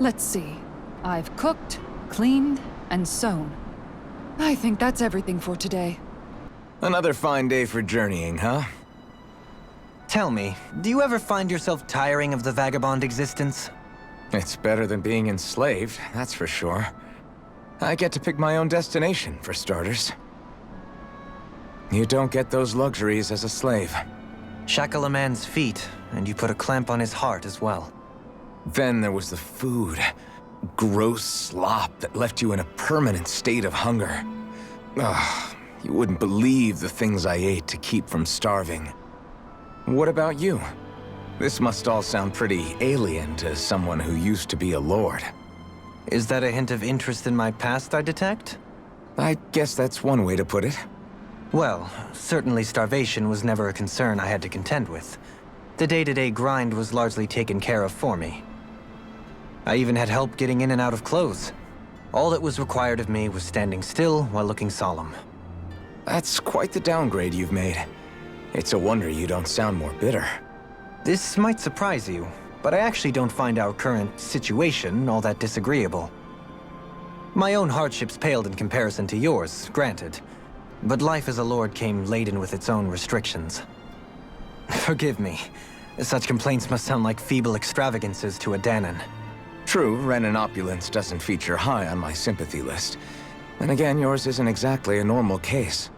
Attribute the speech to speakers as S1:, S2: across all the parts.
S1: Let's see. I've cooked, cleaned, and sewn. I think that's everything for today.
S2: Another fine day for journeying, huh?
S3: Tell me, do you ever find yourself tiring of the vagabond existence?
S2: It's better than being enslaved, that's for sure. I get to pick my own destination, for starters. You don't get those luxuries as a slave.
S3: Shackle a man's feet, and you put a clamp on his heart as well.
S2: Then there was the food. Gross slop that left you in a permanent state of hunger. Ugh, you wouldn't believe the things I ate to keep from starving. What about you? This must all sound pretty alien to someone who used to be a lord.
S3: Is that a hint of interest in my past I detect?
S2: I guess that's one way to put it.
S3: Well, certainly starvation was never a concern I had to contend with. The day-to-day grind was largely taken care of for me. I even had help getting in and out of clothes. All that was required of me was standing still while looking solemn.
S2: That's quite the downgrade you've made. It's a wonder you don't sound more bitter.
S3: This might surprise you, but I actually don't find our current situation all that disagreeable. My own hardships paled in comparison to yours, granted. But life as a lord came laden with its own restrictions. Forgive me. Such complaints must sound like feeble extravagances to a Danon.
S2: True, Renan opulence doesn't feature high on my sympathy list. Then again, yours isn't exactly a normal case.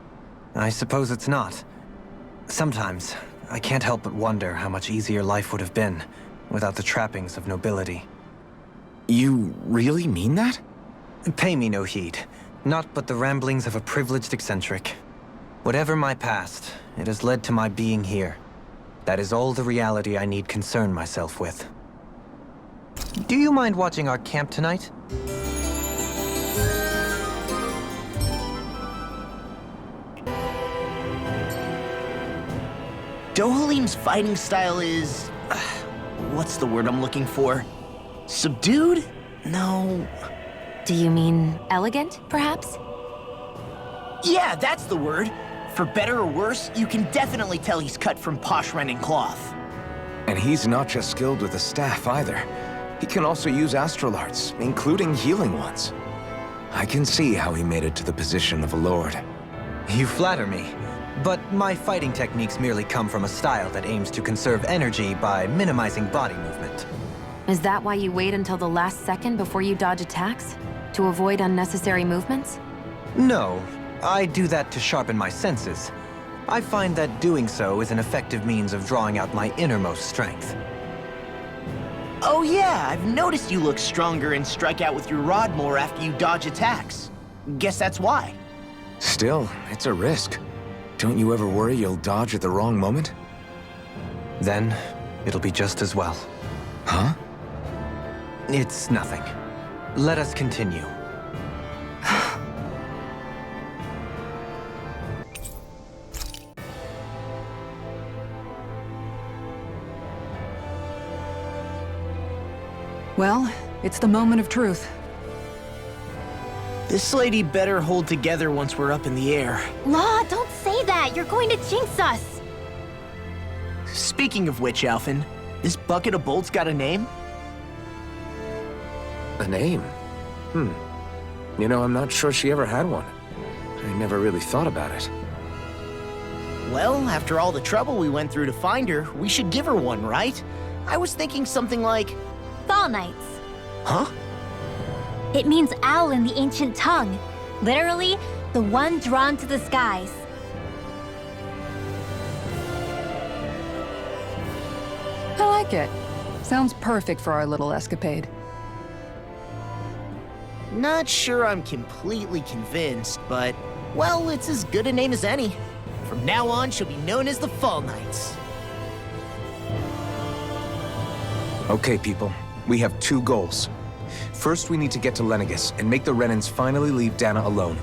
S3: I suppose it's not. Sometimes, I can't help but wonder how much easier life would have been without the trappings of nobility.
S2: You really mean that?
S3: Pay me no heed. Not but the ramblings of a privileged eccentric. Whatever my past, it has led to my being here. That is all the reality I need concern myself with. Do you mind watching our camp tonight?
S4: Dohalim's fighting style is... what's the word I'm looking for? Subdued? No...
S5: Do you mean elegant, perhaps?
S4: Yeah, that's the word. For better or worse, you can definitely tell he's cut from posh Renan cloth.
S2: And he's not just skilled with the staff either. He can also use astral arts, including healing ones. I can see how he made it to the position of a lord.
S3: You flatter me. But my fighting techniques merely come from a style that aims to conserve energy by minimizing body movement.
S5: Is that why you wait until the last second before you dodge attacks? To avoid unnecessary movements?
S3: No, I do that to sharpen my senses. I find that doing so is an effective means of drawing out my innermost strength.
S4: Oh yeah, I've noticed you look stronger and strike out with your rod more after you dodge attacks. Guess that's why.
S2: Still, it's a risk. Don't you ever worry you'll dodge at the wrong moment?
S3: Then, it'll be just as well.
S2: Huh?
S3: It's nothing. Let us continue.
S1: Well, it's the moment of truth.
S4: This lady better hold together once we're up in the air.
S5: Law, don't say that! You're going to jinx us!
S4: Speaking of which, Alphen, this bucket of bolts got a name?
S2: A name? You know, I'm not sure she ever had one. I never really thought about it.
S4: Well, after all the trouble we went through to find her, we should give her one, right? I was thinking something like...
S6: Falneitz.
S4: Huh?
S6: It means owl in the ancient tongue. Literally, the one drawn to the skies.
S1: I like it. Sounds perfect for our little escapade.
S4: Not sure I'm completely convinced, but, well, it's as good a name as any. From now on, she'll be known as the Falneitz.
S2: Okay, people. We have two goals. First, we need to get to Lenegis and make the Renans finally leave Dana alone.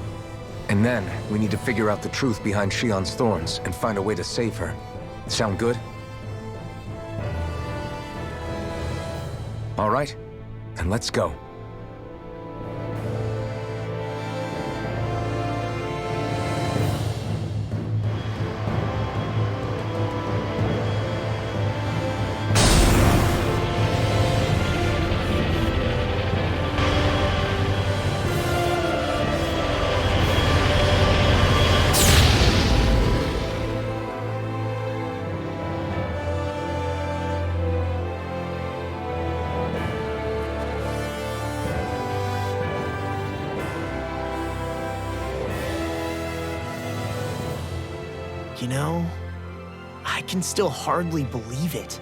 S2: And then, we need to figure out the truth behind Shion's thorns and find a way to save her. Sound good? All right, then let's go.
S4: You know, I can still hardly believe it.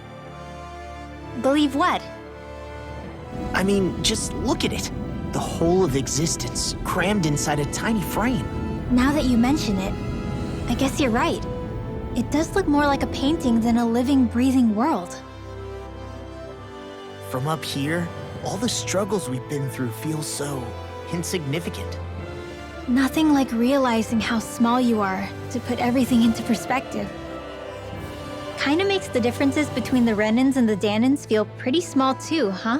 S6: Believe what?
S4: I mean, just look at it. The whole of existence crammed inside a tiny frame.
S6: Now that you mention it, I guess you're right. It does look more like a painting than a living, breathing world.
S4: From up here, all the struggles we've been through feel so insignificant.
S6: Nothing like realizing how small you are to put everything into perspective. Kinda makes the differences between the Renans and the Danans feel pretty small too, huh?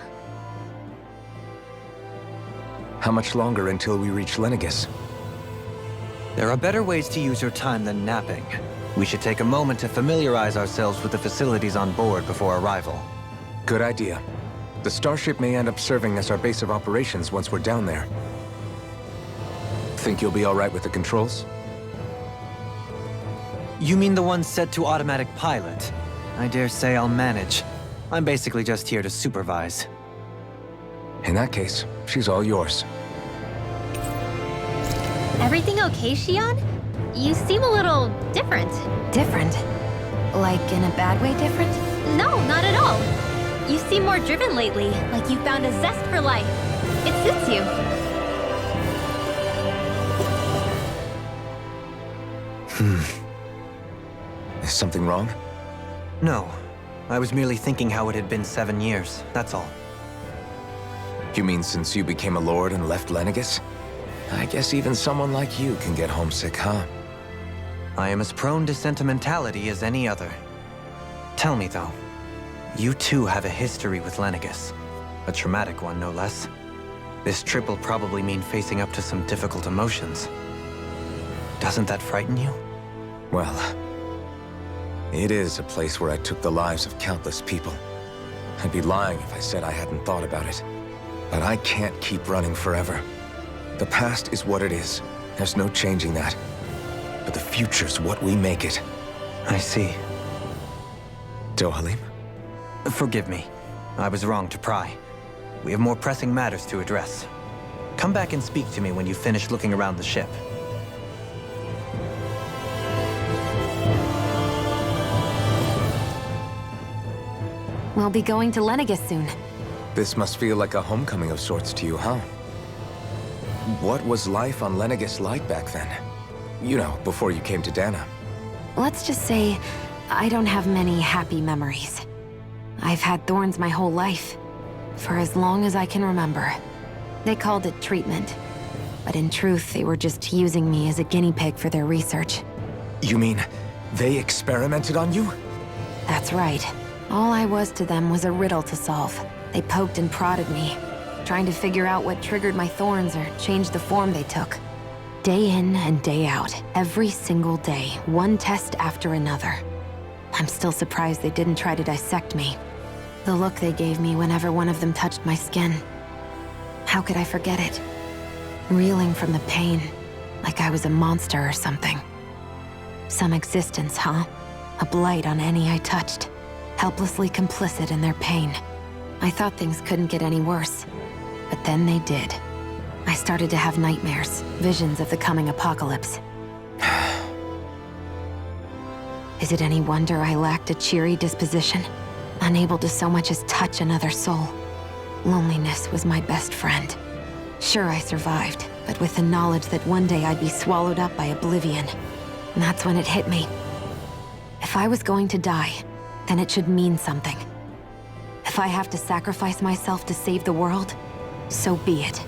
S2: How much longer until we reach Lenegis?
S3: There are better ways to use your time than napping. We should take a moment to familiarize ourselves with the facilities on board before arrival.
S2: Good idea. The starship may end up serving as our base of operations once we're down there. Think you'll be all right with the controls?
S3: You mean the one set to automatic pilot? I dare say I'll manage. I'm basically just here to supervise.
S2: In that case, she's all yours.
S6: Everything okay, Shion? You seem a little different.
S5: Different? Like in a bad way different?
S6: No, not at all. You seem more driven lately, like you found a zest for life. It suits you.
S2: Is something wrong?
S3: No. I was merely thinking how it had been 7 years, that's all.
S2: You mean since you became a lord and left Lenegis? I guess even someone like you can get homesick, huh?
S3: I am as prone to sentimentality as any other. Tell me though, you too have a history with Lenegis. A traumatic one, no less. This trip will probably mean facing up to some difficult emotions. Doesn't that frighten you?
S2: Well, it is a place where I took the lives of countless people. I'd be lying if I said I hadn't thought about it. But I can't keep running forever. The past is what it is. There's no changing that. But the future's what we make it.
S3: I see.
S2: Dohalim?
S3: Forgive me. I was wrong to pry. We have more pressing matters to address. Come back and speak to me when you finish looking around the ship.
S5: We'll be going to Lenegis soon.
S2: This must feel like a homecoming of sorts to you, huh? What was life on Lenegis like back then? You know, before you came to Dana.
S5: Let's just say, I don't have many happy memories. I've had thorns my whole life, for as long as I can remember. They called it treatment, but in truth, they were just using me as a guinea pig for their research.
S2: You mean, they experimented on you?
S5: That's right. All I was to them was a riddle to solve. They poked and prodded me, trying to figure out what triggered my thorns or changed the form they took. Day in and day out, every single day, one test after another. I'm still surprised they didn't try to dissect me. The look they gave me whenever one of them touched my skin. How could I forget it? Reeling from the pain, like I was a monster or something. Some existence, huh? A blight on any I touched. Helplessly complicit in their pain. I thought things couldn't get any worse, but then they did. I started to have nightmares, visions of the coming apocalypse. Is it any wonder I lacked a cheery disposition? Unable to so much as touch another soul. Loneliness was my best friend. Sure, I survived, but with the knowledge that one day I'd be swallowed up by oblivion. And that's when it hit me. If I was going to die, then it should mean something. If I have to sacrifice myself to save the world, so be it.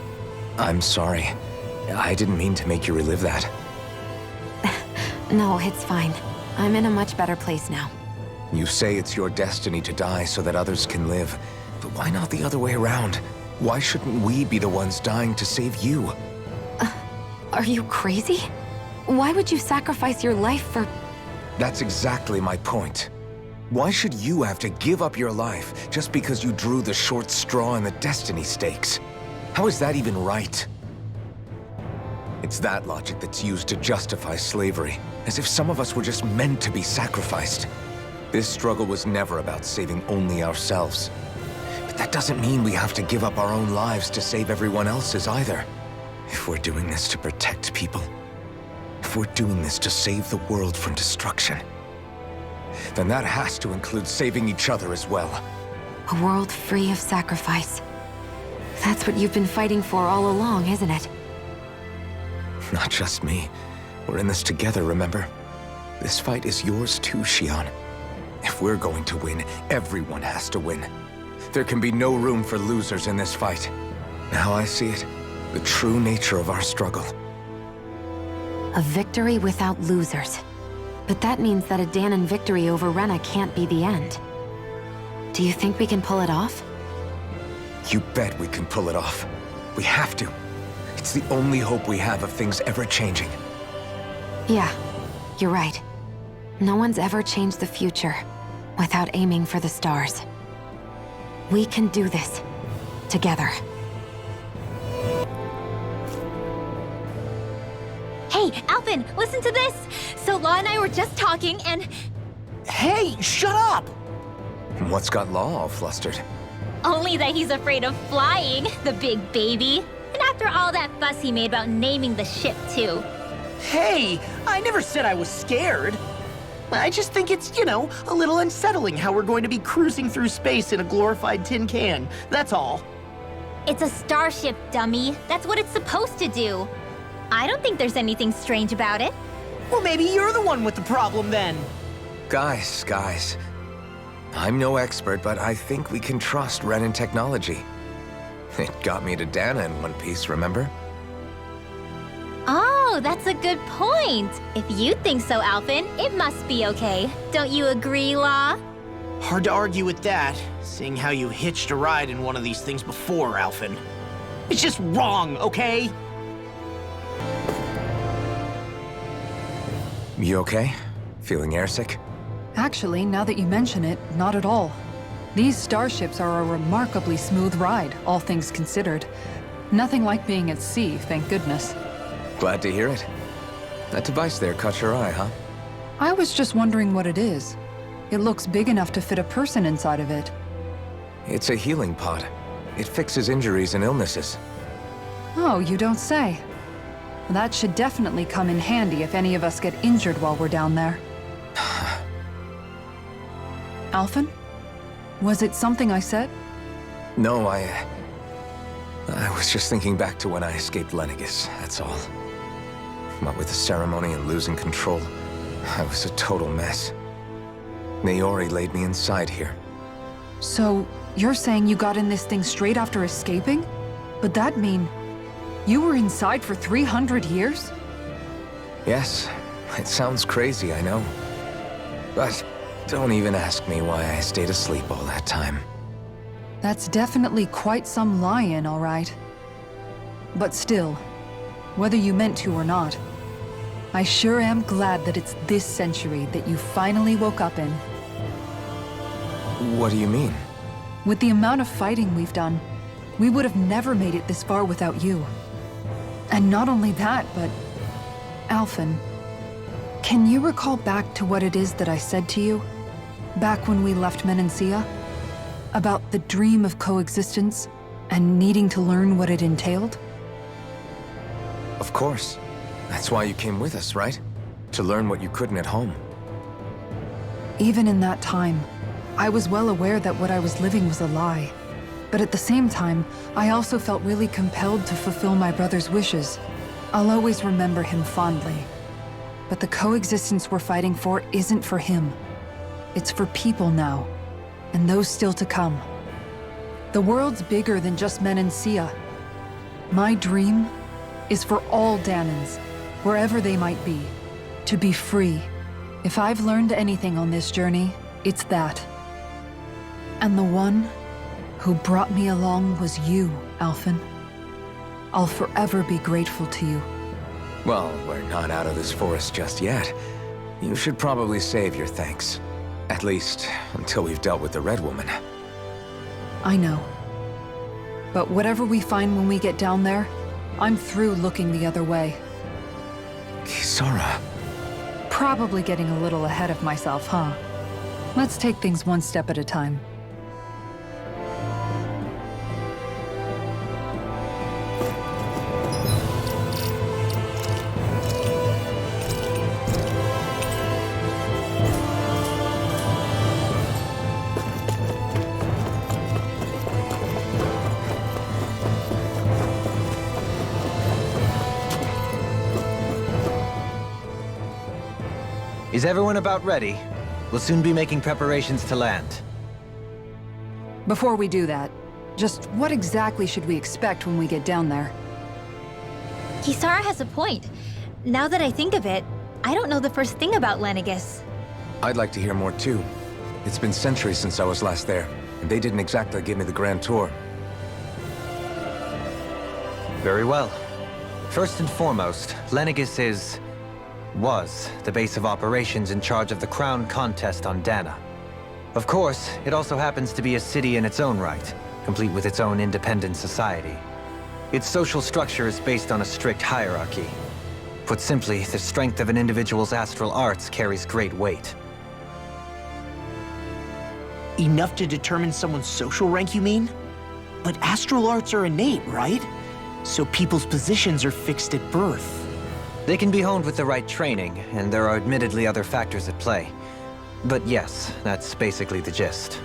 S2: I'm sorry. I didn't mean to make you relive that.
S5: No, it's fine. I'm in a much better place now.
S2: You say it's your destiny to die so that others can live. But why not the other way around? Why shouldn't we be the ones dying to save you?
S5: Are you crazy? Why would you sacrifice your life for...
S2: That's exactly my point. Why should you have to give up your life just because you drew the short straw in the destiny stakes? How is that even right? It's that logic that's used to justify slavery, as if some of us were just meant to be sacrificed. This struggle was never about saving only ourselves. But that doesn't mean we have to give up our own lives to save everyone else's either. If we're doing this to protect people, If we're doing this to save the world from destruction, then that has to include saving each other as well.
S5: A world free of sacrifice. That's what you've been fighting for all along, isn't it?
S2: Not just me. We're in this together, remember? This fight is yours too, Xion. If we're going to win, everyone has to win. There can be no room for losers in this fight. Now I see it. The true nature of our struggle.
S5: A victory without losers. But that means that a Danon victory over Rena can't be the end. Do you think we can pull it off?
S2: You bet we can pull it off. We have to. It's the only hope we have of things ever changing.
S5: Yeah, you're right. No one's ever changed the future without aiming for the stars. We can do this. Together.
S6: Hey, Alphen, listen to this! So Law and I were just talking and...
S4: Hey, shut up!
S2: What's got Law all flustered?
S6: Only that he's afraid of flying, the big baby. And after all that fuss he made about naming the ship, too.
S4: Hey, I never said I was scared. I just think it's, a little unsettling how we're going to be cruising through space in a glorified tin can. That's all.
S6: It's a starship, dummy. That's what it's supposed to do. I don't think there's anything strange about it.
S4: Well, maybe you're the one with the problem then.
S2: Guys. I'm no expert, but I think we can trust Renan technology. It got me to Dana in one piece, remember?
S6: Oh, that's a good point. If you think so, Alphen, it must be okay. Don't you agree, Law?
S4: Hard to argue with that, seeing how you hitched a ride in one of these things before, Alphen. It's just wrong, okay?
S2: You okay? Feeling airsick?
S1: Actually, now that you mention it, not at all. These starships are a remarkably smooth ride, all things considered. Nothing like being at sea, thank goodness.
S2: Glad to hear it. That device there caught your eye, huh?
S1: I was just wondering what it is. It looks big enough to fit a person inside of it.
S2: It's a healing pod. It fixes injuries and illnesses.
S1: Oh, you don't say. That should definitely come in handy if any of us get injured while we're down there. Alphen? Was it something I said?
S2: No, I was just thinking back to when I escaped Lenegis, that's all. What with the ceremony and losing control, I was a total mess. Naori laid me inside here.
S1: So, you're saying you got in this thing straight after escaping? But that'd mean you were inside for 300 years?
S2: Yes, it sounds crazy, I know. But don't even ask me why I stayed asleep all that time.
S1: That's definitely quite some lie-in, all right. But still, whether you meant to or not, I sure am glad that it's this century that you finally woke up in.
S2: What do you mean?
S1: With the amount of fighting we've done, we would have never made it this far without you. And not only that, but... Alphen, can you recall back to what it is that I said to you? Back when we left Menancia? About the dream of coexistence, and needing to learn what it entailed?
S2: Of course. That's why you came with us, right? To learn what you couldn't at home.
S1: Even in that time, I was well aware that what I was living was a lie. But at the same time, I also felt really compelled to fulfill my brother's wishes. I'll always remember him fondly. But the coexistence we're fighting for isn't for him. It's for people now, and those still to come. The world's bigger than just Menancia. My dream is for all Danons, wherever they might be, to be free. If I've learned anything on this journey, it's that. And the one who brought me along was you, Alphen. I'll forever be grateful to you.
S2: Well, we're not out of this forest just yet. You should probably save your thanks. At least, until we've dealt with the Red Woman.
S1: I know. But whatever we find when we get down there, I'm through looking the other way.
S2: Kisara.
S1: Probably getting a little ahead of myself, huh? Let's take things one step at a time.
S3: Is everyone about ready? We'll soon be making preparations to land.
S1: Before we do that, just what exactly should we expect when we get down there?
S6: Kisara has a point. Now that I think of it, I don't know the first thing about Lenegis.
S2: I'd like to hear more too. It's been centuries since I was last there, and they didn't exactly give me the grand tour.
S3: Very well. First and foremost, Lenegis was the base of operations in charge of the crown contest on Dana. Of course, it also happens to be a city in its own right, complete with its own independent society. Its social structure is based on a strict hierarchy. Put simply, the strength of an individual's astral arts carries great weight.
S4: Enough to determine someone's social rank, you mean? But astral arts are innate, right? So people's positions are fixed at birth.
S3: They can be honed with the right training, and there are admittedly other factors at play. But yes, that's basically the gist.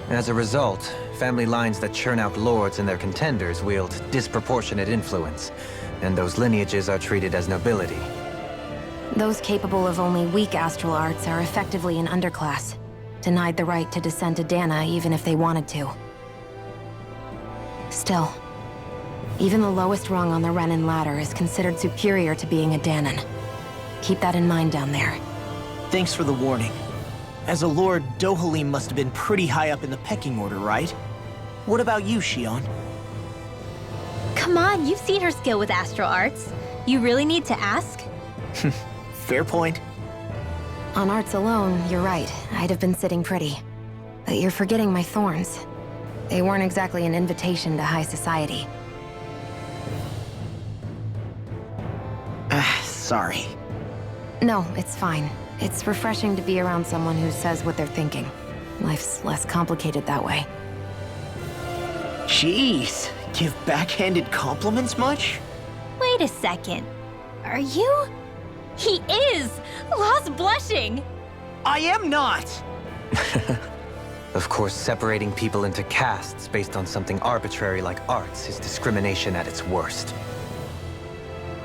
S3: As a result, family lines that churn out lords and their contenders wield disproportionate influence, and those lineages are treated as nobility.
S5: Those capable of only weak astral arts are effectively an underclass, denied the right to descend to Dana even if they wanted to. Still, even the lowest rung on the Renin ladder is considered superior to being a Danon. Keep that in mind down there.
S4: Thanks for the warning. As a lord, Dohalim must have been pretty high up in the pecking order, right? What about you, Shion?
S6: Come on, you've seen her skill with astral arts. You really need to ask?
S4: Fair point.
S5: On arts alone, you're right. I'd have been sitting pretty. But you're forgetting my thorns. They weren't exactly an invitation to high society.
S4: Sorry.
S5: No, it's fine. It's refreshing to be around someone who says what they're thinking. Life's less complicated that way.
S4: Jeez, give backhanded compliments much?
S6: Wait a second. Are you? He is! Lost blushing!
S4: I am not!
S3: Of course, separating people into castes based on something arbitrary like arts is discrimination at its worst.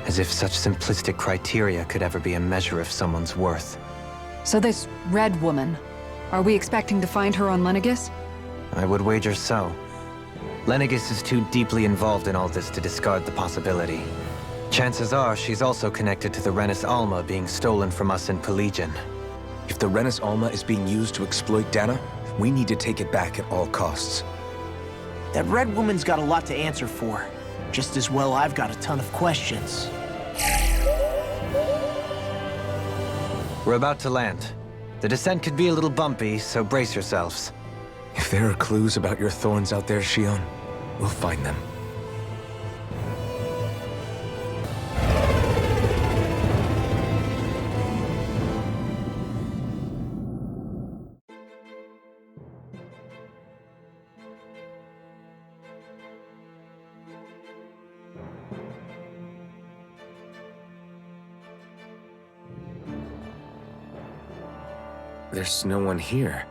S3: As if such simplistic criteria could ever be a measure of someone's worth.
S1: So this red woman, are we expecting to find her on Lenegis?
S3: I would wager so. Lenegis is too deeply involved in all this to discard the possibility. Chances are she's also connected to the Renis Alma being stolen from us in Pelegion.
S2: If the Renis Alma is being used to exploit Dana, we need to take it back at all costs.
S4: That red woman's got a lot to answer for. Just as well I've got a ton of questions.
S3: We're about to land. The descent could be a little bumpy, so brace yourselves.
S2: If there are clues about your thorns out there, Shion, we'll find them. There's no one here.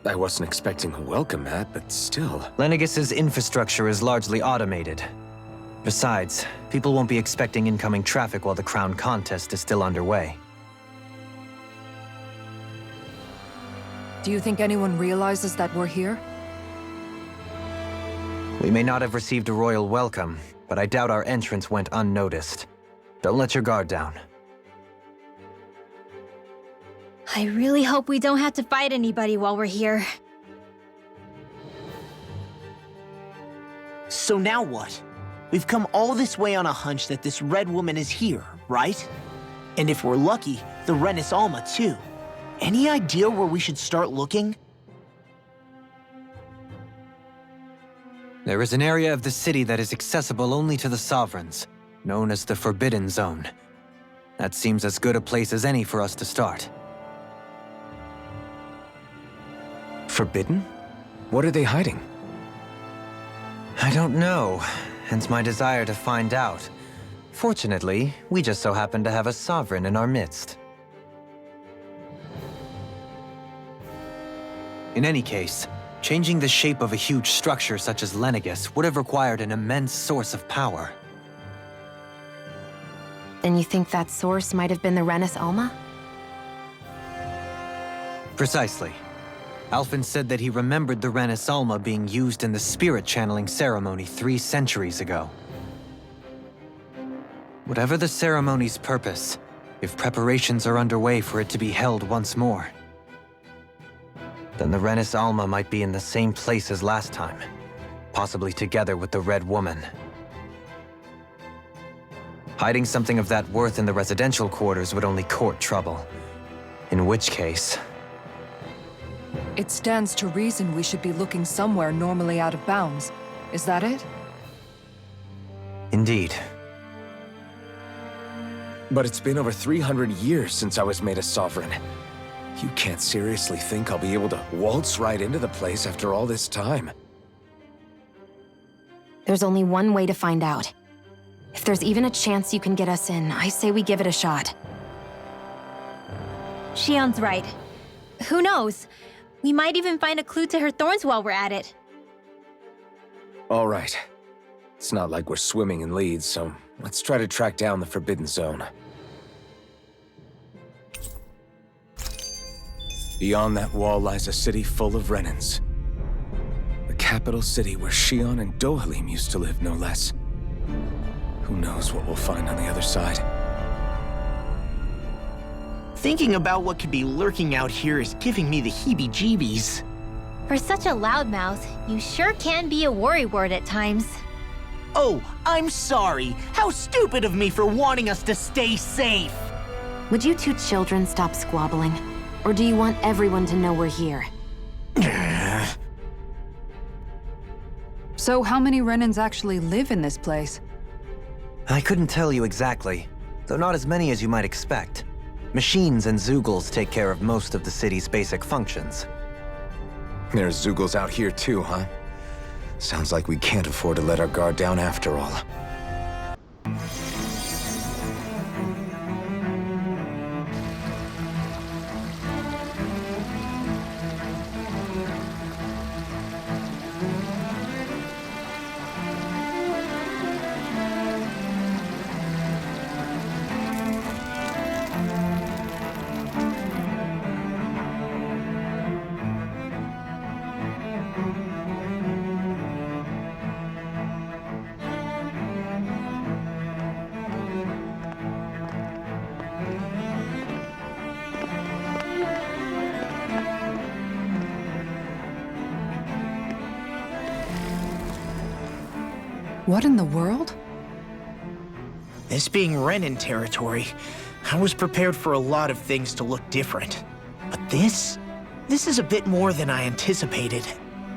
S2: I wasn't expecting a welcome mat, but still.
S3: Lenegis's infrastructure is largely automated. Besides, people won't be expecting incoming traffic while the crown contest is still underway.
S1: Do you think anyone realizes that we're here?
S3: We may not have received a royal welcome, but I doubt our entrance went unnoticed. Don't let your guard down.
S6: I really hope we don't have to fight anybody while we're here.
S4: So now what? We've come all this way on a hunch that this red woman is here, right? And if we're lucky, the Renis Alma too. Any idea where we should start looking?
S3: There is an area of the city that is accessible only to the Sovereigns, known as the Forbidden Zone. That seems as good a place as any for us to start.
S2: Forbidden? What are they hiding?
S3: I don't know, hence my desire to find out. Fortunately, we just so happen to have a Sovereign in our midst. In any case, changing the shape of a huge structure such as Lenegis would have required an immense source of power.
S5: And you think that source might have been the Renis Alma?
S3: Precisely. Alphen said that he remembered the Renis Alma being used in the spirit channeling ceremony 3 centuries ago. Whatever the ceremony's purpose, if preparations are underway for it to be held once more, then the Renis Alma might be in the same place as last time, possibly together with the Red Woman. Hiding something of that worth in the residential quarters would only court trouble. In which case...
S1: It stands to reason we should be looking somewhere normally out of bounds. Is that it?
S3: Indeed.
S2: But it's been over 300 years since I was made a sovereign. You can't seriously think I'll be able to waltz right into the place after all this time.
S5: There's only one way to find out. If there's even a chance you can get us in, I say we give it a shot.
S6: Shion's right. Who knows? We might even find a clue to her thorns while we're at it.
S2: All right. It's not like we're swimming in leads, so let's try to track down the Forbidden Zone. Beyond that wall lies a city full of Renins. The capital city where Shion and Dohalim used to live, no less. Who knows what we'll find on the other side?
S4: Thinking about what could be lurking out here is giving me the heebie-jeebies.
S6: For such a loudmouth, you sure can be a worrywart at times.
S4: Oh, I'm sorry. How stupid of me for wanting us to stay safe.
S5: Would you two children stop squabbling? Or do you want everyone to know we're here?
S1: So how many Renins actually live in this place?
S3: I couldn't tell you exactly, though not as many as you might expect. Machines and Zeugles take care of most of the city's basic functions.
S2: There's Zeugles out here too, huh? Sounds like we can't afford to let our guard down after all.
S1: What in the world?
S4: This being Renin territory, I was prepared for a lot of things to look different. But this is a bit more than I anticipated.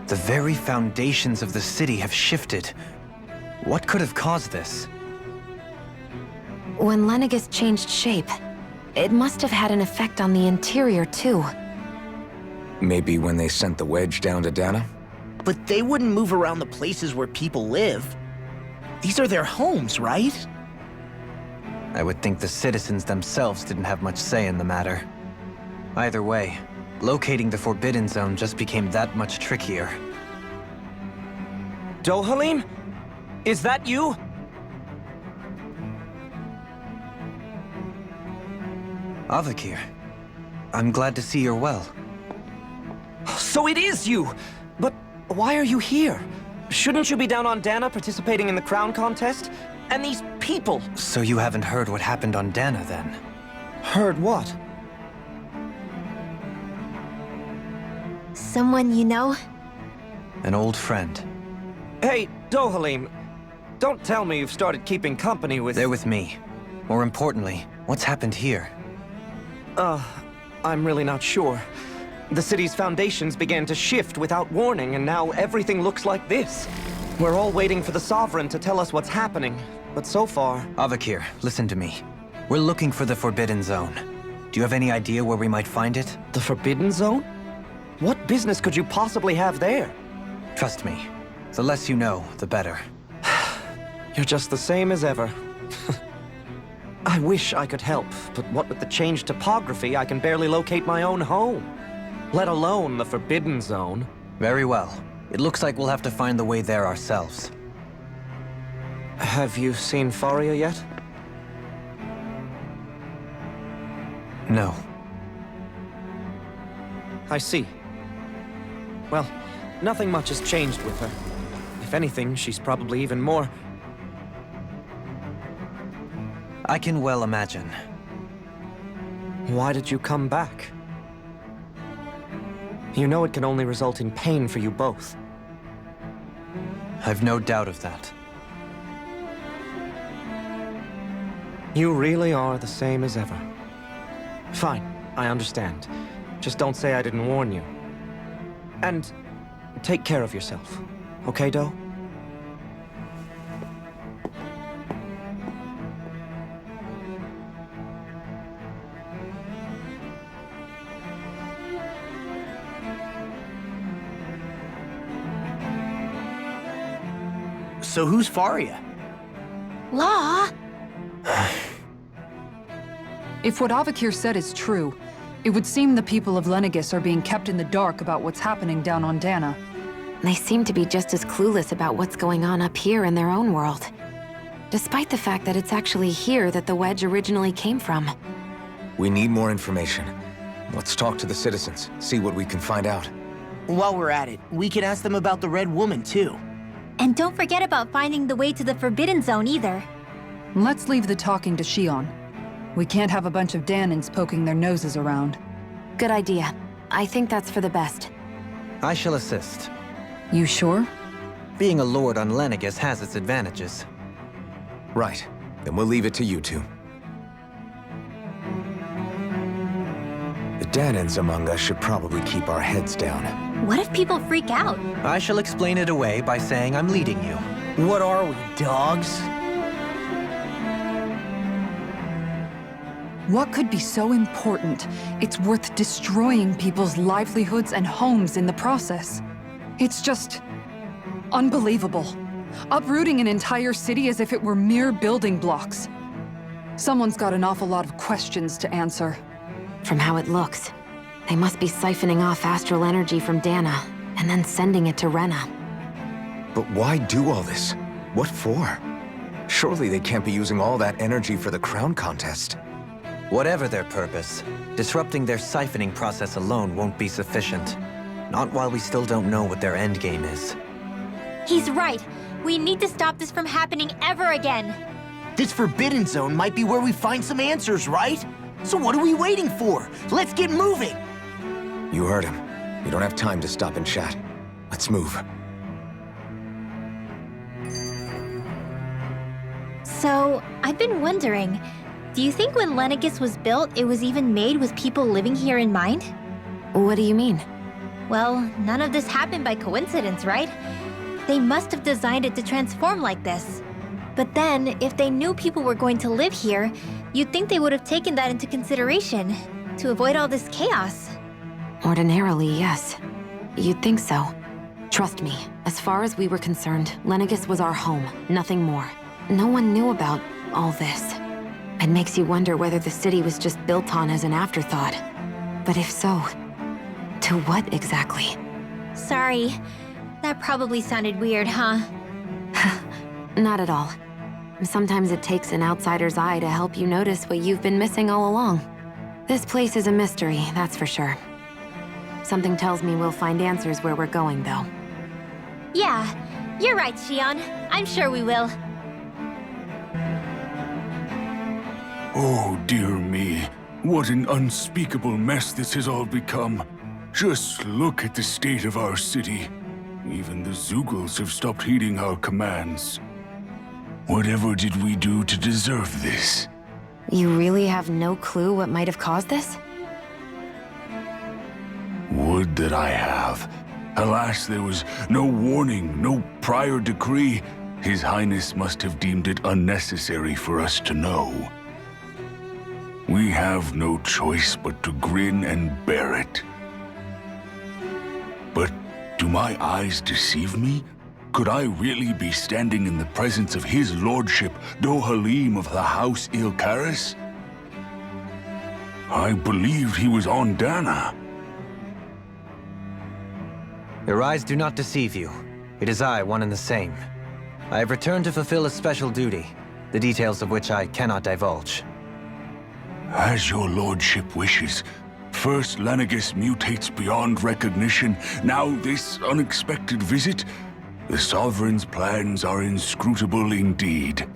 S3: The very foundations of the city have shifted. What could have caused this?
S5: When Lenegis changed shape, it must have had an effect on the interior too.
S2: Maybe when they sent the wedge down to Dana?
S4: But they wouldn't move around the places where people live. These are their homes, right?
S3: I would think the citizens themselves didn't have much say in the matter. Either way, locating the Forbidden Zone just became that much trickier.
S7: Dohalim? Is that you?
S3: Avakir, I'm glad to see you're well.
S7: So it is you! But why are you here? Shouldn't you be down on Dana participating in the crown contest? And these people!
S3: So you haven't heard what happened on Dana, then?
S7: Heard what?
S6: Someone you know?
S3: An old friend.
S7: Hey, Dohalim, don't tell me you've started keeping company with...
S3: They're with me. More importantly, what's happened here?
S7: I'm really not sure. The city's foundations began to shift without warning, and now everything looks like this. We're all waiting for the Sovereign to tell us what's happening, but so far...
S3: Avakir, listen to me. We're looking for the Forbidden Zone. Do you have any idea where we might find it?
S7: The Forbidden Zone? What business could you possibly have there?
S3: Trust me. The less you know, the better.
S7: You're just the same as ever. I wish I could help, but what with the changed topography, I can barely locate my own home. Let alone the Forbidden Zone.
S3: Very well. It looks like we'll have to find the way there ourselves.
S7: Have you seen Faria yet?
S3: No.
S7: I see. Well, nothing much has changed with her. If anything, she's probably even more...
S3: I can well imagine.
S7: Why did you come back? You know it can only result in pain for you both.
S3: I've no doubt of that.
S7: You really are the same as ever. Fine, I understand. Just don't say I didn't warn you. And take care of yourself, okay, Doe?
S4: So who's Faria?
S6: Law?
S1: If what Avakir said is true, it would seem the people of Lenegis are being kept in the dark about what's happening down on Dana.
S5: They seem to be just as clueless about what's going on up here in their own world. Despite the fact that it's actually here that the wedge originally came from.
S2: We need more information. Let's talk to the citizens, see what we can find out.
S4: While we're at it, we can ask them about the Red Woman, too.
S6: And don't forget about finding the way to the Forbidden Zone either.
S1: Let's leave the talking to Shion. We can't have a bunch of Danins poking their noses around.
S5: Good idea. I think that's for the best.
S3: I shall assist.
S1: You sure?
S3: Being a lord on Lenegis has its advantages.
S2: Right. Then we'll leave it to you two. The Danins among us should probably keep our heads down.
S6: What if people freak out?
S3: I shall explain it away by saying I'm leading you.
S4: What are we, dogs?
S1: What could be so important? It's worth destroying people's livelihoods and homes in the process. It's just... unbelievable. Uprooting an entire city as if it were mere building blocks. Someone's got an awful lot of questions to answer.
S5: From how it looks, they must be siphoning off astral energy from Dana, and then sending it to Rena.
S2: But why do all this? What for? Surely they can't be using all that energy for the crown contest.
S3: Whatever their purpose, disrupting their siphoning process alone won't be sufficient. Not while we still don't know what their endgame is.
S6: He's right. We need to stop this from happening ever again.
S4: This Forbidden Zone might be where we find some answers, right? So what are we waiting for? Let's get moving!
S2: You heard him. We don't have time to stop and chat. Let's move.
S6: So, I've been wondering, do you think when Lenegis was built, it was even made with people living here in mind?
S5: What do you mean?
S6: Well, none of this happened by coincidence, right? They must have designed it to transform like this. But then, if they knew people were going to live here, you'd think they would have taken that into consideration, to avoid all this chaos.
S5: Ordinarily, yes. You'd think so. Trust me, as far as we were concerned, Lenegis was our home, nothing more. No one knew about all this. It makes you wonder whether the city was just built on as an afterthought. But if so, to what exactly?
S6: Sorry, that probably sounded weird, huh?
S5: Not at all. Sometimes it takes an outsider's eye to help you notice what you've been missing all along. This place is a mystery, that's for sure. Something tells me we'll find answers where we're going, though.
S6: Yeah, you're right, Shion. I'm sure we will.
S8: Oh, dear me. What an unspeakable mess this has all become. Just look at the state of our city. Even the Zeugles have stopped heeding our commands. Whatever did we do to deserve this?
S5: You really have no clue what might have caused this?
S8: Would that I have. Alas, there was no warning, no prior decree. His Highness must have deemed it unnecessary for us to know. We have no choice but to grin and bear it. But do my eyes deceive me? Could I really be standing in the presence of his lordship, Dohalim of the House Ilkaris? I believed he was on Dana.
S3: Your eyes do not deceive you. It is I, one and the same. I have returned to fulfill a special duty, the details of which I cannot divulge.
S8: As your lordship wishes, First Lenegis mutates beyond recognition, now this unexpected visit. The Sovereign's plans are inscrutable indeed.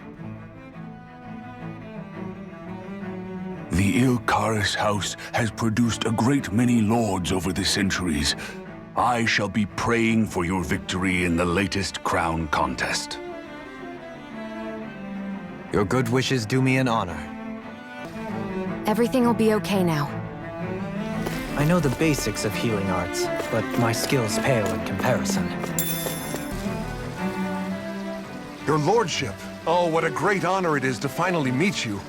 S8: The Ilkaris house has produced a great many lords over the centuries. I shall be praying for your victory in the latest crown contest.
S3: Your good wishes do me an honor.
S5: Everything will be okay now.
S3: I know the basics of healing arts, but my skills pale in comparison.
S9: Your lordship! Oh, what a great honor it is to finally meet you.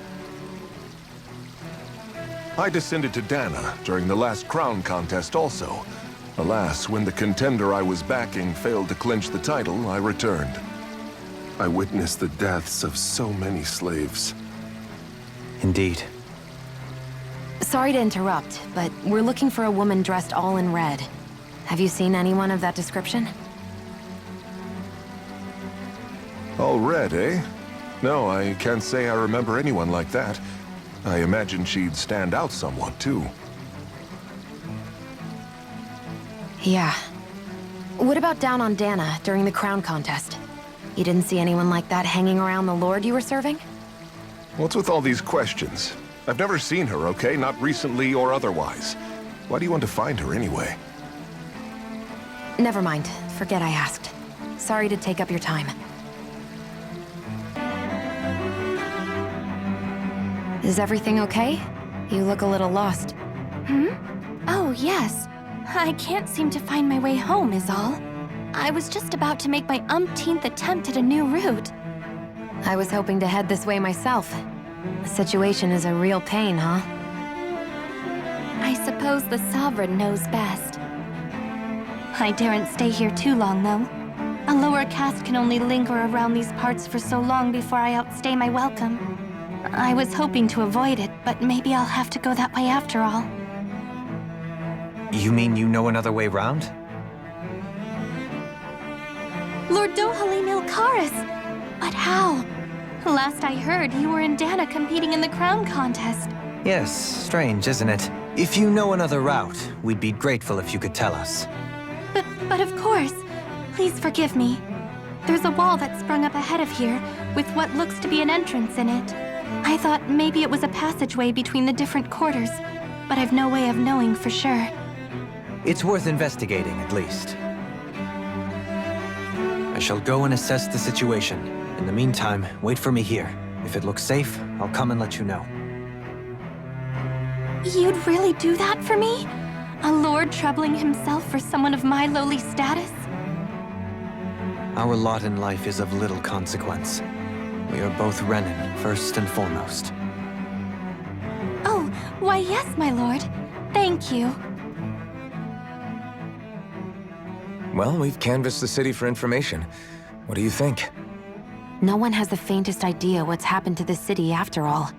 S9: I descended to Dana during the last crown contest also. Alas, when the contender I was backing failed to clinch the title, I returned. I witnessed the deaths of so many slaves.
S3: Indeed.
S5: Sorry to interrupt, but we're looking for a woman dressed all in red. Have you seen anyone of that description?
S9: All red, eh? No, I can't say I remember anyone like that. I imagine she'd stand out somewhat, too.
S5: Yeah. What about down on Dana during the crown contest? You didn't see anyone like that hanging around the lord you were serving?
S9: What's with all these questions? I've never seen her, okay? Not recently or otherwise. Why do you want to find her anyway?
S5: Never mind. Forget I asked. Sorry to take up your time. Is everything okay? You look a little lost.
S10: Oh, yes. I can't seem to find my way home, is all. I was just about to make my umpteenth attempt at a new route.
S5: I was hoping to head this way myself. The situation is a real pain, huh?
S10: I suppose the Sovereign knows best. I daren't stay here too long, though. A lower caste can only linger around these parts for so long before I outstay my welcome. I was hoping to avoid it, but maybe I'll have to go that way after all.
S3: You mean you know another way round?
S10: Lord Dohalim Ilkaris! But how? Last I heard, you were in Dana competing in the crown contest.
S3: Yes, strange, isn't it? If you know another route, we'd be grateful if you could tell us.
S10: But of course. Please forgive me. There's a wall that sprung up ahead of here, with what looks to be an entrance in it. I thought maybe it was a passageway between the different quarters, but I've no way of knowing for sure.
S3: It's worth investigating, at least. I shall go and assess the situation. In the meantime, wait for me here. If it looks safe, I'll come and let you know.
S10: You'd really do that for me? A lord troubling himself for someone of my lowly status?
S3: Our lot in life is of little consequence. We are both Renan, first and foremost.
S10: Oh, why yes, my lord. Thank you.
S2: Well, we've canvassed the city for information. What do you think?
S5: No one has the faintest idea what's happened to the city after all.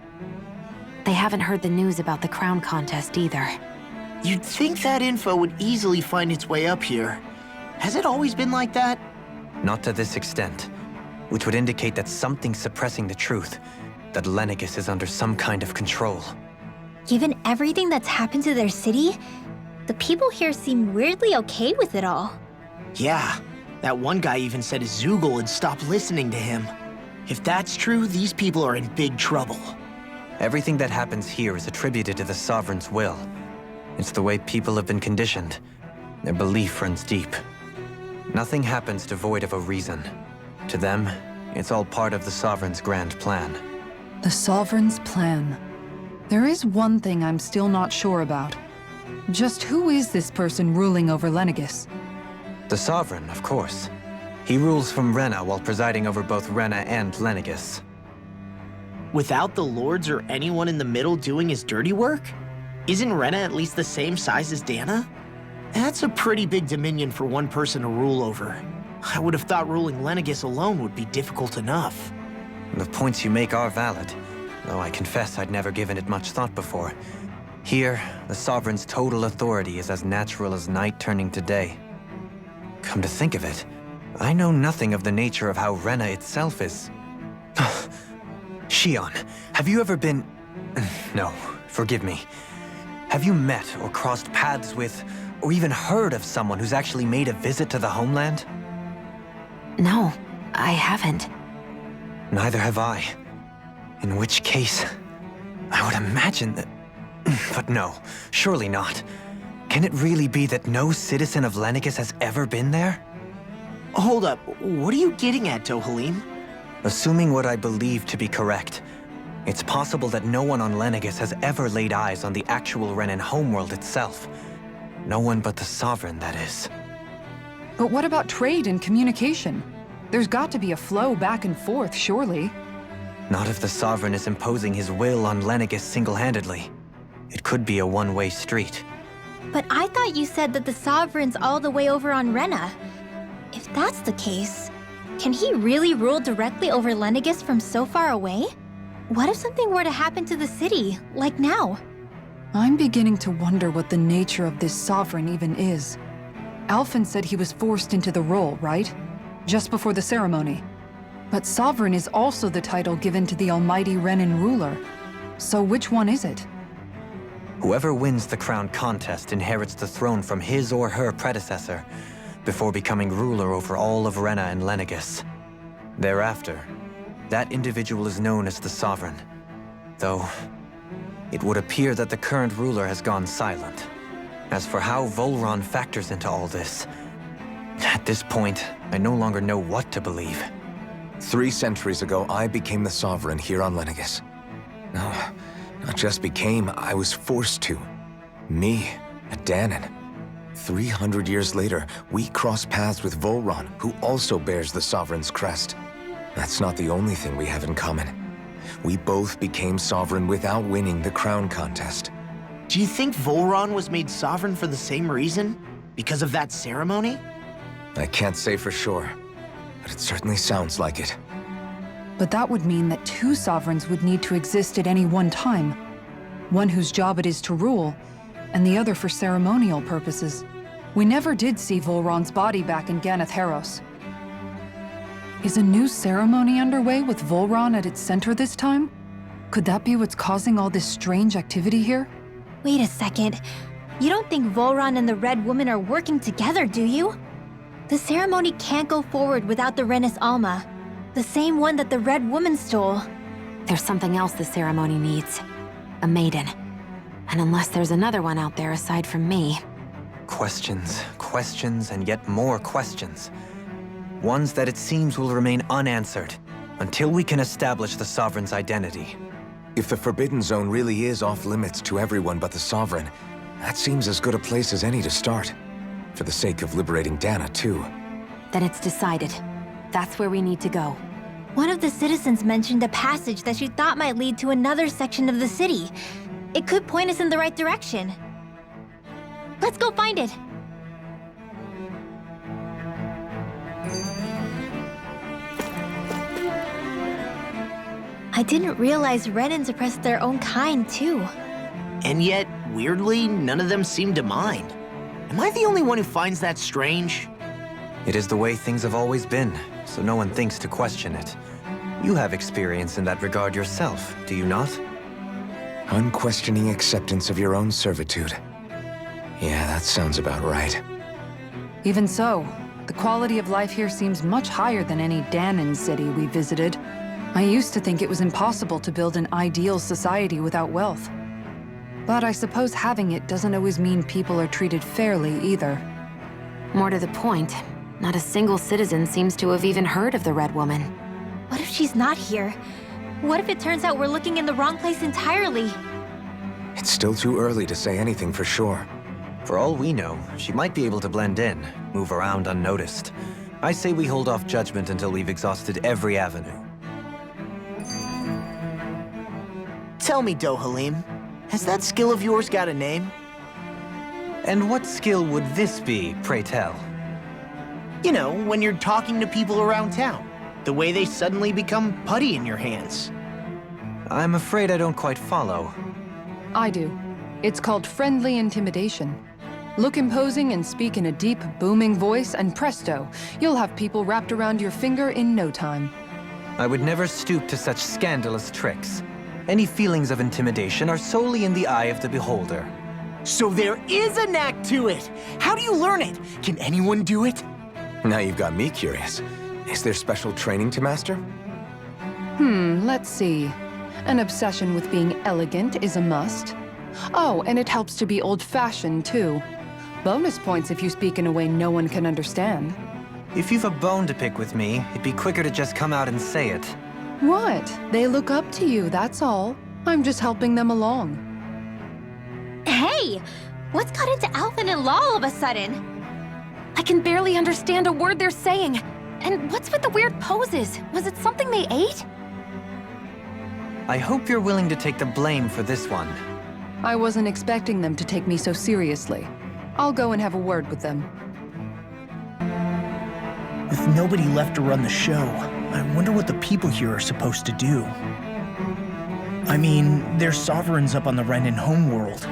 S5: They haven't heard the news about the crown contest either.
S4: You'd think that info would easily find its way up here. Has it always been like that?
S3: Not to this extent, which would indicate that something's suppressing the truth, that Lenegis is under some kind of control.
S6: Given everything that's happened to their city, the people here seem weirdly okay with it all.
S4: Yeah, that one guy even said his Zoogle had stopped listening to him. If that's true, these people are in big trouble.
S3: Everything that happens here is attributed to the Sovereign's will. It's the way people have been conditioned. Their belief runs deep. Nothing happens devoid of a reason. To them, it's all part of the Sovereign's grand plan.
S1: The Sovereign's plan. There is one thing I'm still not sure about. Just who is this person ruling over Lenegis?
S3: The Sovereign, of course. He rules from Rena while presiding over both Rena and Lenegis.
S4: Without the lords or anyone in the middle doing his dirty work? Isn't Rena at least the same size as Dana? That's a pretty big dominion for one person to rule over. I would have thought ruling Lenegis alone would be difficult enough.
S3: The points you make are valid, though I confess I'd never given it much thought before. Here, the Sovereign's total authority is as natural as night turning to day. Come to think of it, I know nothing of the nature of how Rena itself is. Shion, have you ever been... No, forgive me. Have you met or crossed paths with, or even heard of someone who's actually made a visit to the homeland?
S5: No, I haven't.
S3: Neither have I. In which case, I would imagine that... But no, surely not. Can it really be that no citizen of Lenegis has ever been there?
S4: Hold up, what are you getting at, Dohalim?
S3: Assuming what I believe to be correct, it's possible that no one on Lenegis has ever laid eyes on the actual Renan homeworld itself. No one but the Sovereign, that is.
S1: But what about trade and communication? There's got to be a flow back and forth, surely.
S3: Not if the Sovereign is imposing his will on Lenegis single-handedly. It could be a one-way street.
S6: But I thought you said that the Sovereign's all the way over on Rena. If that's the case, can he really rule directly over Lenegis from so far away? What if something were to happen to the city, like now?
S1: I'm beginning to wonder what the nature of this Sovereign even is. Alphen said he was forced into the role, right? Just before the ceremony. But Sovereign is also the title given to the almighty Renan ruler. So which one is it?
S3: Whoever wins the crown contest inherits the throne from his or her predecessor, before becoming ruler over all of Rena and Lenegis. Thereafter, that individual is known as the Sovereign. Though, it would appear that the current ruler has gone silent. As for how Volron factors into all this, at this point, I no longer know what to believe.
S2: 3 centuries ago, I became the Sovereign here on Lenegis. No, not just became, I was forced to. Me, a Danon. 300 years later, we cross paths with Volron, who also bears the Sovereign's crest. That's not the only thing we have in common. We both became Sovereign without winning the crown contest.
S4: Do you think Volron was made sovereign for the same reason? Because of that ceremony?
S2: I can't say for sure, but it certainly sounds like it.
S1: But that would mean that 2 sovereigns would need to exist at any one time. One whose job it is to rule, and the other for ceremonial purposes. We never did see Volron's body back in Ganath Haros. Is a new ceremony underway with Volron at its center this time? Could that be what's causing all this strange activity here?
S6: Wait a second. You don't think Volron and the Red Woman are working together, do you? The ceremony can't go forward without the Renis Alma, the same one that the Red Woman stole.
S5: There's something else the ceremony needs. A maiden. And unless there's another one out there aside from me...
S3: Questions, questions, and yet more questions. Ones that it seems will remain unanswered, until we can establish the Sovereign's identity.
S2: If the Forbidden Zone really is off-limits to everyone but the Sovereign, that seems as good a place as any to start. For the sake of liberating Dana, too.
S5: Then it's decided. That's where we need to go.
S6: One of the citizens mentioned a passage that she thought might lead to another section of the city. It could point us in the right direction. Let's go find it! I didn't realize Renans oppressed their own kind, too.
S4: And yet, weirdly, none of them seem to mind. Am I the only one who finds that strange?
S3: It is the way things have always been, so no one thinks to question it. You have experience in that regard yourself, do you not?
S2: Unquestioning acceptance of your own servitude. Yeah, that sounds about right.
S1: Even so, the quality of life here seems much higher than any Danon city we visited. I used to think it was impossible to build an ideal society without wealth. But I suppose having it doesn't always mean people are treated fairly either.
S5: More to the point, not a single citizen seems to have even heard of the Red Woman.
S6: What if she's not here? What if it turns out we're looking in the wrong place entirely?
S2: It's still too early to say anything for sure.
S3: For all we know, she might be able to blend in, move around unnoticed. I say we hold off judgment until we've exhausted every avenue.
S4: Tell me, Dohalim, has that skill of yours got a name?
S3: And what skill would this be, pray tell?
S4: You know, when you're talking to people around town. The way they suddenly become putty in your hands.
S3: I'm afraid I don't quite follow.
S1: I do. It's called friendly intimidation. Look imposing and speak in a deep, booming voice, and presto, you'll have people wrapped around your finger in no time.
S3: I would never stoop to such scandalous tricks. Any feelings of intimidation are solely in the eye of the beholder.
S4: So there is a knack to it! How do you learn it? Can anyone do it?
S2: Now you've got me curious. Is there special training to master?
S1: Let's see. An obsession with being elegant is a must. Oh, and it helps to be old-fashioned, too. Bonus points if you speak in a way no one can understand.
S3: If you've a bone to pick with me, it'd be quicker to just come out and say it.
S1: What? They look up to you, that's all. I'm just helping them along.
S6: Hey! What's got into Alvin and Law all of a sudden?
S5: I can barely understand a word they're saying. And what's with the weird poses? Was it something they ate?
S3: I hope you're willing to take the blame for this one.
S1: I wasn't expecting them to take me so seriously. I'll go and have a word with them.
S4: With nobody left to run the show, I wonder what the people here are supposed to do. I mean, they're sovereigns up on the Renan homeworld,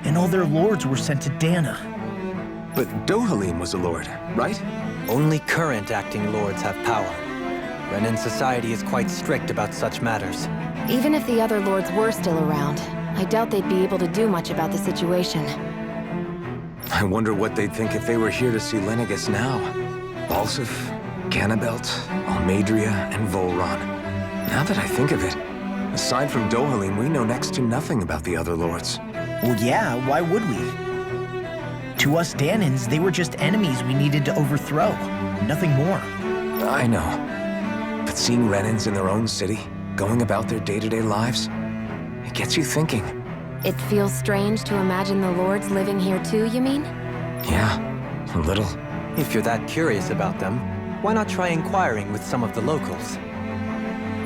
S4: and all their lords were sent to Dana.
S2: But Dohalim was a lord, right?
S3: Only current acting lords have power. Renan society is quite strict about such matters.
S5: Even if the other lords were still around, I doubt they'd be able to do much about the situation.
S2: I wonder what they'd think if they were here to see Lenegis now. Balsif, Ganabelt, Almadria, and Volron. Now that I think of it, aside from Dohalim, we know next to nothing about the other lords.
S4: Well, yeah, why would we? To us Danans, they were just enemies we needed to overthrow. Nothing more.
S2: I know. But seeing Renans in their own city, going about their day-to-day lives, it gets you thinking.
S5: It feels strange to imagine the lords living here too, you mean?
S2: Yeah, a little.
S3: If you're that curious about them, why not try inquiring with some of the locals?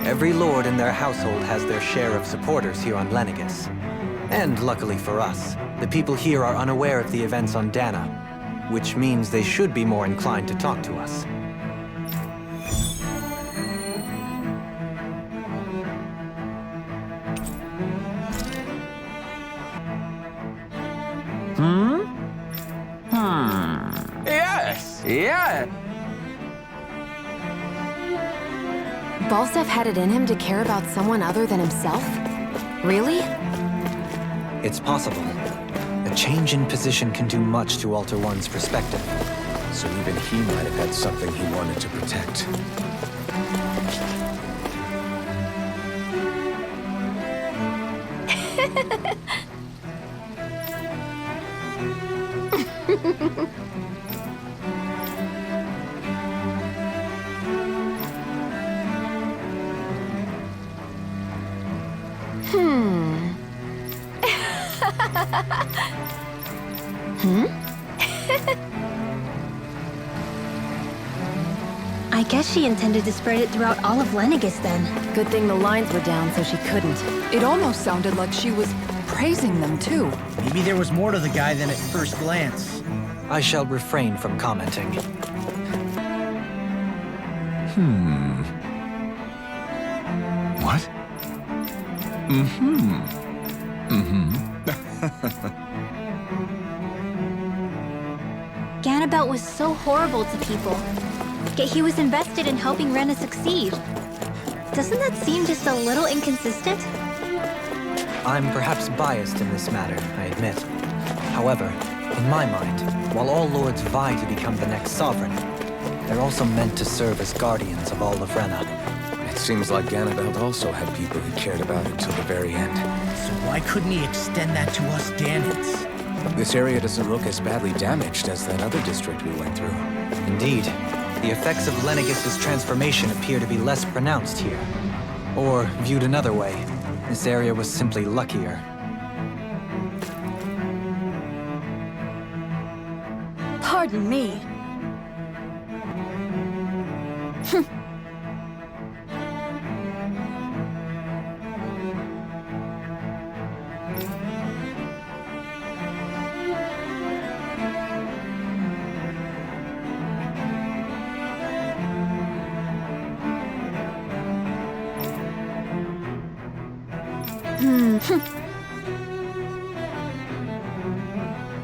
S3: Every lord in their household has their share of supporters here on Lenegis. And luckily for us, the people here are unaware of the events on Dana, which means they should be more inclined to talk to us.
S2: Yes, yeah.
S5: Balsef had it in him to care about someone other than himself? Really?
S3: It's possible. A change in position can do much to alter one's perspective.
S2: So even he might have had something he wanted to protect.
S6: I guess she intended to spread it throughout all of Lenegis then.
S5: Good thing the lines were down so she couldn't.
S1: It almost sounded like she was praising them, too.
S4: Maybe there was more to the guy than at first glance.
S3: I shall refrain from commenting.
S8: What?
S6: Ganabelt was so horrible to people, yet he was invested in helping Rena succeed. Doesn't that seem just a little inconsistent?
S3: I'm perhaps biased in this matter, I admit. However, in my mind, while all lords vie to become the next sovereign, they're also meant to serve as guardians of all of Rena.
S2: It seems like Ganabelt also had people he cared about until the very end.
S4: So why couldn't he extend that to us Danans?
S2: This area doesn't look as badly damaged as that other district we went through.
S3: Indeed, the effects of Lenegis' transformation appear to be less pronounced here. Or, viewed another way, this area was simply luckier.
S10: Pardon me.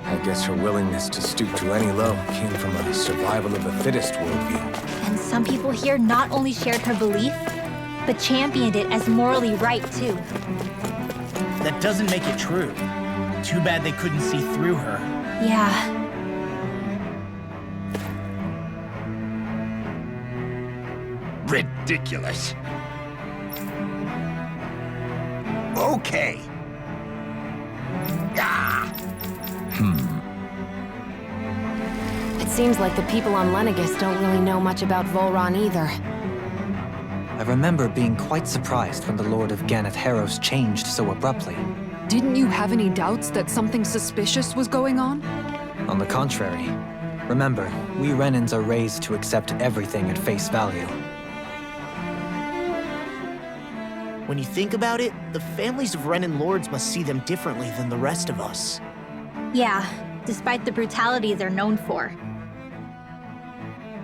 S2: I guess her willingness to stoop to any low came from a survival of the fittest worldview.
S6: And some people here not only shared her belief, but championed it as morally right too.
S4: That doesn't make it true. Too bad they couldn't see through her.
S6: Yeah.
S2: Ridiculous. Okay.
S5: It seems like the people on Lenegis don't really know much about Volron either.
S3: I remember being quite surprised when the Lord of Ganath Harros changed so abruptly.
S1: Didn't you have any doubts that something suspicious was going on?
S3: On the contrary. Remember, we Renans are raised to accept everything at face value.
S4: When you think about it, the families of Renan lords must see them differently than the rest of us.
S6: Yeah, despite the brutality they're known for.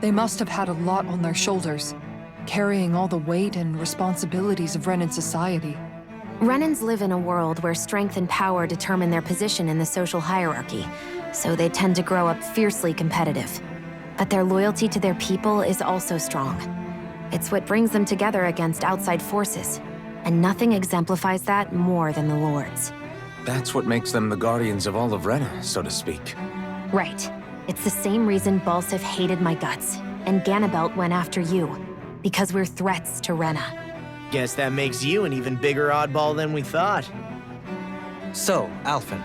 S1: They must have had a lot on their shoulders, carrying all the weight and responsibilities of Renan society.
S5: Renans live in a world where strength and power determine their position in the social hierarchy, so they tend to grow up fiercely competitive. But their loyalty to their people is also strong. It's what brings them together against outside forces, and nothing exemplifies that more than the Lords.
S2: That's what makes them the guardians of all of Rena, so to speak.
S5: Right. It's the same reason Balsif hated my guts, and Ganabelt went after you. Because we're threats to Rena.
S4: Guess that makes you an even bigger oddball than we thought.
S3: So, Alphen,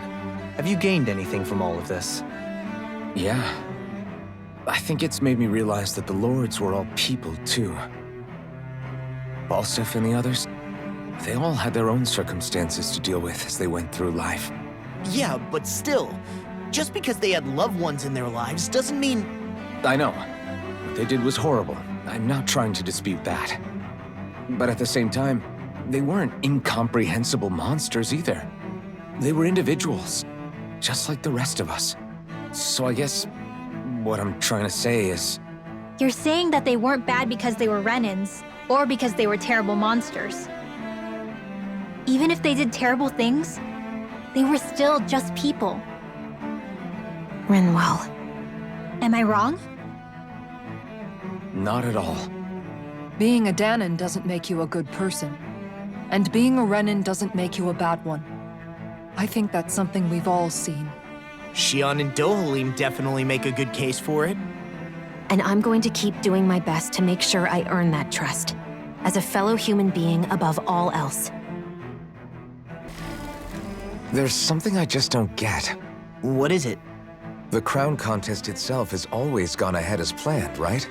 S3: have you gained anything from all of this?
S2: Yeah. I think it's made me realize that the Lords were all people, too. Balsif and the others, they all had their own circumstances to deal with as they went through life.
S4: Yeah, but still, just because they had loved ones in their lives doesn't mean...
S2: I know. What they did was horrible. I'm not trying to dispute that. But at the same time, they weren't incomprehensible monsters either. They were individuals, just like the rest of us. So I guess what I'm trying to say is...
S6: You're saying that they weren't bad because they were Renans, or because they were terrible monsters. Even if they did terrible things, they were still just people.
S5: Rinwell.
S6: Am I wrong?
S2: Not at all.
S1: Being a Danan doesn't make you a good person. And being a Renan doesn't make you a bad one. I think that's something we've all seen.
S4: Xion and Dohalim definitely make a good case for it.
S5: And I'm going to keep doing my best to make sure I earn that trust. As a fellow human being above all else.
S2: There's something I just don't get.
S4: What is it?
S2: The crown contest itself has always gone ahead as planned, right?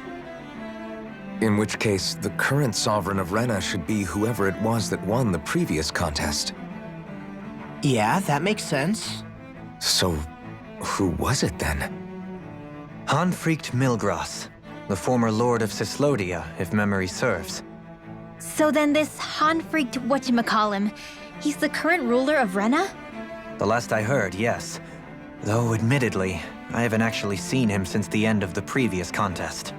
S2: In which case, the current sovereign of Rena should be whoever it was that won the previous contest.
S4: Yeah, that makes sense.
S2: So, who was it then?
S3: Hanfrikt Milgras, the former Lord of Cislodia, if memory serves.
S6: So then this Hanfrikt whatchamacallem, he's the current ruler of Rena?
S3: The last I heard, yes. Though, admittedly, I haven't actually seen him since the end of the previous contest.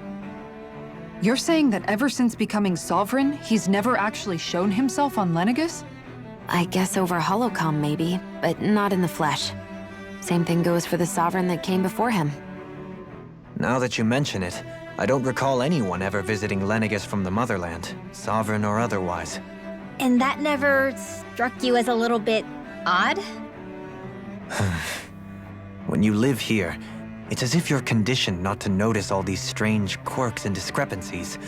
S1: You're saying that ever since becoming sovereign, he's never actually shown himself on Lenegis?
S5: I guess over holocom maybe, but not in the flesh. Same thing goes for the sovereign that came before him.
S3: Now that you mention it, I don't recall anyone ever visiting Lenegis from the motherland, sovereign or otherwise.
S6: And that never struck you as a little bit odd?
S3: When you live here, it's as if you're conditioned not to notice all these strange quirks and discrepancies.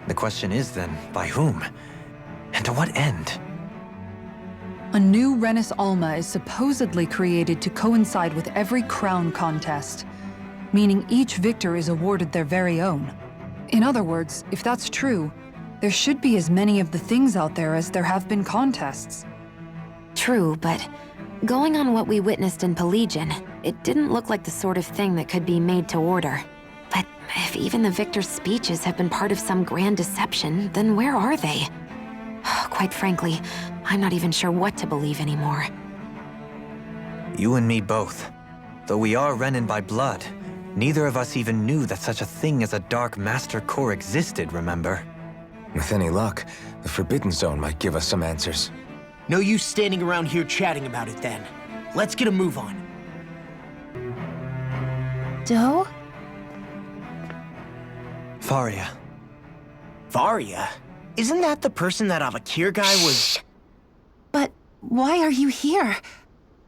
S3: The question is then, by whom? And to what end?
S1: A new Renis Alma is supposedly created to coincide with every crown contest, meaning each victor is awarded their very own. In other words, if that's true, there should be as many of the things out there as there have been contests.
S5: True, but going on what we witnessed in Pelagian, it didn't look like the sort of thing that could be made to order. But if even the victor's speeches have been part of some grand deception, then where are they? Quite frankly, I'm not even sure what to believe anymore.
S3: You and me both. Though we are Renan by blood, neither of us even knew that such a thing as a Dark Master Core existed, remember?
S2: With any luck, the Forbidden Zone might give us some answers.
S4: No use standing around here chatting about it then. Let's get a move on.
S6: Do?
S3: Faria.
S4: Varia? Isn't that the person that Avakir guy was...
S1: But why are you here?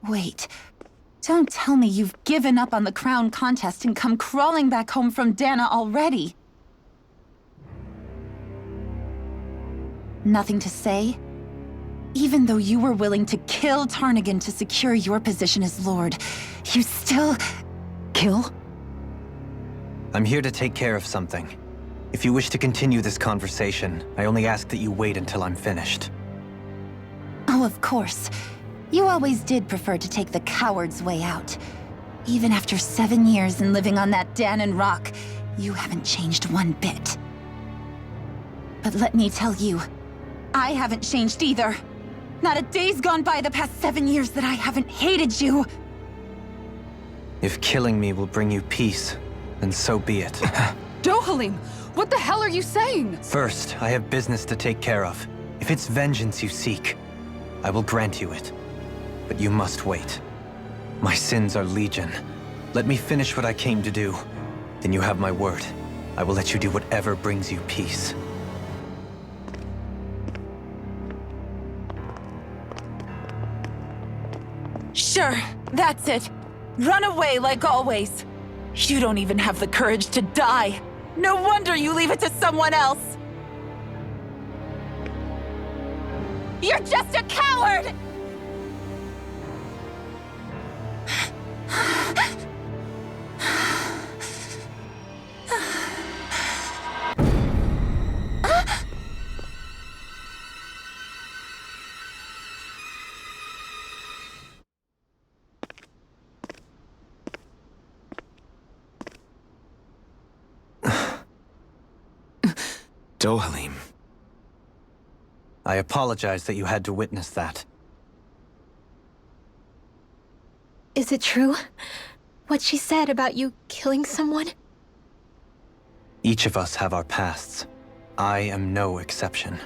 S11: Wait. Don't tell me you've given up on the crown contest and come crawling back home from Dana already. Nothing to say? Even though you were willing to kill Tarnigan to secure your position as Lord, you still...
S1: Kill?
S3: I'm here to take care of something. If you wish to continue this conversation, I only ask that you wait until I'm finished.
S11: Oh, of course. You always did prefer to take the coward's way out. Even after 7 years and living on that Danon rock, you haven't changed one bit. But let me tell you, I haven't changed either. Not a day's gone by the past 7 years that I haven't hated you.
S3: If killing me will bring you peace, then so be it.
S1: Dohalim, what the hell are you saying?
S3: First, I have business to take care of. If it's vengeance you seek, I will grant you it. But you must wait. My sins are legion. Let me finish what I came to do. Then you have my word. I will let you do whatever brings you peace.
S11: Sure, that's it. Run away like always. You don't even have the courage to die. No wonder you leave it to someone else. You're just a coward!
S2: Dohalim.
S3: I apologize that you had to witness that.
S6: Is it true? What she said about you killing someone?
S3: Each of us have our pasts. I am no exception.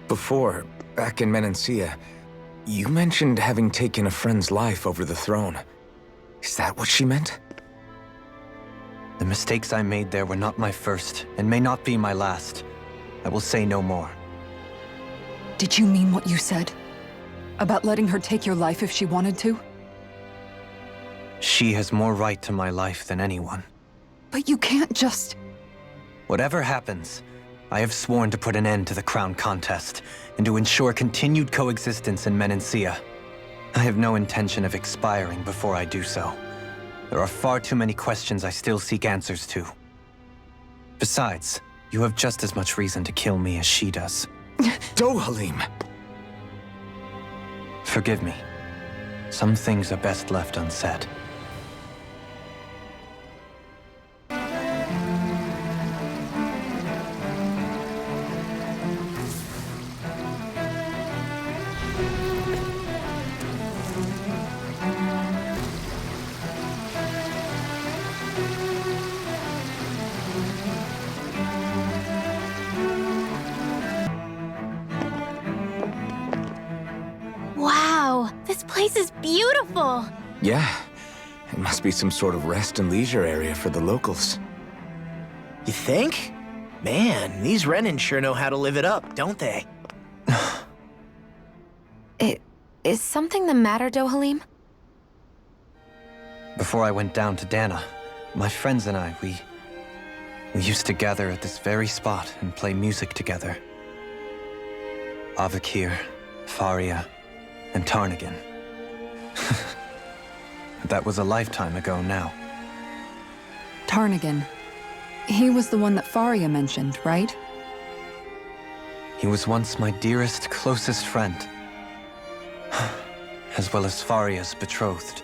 S2: Before, back in Menancia, you mentioned having taken a friend's life over the throne. Is that what she meant?
S3: The mistakes I made there were not my first, and may not be my last. I will say no more.
S1: Did you mean what you said? About letting her take your life if she wanted to?
S3: She has more right to my life than anyone.
S1: But you can't just...
S3: Whatever happens, I have sworn to put an end to the crown contest, and to ensure continued coexistence in Menancia. I have no intention of expiring before I do so. There are far too many questions I still seek answers to. Besides, you have just as much reason to kill me as she does.
S2: Dohalim!
S3: Forgive me. Some things are best left unsaid.
S6: Wow, this place is beautiful!
S2: Yeah. It must be some sort of rest and leisure area for the locals.
S4: You think? Man, these Renan sure know how to live it up, don't they?
S5: Is something the matter, Dohalim?
S3: Before I went down to Dana, my friends and I, we used to gather at this very spot and play music together. Avakir, Faria, and Tarnigan. That was a lifetime ago now.
S1: Tarnigan. He was the one that Faria mentioned, right?
S3: He was once my dearest, closest friend. As well as Faria's betrothed.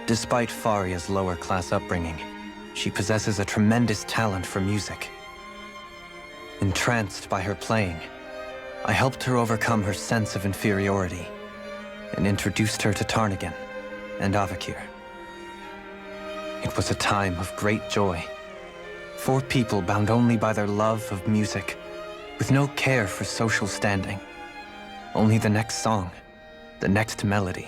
S3: Despite Faria's lower-class upbringing, she possesses a tremendous talent for music. Entranced by her playing, I helped her overcome her sense of inferiority and introduced her to Tarnigan and Avakir. It was a time of great joy. 4 people bound only by their love of music, with no care for social standing. Only the next song, the next melody.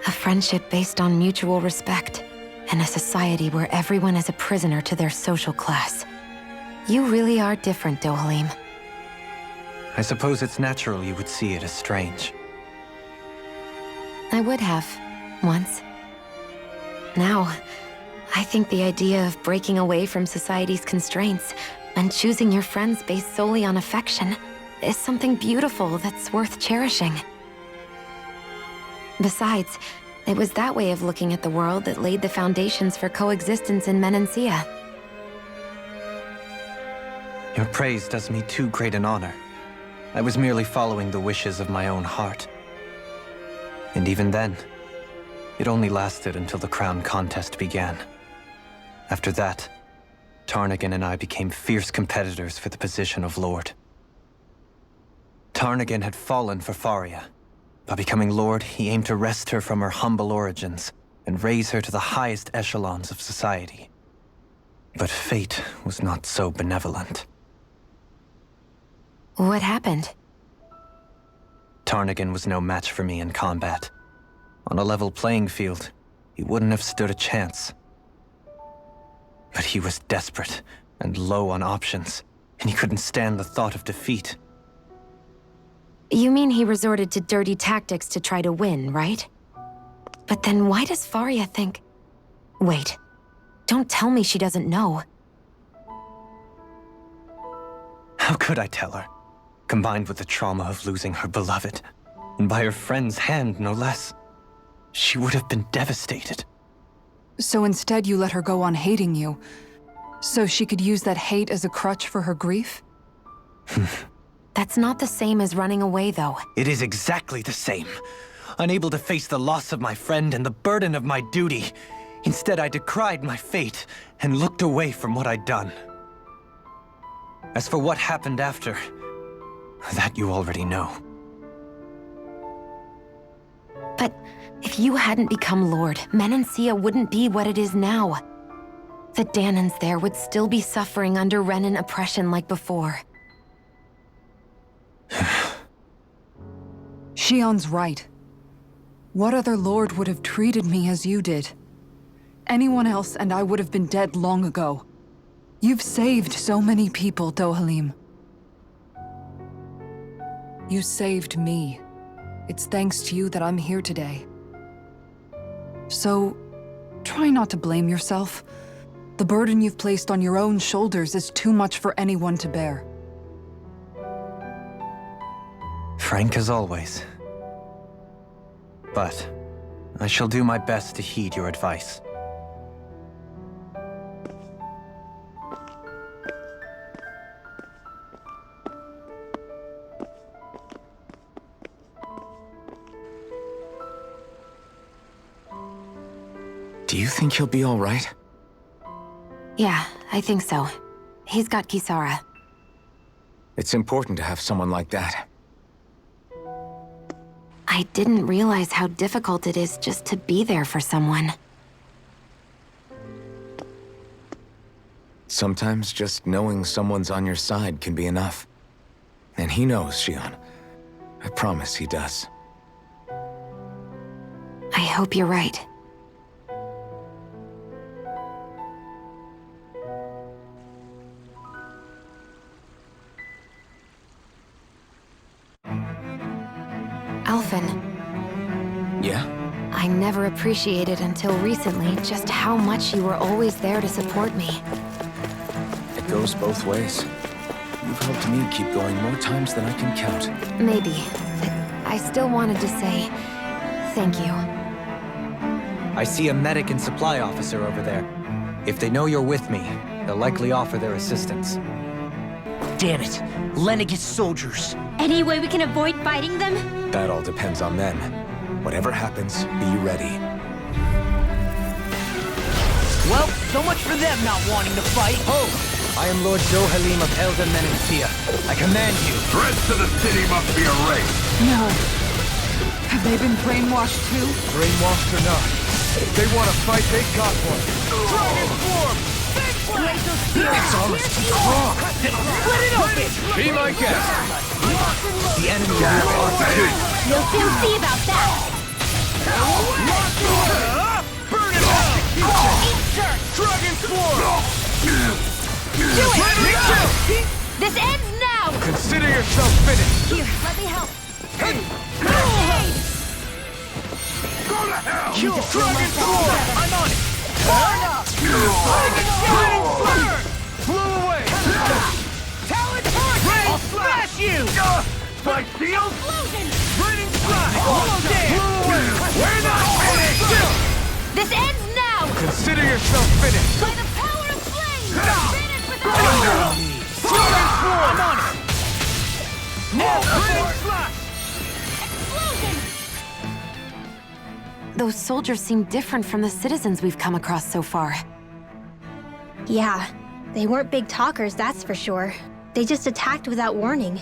S5: A friendship based on mutual respect, and a society where everyone is a prisoner to their social class. You really are different, Dohalim.
S3: I suppose it's natural you would see it as strange.
S5: I would have, once. Now, I think the idea of breaking away from society's constraints and choosing your friends based solely on affection is something beautiful that's worth cherishing. Besides, it was that way of looking at the world that laid the foundations for coexistence in Menancia.
S3: Your praise does me too great an honor. I was merely following the wishes of my own heart. And even then, it only lasted until the crown contest began. After that, Tarnagin and I became fierce competitors for the position of Lord. Tarnagin had fallen for Faria. By becoming Lord, he aimed to wrest her from her humble origins and raise her to the highest echelons of society. But fate was not so benevolent.
S5: What happened?
S3: Tarnagin was no match for me in combat. On a level playing field, he wouldn't have stood a chance. But he was desperate and low on options, and he couldn't stand the thought of defeat.
S5: You mean he resorted to dirty tactics to try to win, right? But then why does Faria think... Wait, don't tell me she doesn't know.
S3: How could I tell her? Combined with the trauma of losing her beloved, and by her friend's hand, no less, she would have been devastated.
S1: So instead you let her go on hating you, so she could use that hate as a crutch for her grief?
S5: That's not the same as running away, though.
S3: It is exactly the same. Unable to face the loss of my friend and the burden of my duty, instead I decried my fate and looked away from what I'd done. As for what happened after, that you already know.
S5: But if you hadn't become Lord, Menancia wouldn't be what it is now. The Danans there would still be suffering under Renan oppression like before.
S1: Shion's right. What other lord would have treated me as you did? Anyone else and I would have been dead long ago. You've saved so many people, Dohalim. You saved me. It's thanks to you that I'm here today. So, try not to blame yourself. The burden you've placed on your own shoulders is too much for anyone to bear.
S3: Frank as always. But I shall do my best to heed your advice.
S2: Do you think he'll be all right?
S5: Yeah, I think so. He's got Kisara.
S2: It's important to have someone like that.
S5: I didn't realize how difficult it is just to be there for someone.
S2: Sometimes just knowing someone's on your side can be enough. And he knows, Shion. I promise he does.
S5: I hope you're right. Alphen.
S2: Yeah?
S5: I never appreciated until recently just how much you were always there to support me.
S2: It goes both ways. You've helped me keep going more times than I can count.
S5: Maybe. But I still wanted to say thank you.
S3: I see a medic and supply officer over there. If they know you're with me, they'll likely offer their assistance.
S4: Damn it! Lenegis soldiers!
S6: Any way we can avoid fighting them?
S2: That all depends on them. Whatever happens, be ready.
S4: Well, so much for them not wanting to fight.
S3: Ho! I am Lord Dohalim of Elden Menancia. I command you.
S8: Threats to the city must be erased.
S1: No. Have they been brainwashed too?
S9: Brainwashed or not, if they want to fight, they got one. Dragon form!
S3: It's ours to crawl.
S9: Be my guest.
S3: The enemy will
S6: You'll soon see about that! This ends now!
S2: Consider yourself finished!
S6: Here, let me help.
S2: Dragon Sword! I'm on it! Flew away!
S4: Talent Punch! I'll smash you!
S2: My shield!
S4: Burning Strike! Almost there!
S2: Flew away! We're not finished!
S6: This ends now!
S2: Consider yourself finished!
S6: By the power of flame! Finish with the
S2: Dragon Sword!
S4: I'm on it!
S2: Burning Slash!
S5: Those soldiers seem different from the citizens we've come across so far.
S6: Yeah, they weren't big talkers, that's for sure. They just attacked without warning.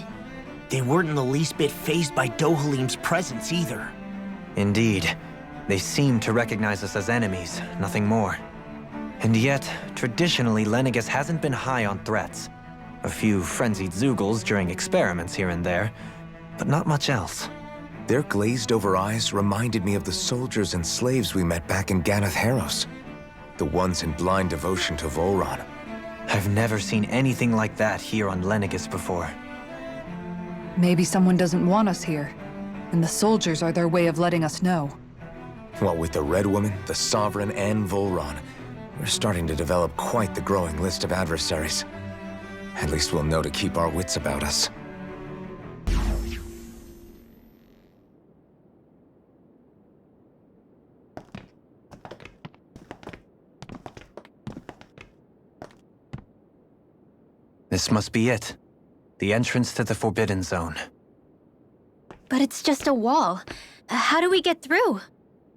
S4: They weren't in the least bit fazed by Dohalim's presence either.
S3: Indeed. They seem to recognize us as enemies, nothing more. And yet, traditionally, Lenegis hasn't been high on threats. A few frenzied Zeugles during experiments here and there, but not much else.
S2: Their glazed-over eyes reminded me of the soldiers and slaves we met back in Ganath Haros. The ones in blind devotion to Volron.
S3: I've never seen anything like that here on Lenegis before.
S1: Maybe someone doesn't want us here, and the soldiers are their way of letting us know.
S2: What with the Red Woman, the Sovereign, and Volron, we're starting to develop quite the growing list of adversaries. At least we'll know to keep our wits about us.
S3: This must be it. The entrance to the Forbidden Zone.
S6: But it's just a wall. How do we get through?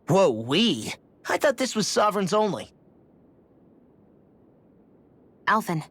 S4: Whoa, we? I thought this was Sovereigns only.
S5: Alphen.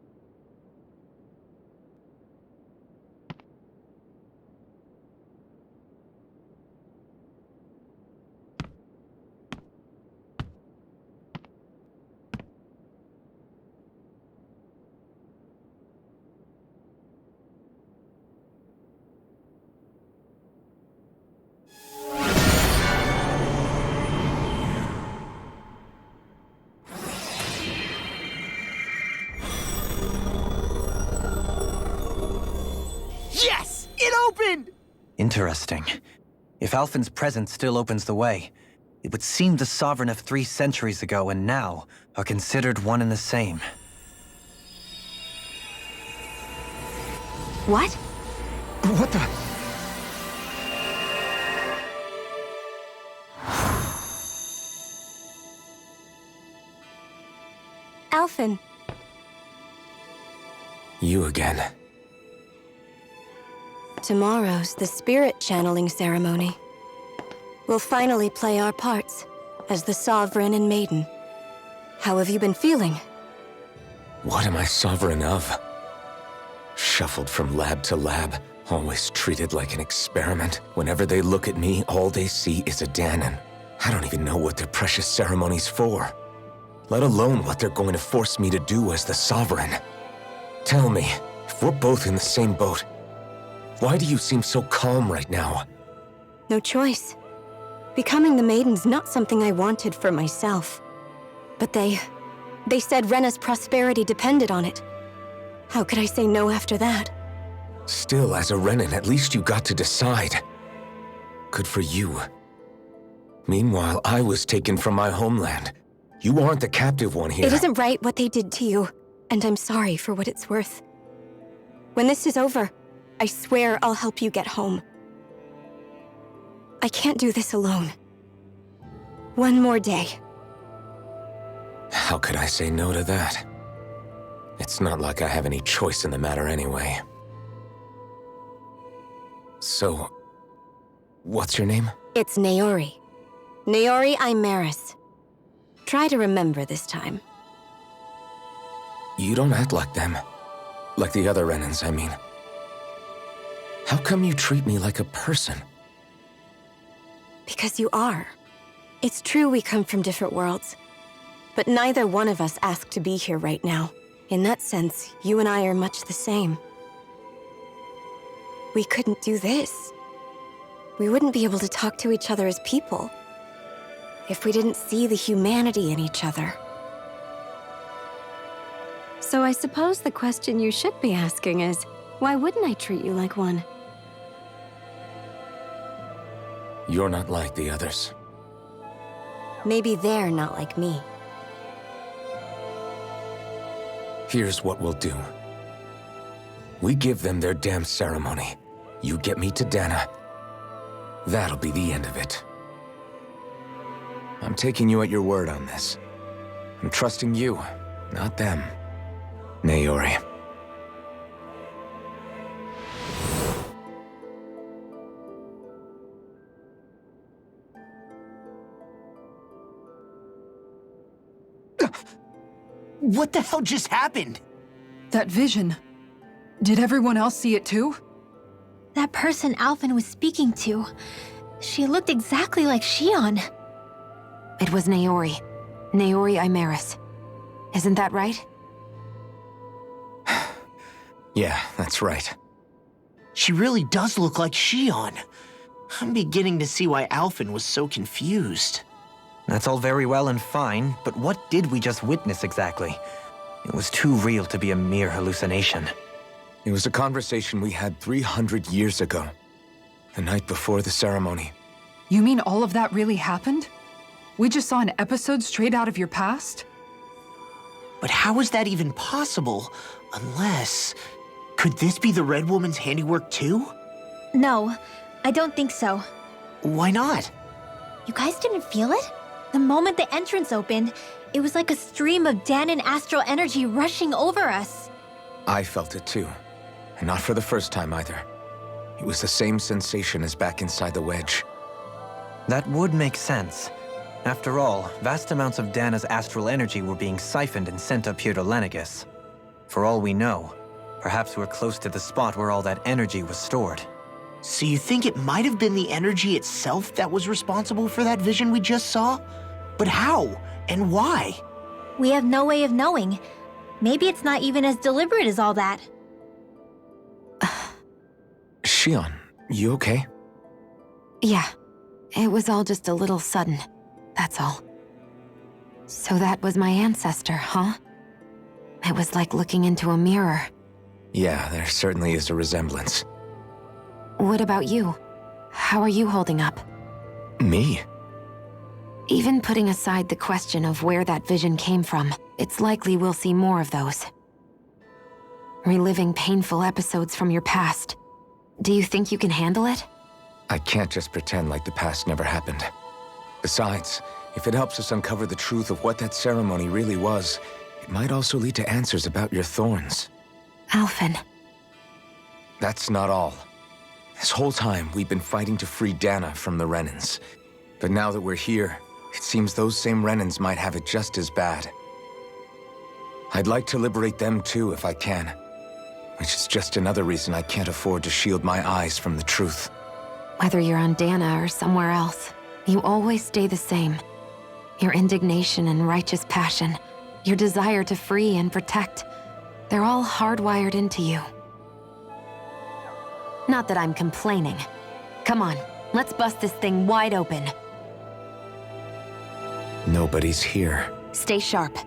S4: Yes! It opened!
S3: Interesting. If Alphen's presence still opens the way, it would seem the Sovereign of 3 centuries ago and now are considered one and the same.
S5: What?
S2: What the?
S10: Alphen.
S2: You again.
S10: Tomorrow's the spirit channeling ceremony. We'll finally play our parts as the Sovereign and Maiden. How have you been feeling?
S2: What am I sovereign of? Shuffled from lab to lab, always treated like an experiment. Whenever they look at me, all they see is a Danon. I don't even know what their precious ceremony's for, let alone what they're going to force me to do as the Sovereign. Tell me, if we're both in the same boat, why do you seem so calm right now?
S10: No choice. Becoming the Maiden's not something I wanted for myself. But they said Rena's prosperity depended on it. How could I say no after that?
S2: Still, as a Renan, at least you got to decide. Good for you. Meanwhile, I was taken from my homeland. You aren't the captive one here.
S10: It isn't right what they did to you, and I'm sorry for what it's worth. When this is over, I swear I'll help you get home. I can't do this alone. One more day.
S2: How could I say no to that? It's not like I have any choice in the matter anyway. So, what's your name?
S10: It's Naori. Naori Imaris. Try to remember this time.
S2: You don't act like them. Like the other Renans, I mean. How come you treat me like a person?
S10: Because you are. It's true we come from different worlds. But neither one of us asked to be here right now. In that sense, you and I are much the same. We couldn't do this. We wouldn't be able to talk to each other as people if we didn't see the humanity in each other.
S12: So I suppose the question you should be asking is, why wouldn't I treat you like one?
S2: You're not like the others.
S12: Maybe they're not like me.
S2: Here's what we'll do. We give them their damn ceremony. You get me to Dana. That'll be the end of it. I'm taking you at your word on this. I'm trusting you, not them. Naori.
S4: What the hell just happened?
S1: That vision. Did everyone else see it too?
S6: That person Alphen was speaking to, she looked exactly like Shion.
S5: It was Naori. Naori Imaris. Isn't that right?
S2: Yeah, that's right.
S4: She really does look like Shion. I'm beginning to see why Alphen was so confused.
S3: That's all very well and fine, but what did we just witness exactly? It was too real to be a mere hallucination.
S2: It was a conversation we had 300 years ago. The night before the ceremony.
S1: You mean all of that really happened? We just saw an episode straight out of your past?
S4: But how is that even possible? Unless... Could this be the Red Woman's handiwork too?
S6: No, I don't think so.
S4: Why not?
S6: You guys didn't feel it? The moment the entrance opened, it was like a stream of Danon astral energy rushing over us.
S2: I felt it too. And not for the first time either. It was the same sensation as back inside the wedge.
S3: That would make sense. After all, vast amounts of Dana's astral energy were being siphoned and sent up here to Lenegis. For all we know, perhaps we're close to the spot where all that energy was stored.
S4: So you think it might have been the energy itself that was responsible for that vision we just saw? But how? And why?
S6: We have no way of knowing. Maybe it's not even as deliberate as all that.
S2: Shion, you okay?
S5: Yeah. It was all just a little sudden. That's all. So that was my ancestor, huh? It was like looking into a mirror.
S2: Yeah, there certainly is a resemblance.
S5: What about you? How are you holding up?
S2: Me?
S5: Even putting aside the question of where that vision came from, it's likely we'll see more of those. Reliving painful episodes from your past. Do you think you can handle it?
S2: I can't just pretend like the past never happened. Besides, if it helps us uncover the truth of what that ceremony really was, it might also lead to answers about your thorns.
S5: Alphen.
S2: That's not all. This whole time, we've been fighting to free Dana from the Renans. But now that we're here, it seems those same Renans might have it just as bad. I'd like to liberate them too if I can. Which is just another reason I can't afford to shield my eyes from the truth.
S5: Whether you're on Dana or somewhere else, you always stay the same. Your indignation and righteous passion, your desire to free and protect, they're all hardwired into you. Not that I'm complaining. Come on, let's bust this thing wide open.
S2: Nobody's here.
S5: Stay sharp.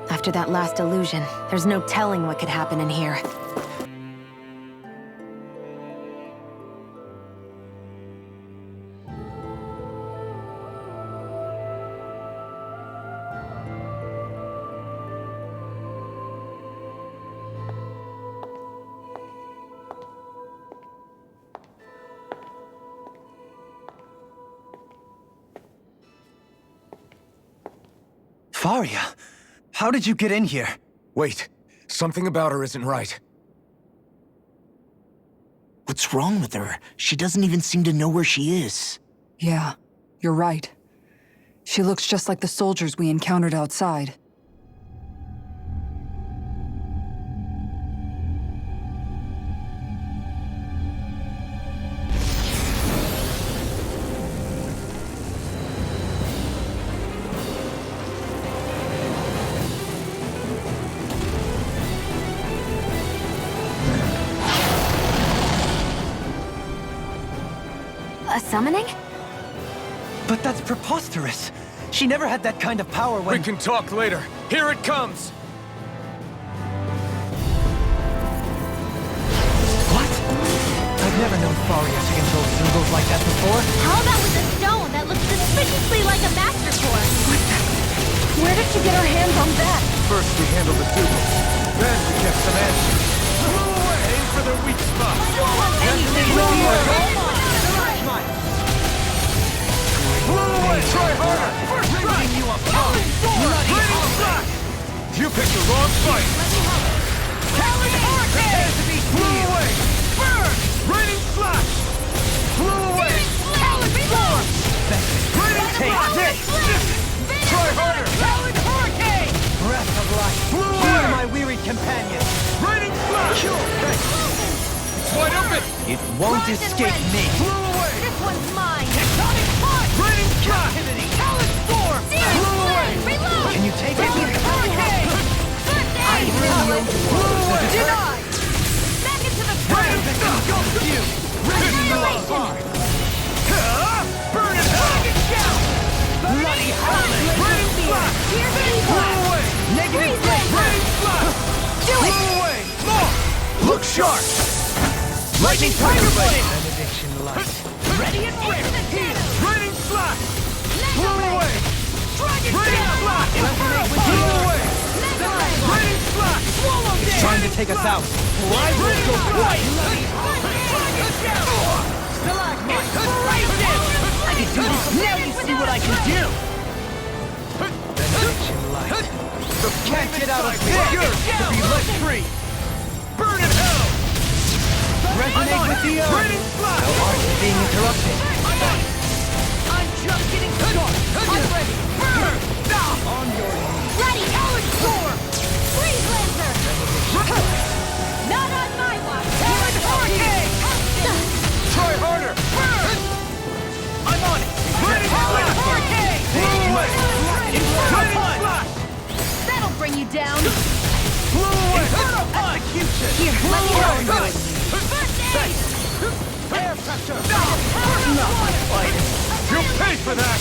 S5: After that last illusion, there's no telling what could happen in here.
S3: Faria, how did you get in here?
S2: Wait, something about her isn't right.
S4: What's wrong with her? She doesn't even seem to know where she is.
S1: Yeah, you're right. She looks just like the soldiers we encountered outside.
S5: A summoning?
S3: But that's preposterous. She never had that kind of power when—
S2: We can talk later. Here it comes!
S3: Never known Faria to control symbols like that before.
S6: How about with the stone that looks suspiciously like a master core?
S1: Where did she get her hands on that?
S13: First we handled the Dougal, then we get some answers. Blew away! Aim for their weak spot.
S3: Anything wrong with
S13: Blew away! Try harder! First strike! You up You picked the wrong fight! Prepare to be blew away! Burn! Raining slash! Blew away! Storm! Raining slash! Try harder!
S3: breath of life?
S13: Blew
S3: Heal
S13: away!
S3: my wearied companion.
S13: Raining slash! It's wide open!
S3: It won't escape me.
S13: Blew away!
S6: This one's mine!
S13: Tectonic punch! Raining slash! Talon storm! Blew away!
S6: Reload!
S3: Can you take it?
S6: I
S3: really
S13: Blew away!
S6: Denied! Back into the
S13: Raining
S6: frame!
S13: slash! You!
S6: Annihilation!
S13: Burn it! Dragon shout!
S3: Bloody howling!
S13: Raining slash! Blew away!
S3: Negative
S6: Freeze laser!
S13: Raining slash!
S6: Do it!
S13: Blew away! More! Look sharp!
S3: Lightning tiger blade!
S13: Benediction light.
S3: Ready and
S6: Into the shadows!
S13: Raining slash! Blew away!
S6: Dragon
S13: Raining
S6: shout!
S13: slash! Blew away! Raining slash! Swallow
S3: It's trying to take us out.
S13: I will go right!
S3: I can do this. Now you see what I can do. Benediction light. Can't get out of this.
S13: Yours to be let free! Burn in hell!
S3: Resonate with the earth.
S13: Raining slash!
S3: No art is being interrupted.
S13: I'm just getting started! I'm ready! Burn! On your knees!
S6: Ready!
S13: Talon storm!
S6: Freeze laser! Not on my watch!
S13: Talon hurricane! Try harder! Burn! I'm on it! Ready! Talon hurricane! Blew away! Raining slash!
S6: That'll bring you down!
S13: Blew away! Execution!
S6: Here, let me help.
S13: Good!
S6: First aid!
S13: Air pressure! Not my fighting! You'll pay for that!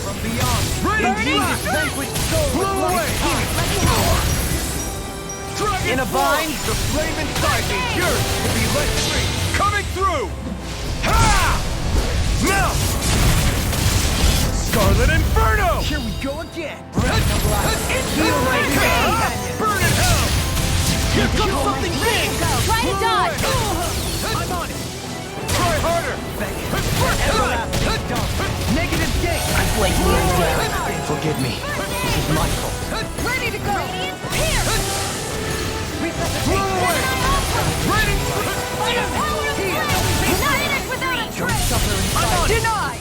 S3: From beyond.
S13: Raining
S3: Jesus
S13: slash!
S3: vanquished soul.
S13: Blew away!
S6: Let me help.
S13: Dragon
S3: In a bind?
S13: The flame inside me is yours to be let free! Coming through! Ha! Now! Scarlet Inferno!
S3: Here we go again.
S13: Heal my companion! Burn in hell! Here comes something big!
S6: Try to dodge!
S13: I'm on it! Try harder!
S3: Everlasting dump. Negative gate.
S4: I flanked you.
S3: Forgive me. This is my fault.
S6: Ready to go! Radiant pierce!
S13: Blew away! Raining
S6: Power of flame! Not in it without a
S3: Don't
S6: trace!
S3: suffer in silence.
S6: Denied!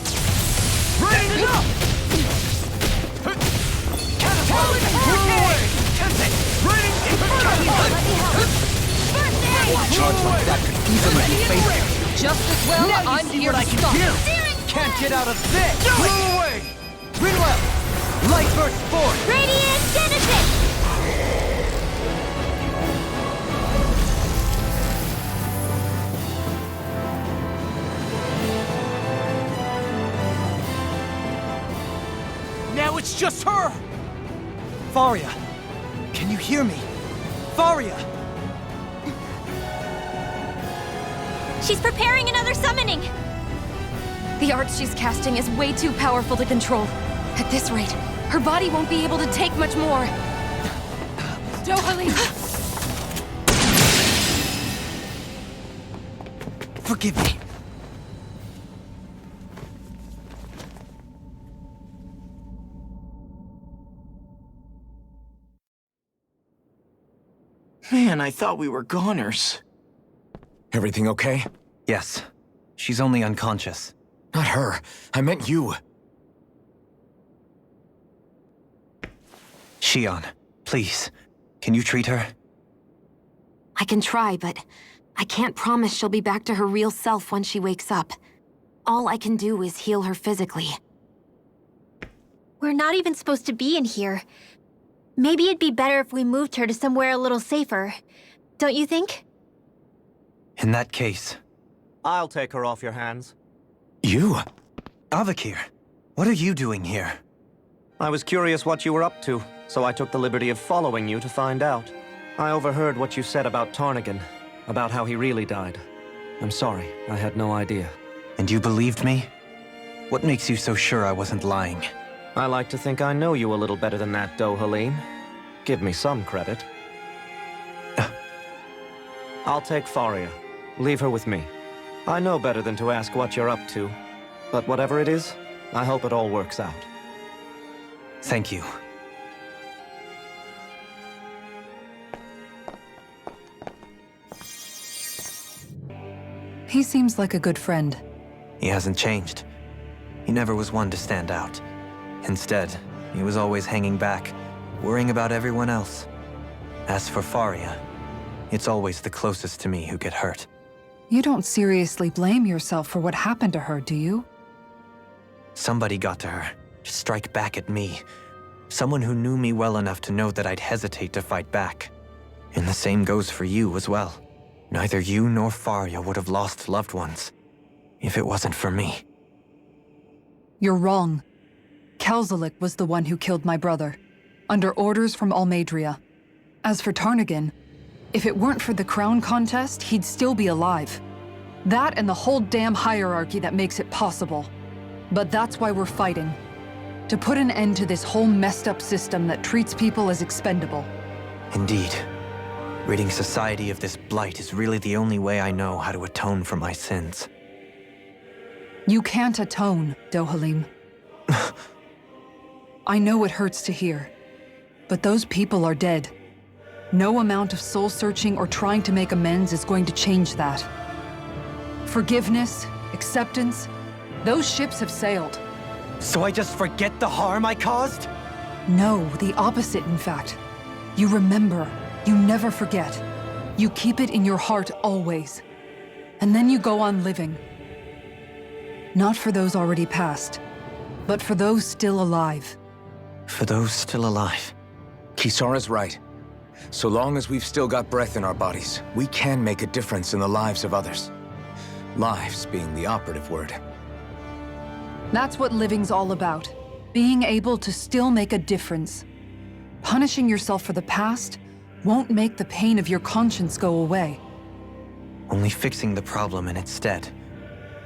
S13: Raining up! Catapult! Blew away! Raining Inferno!
S6: Let me help. First aid!
S3: Charge like that could easily be fatal.
S1: Just as well,
S3: Now you
S1: I'm
S3: see
S1: here
S3: what I
S1: to
S3: can
S1: stop.
S3: do.
S6: Searing
S3: Can't get out of this.
S13: Blew away!
S3: Rinwell. Light burst forth.
S6: Radiant Genesis!
S13: Now it's just her!
S3: Faria. Can you hear me? Faria.
S6: She's preparing another summoning!
S1: The art she's casting is way too powerful to control. At this rate, her body won't be able to take much more. Dohalim!
S3: Forgive me.
S4: Man, I thought we were goners.
S2: Everything okay?
S3: Yes. She's only unconscious.
S2: Not her. I meant you.
S3: Shion, please. Can you treat her?
S5: I can try, but I can't promise she'll be back to her real self when she wakes up. All I can do is heal her physically.
S6: We're not even supposed to be in here. Maybe it'd be better if we moved her to somewhere a little safer. Don't you think?
S3: In that case,
S7: I'll take her off your hands.
S2: You?
S3: Avakir, what are you doing here?
S7: I was curious what you were up to, so I took the liberty of following you to find out. I overheard what you said about Tarnigan, about how he really died. I'm sorry. I had no idea.
S3: And you believed me? What makes you so sure I wasn't lying?
S7: I like to think I know you a little better than that, Dohalim. Give me some credit. I'll take Faria. Leave her with me. I know better than to ask what you're up to. But whatever it is, I hope it all works out.
S3: Thank you.
S1: He seems like a good friend.
S3: He hasn't changed. He never was one to stand out. Instead, he was always hanging back, worrying about everyone else. As for Faria, it's always the closest to me who get hurt.
S1: You don't seriously blame yourself for what happened to her, do you?
S3: Somebody got to her, to strike back at me. Someone who knew me well enough to know that I'd hesitate to fight back. And the same goes for you as well. Neither you nor Faria would have lost loved ones if it wasn't for me.
S1: You're wrong. Kelzelik was the one who killed my brother, under orders from Almadria. As for Tarnagin, if it weren't for the crown contest, he'd still be alive. That and the whole damn hierarchy that makes it possible. But that's why we're fighting. To put an end to this whole messed up system that treats people as expendable.
S3: Indeed. Ridding society of this blight is really the only way I know how to atone for my sins.
S1: You can't atone, Dohalim. I know it hurts to hear, but those people are dead. No amount of soul-searching or trying to make amends is going to change that. Forgiveness, acceptance, those ships have sailed.
S3: So I just forget the harm I caused?
S1: No, the opposite, in fact. You remember. You never forget. You keep it in your heart always. And then you go on living. Not for those already past, but for those still alive.
S3: For those still alive.
S2: Kisara's right. So long as we've still got breath in our bodies, we can make a difference in the lives of others. Lives being the operative word.
S1: That's what living's all about. Being able to still make a difference. Punishing yourself for the past won't make the pain of your conscience go away.
S3: Only fixing the problem in its stead.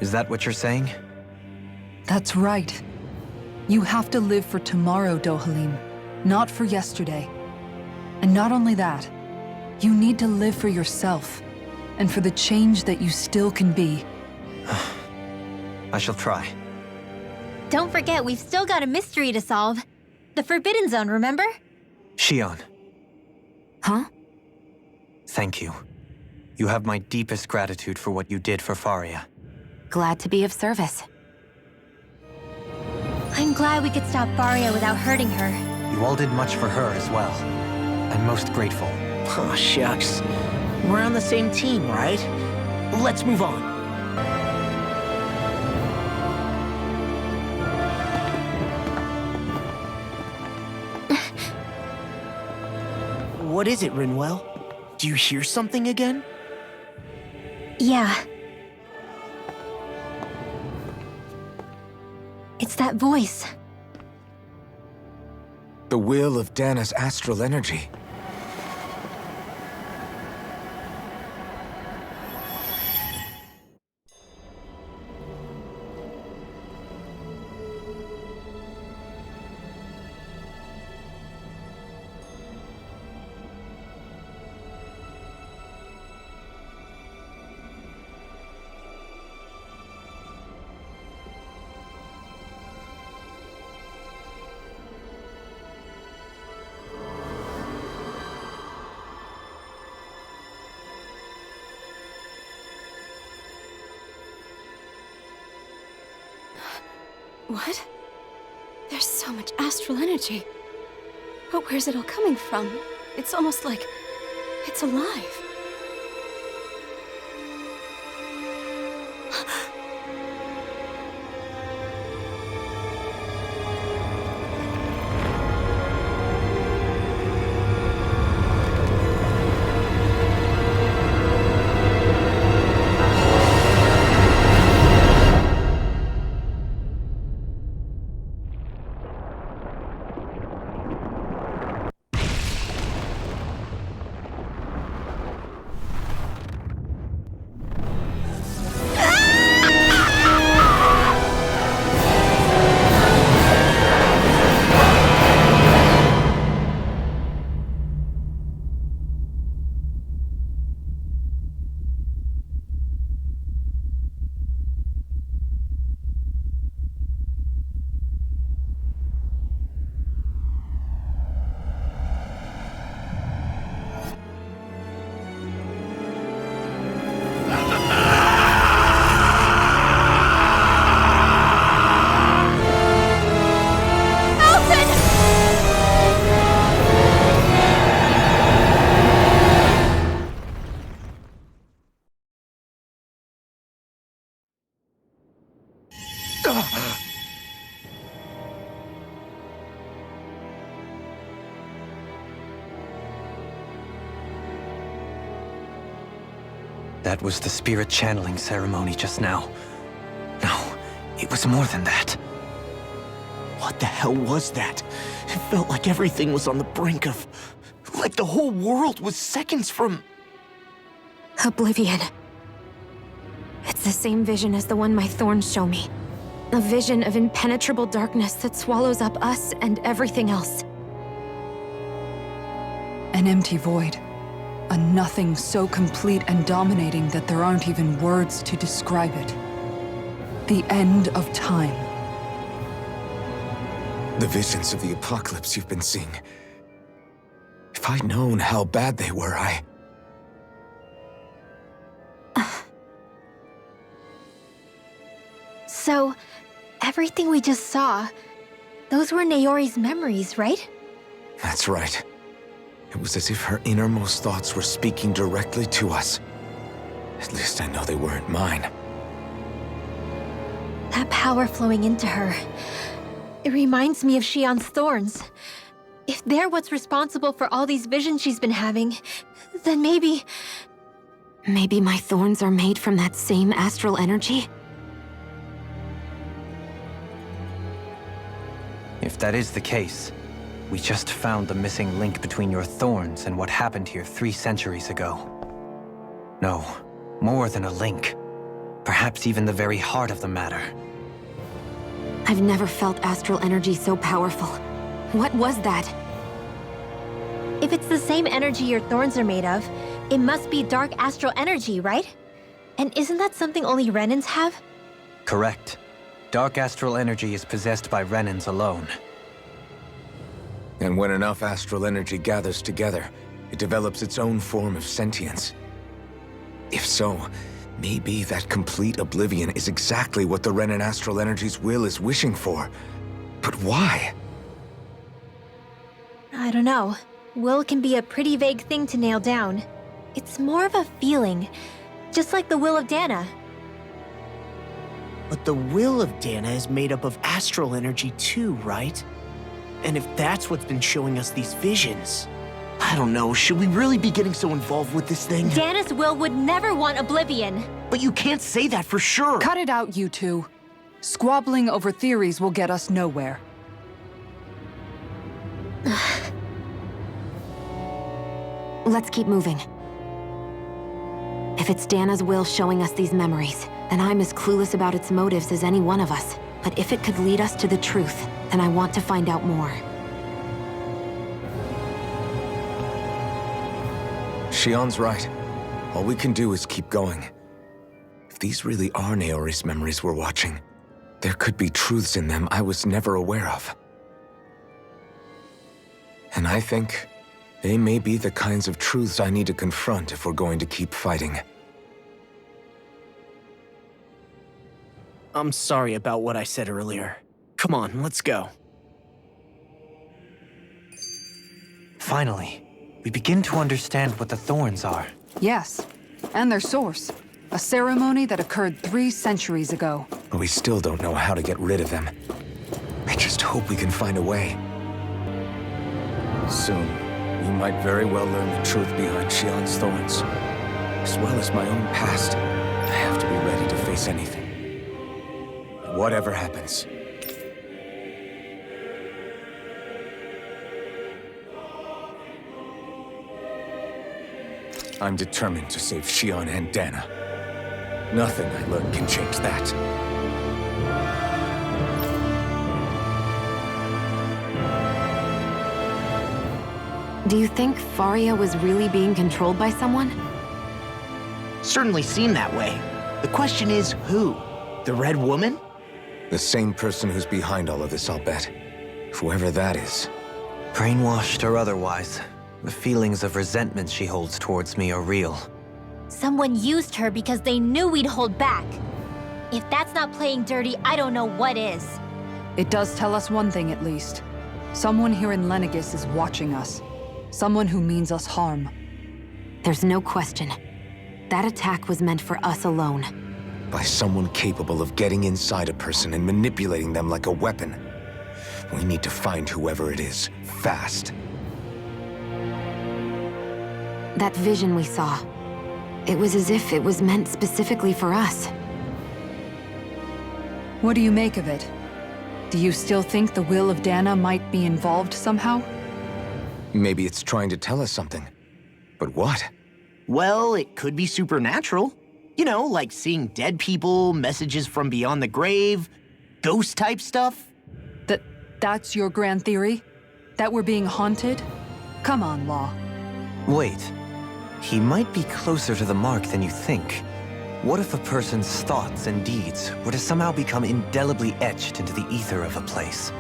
S3: Is that what you're saying?
S1: That's right. You have to live for tomorrow, Dohalim, not for yesterday. And not only that, you need to live for yourself, and for the change that you still can be.
S3: I shall try.
S6: Don't forget, we've still got a mystery to solve. The Forbidden Zone, remember?
S3: Shion.
S5: Huh?
S3: Thank you. You have my deepest gratitude for what you did for Faria.
S5: Glad to be of service.
S6: I'm glad we could stop Faria without hurting her.
S3: You all did much for her as well. I'm most grateful.
S4: Oh, shucks. We're on the same team, right? Let's move on. What is it, Rinwell? Do you hear something again?
S6: Yeah. It's that voice.
S2: The will of Dana's astral energy.
S12: What? There's so much astral energy. But where's it all coming from? It's almost like it's alive.
S3: That was the spirit channeling ceremony just now. No, it was more than that.
S4: What the hell was that? It felt like everything was on the brink of... like the whole world was seconds from...
S5: Oblivion. It's the same vision as the one my thorns show me. A vision of impenetrable darkness that swallows up us and everything else.
S1: An empty void. A nothing so complete and dominating that there aren't even words to describe it. The end of time.
S2: The visions of the apocalypse you've been seeing. If I'd known how bad they were,
S6: So, everything we just saw, those were Naori's memories, right?
S2: That's right. It was as if her innermost thoughts were speaking directly to us. At least I know they weren't mine.
S6: That power flowing into her. It reminds me of Xion's thorns. If they're what's responsible for all these visions she's been having, then maybe...
S5: Maybe my thorns are made from that same astral energy?
S3: If that is the case, we just found the missing link between your thorns and what happened here 3 centuries ago. No, more than a link. Perhaps even the very heart of the matter.
S5: I've never felt astral energy so powerful. What was that?
S6: If it's the same energy your thorns are made of, it must be dark astral energy, right? And isn't that something only Renans have?
S3: Correct. Dark astral energy is possessed by Renans alone.
S2: And when enough astral energy gathers together, it develops its own form of sentience. If so, maybe that complete oblivion is exactly what the Renan astral energy's will is wishing for. But why?
S6: I don't know. Will can be a pretty vague thing to nail down. It's more of a feeling, just like the will of Dana.
S4: But the will of Dana is made up of astral energy too, right? And if that's what's been showing us these visions... I don't know, should we really be getting so involved with this thing?
S6: Dana's will would never want oblivion.
S4: But you can't say that for sure.
S1: Cut it out, you two. Squabbling over theories will get us nowhere.
S5: Let's keep moving. If it's Dana's will showing us these memories, then I'm as clueless about its motives as any one of us. But if it could lead us to the truth, then I want to find out more.
S2: Xion's right. All we can do is keep going. If these really are Naori's memories we're watching, there could be truths in them I was never aware of. And I think they may be the kinds of truths I need to confront if we're going to keep fighting.
S4: I'm sorry about what I said earlier. Come on, let's go.
S3: Finally, we begin to understand what the thorns are.
S1: Yes, and their source. A ceremony that occurred 3 centuries ago.
S2: But we still don't know how to get rid of them. I just hope we can find a way. Soon, we might very well learn the truth behind Xion's thorns. As well as my own past, I have to be ready to face anything. Whatever happens. I'm determined to save Xion and Dana. Nothing I learn can change that.
S5: Do you think Faria was really being controlled by someone?
S4: Certainly seemed that way. The question is, who? The Red Woman?
S2: The same person who's behind all of this, I'll bet. Whoever that is.
S3: Brainwashed or otherwise, the feelings of resentment she holds towards me are real.
S6: Someone used her because they knew we'd hold back. If that's not playing dirty, I don't know what is.
S1: It does tell us one thing at least. Someone here in Lenegis is watching us. Someone who means us harm.
S5: There's no question. That attack was meant for us alone.
S2: by someone capable of getting inside a person and manipulating them like a weapon. We need to find whoever it is, fast.
S5: That vision we saw. It was as if it was meant specifically for us.
S1: What do you make of it? Do you still think the will of Dana might be involved somehow?
S2: Maybe it's trying to tell us something. But what?
S4: Well, it could be supernatural. You know, like seeing dead people, messages from beyond the grave, ghost-type stuff.
S1: That's your grand theory? That we're being haunted? Come on, Law.
S3: Wait. He might be closer to the mark than you think. What if a person's thoughts and deeds were to somehow become indelibly etched into the ether of a place?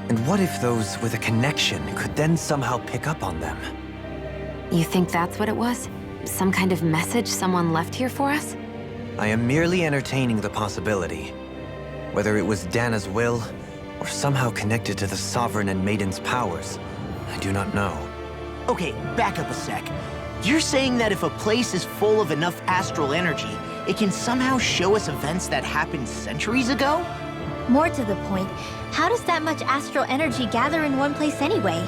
S3: And what if those with a connection could then somehow pick up on them?
S5: You think that's what it was? Some kind of message someone left here for us?
S3: I am merely entertaining the possibility. Whether it was Dana's will, or somehow connected to the Sovereign and Maiden's powers, I do not know.
S4: Okay, back up a sec. You're saying that if a place is full of enough astral energy, it can somehow show us events that happened centuries ago?
S6: More to the point, how does that much astral energy gather in one place anyway?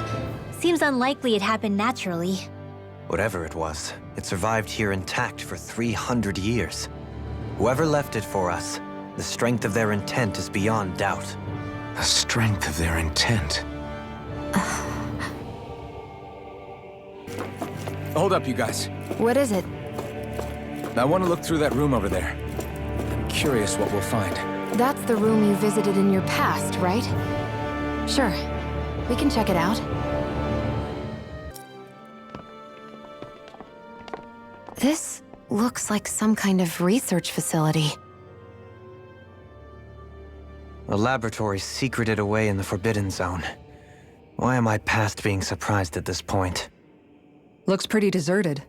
S6: Seems unlikely it happened naturally.
S3: Whatever it was, it survived here intact for 300 years. Whoever left it for us, the strength of their intent is beyond doubt.
S2: The strength of their intent. Hold up, you guys.
S5: What is it?
S2: I want to look through that room over there. I'm curious what we'll find.
S5: That's the room you visited in your past, right? Sure. We can check it out. This looks like some kind of research facility.
S3: A laboratory secreted away in the Forbidden Zone. Why am I past being surprised at this point?
S1: Looks pretty deserted.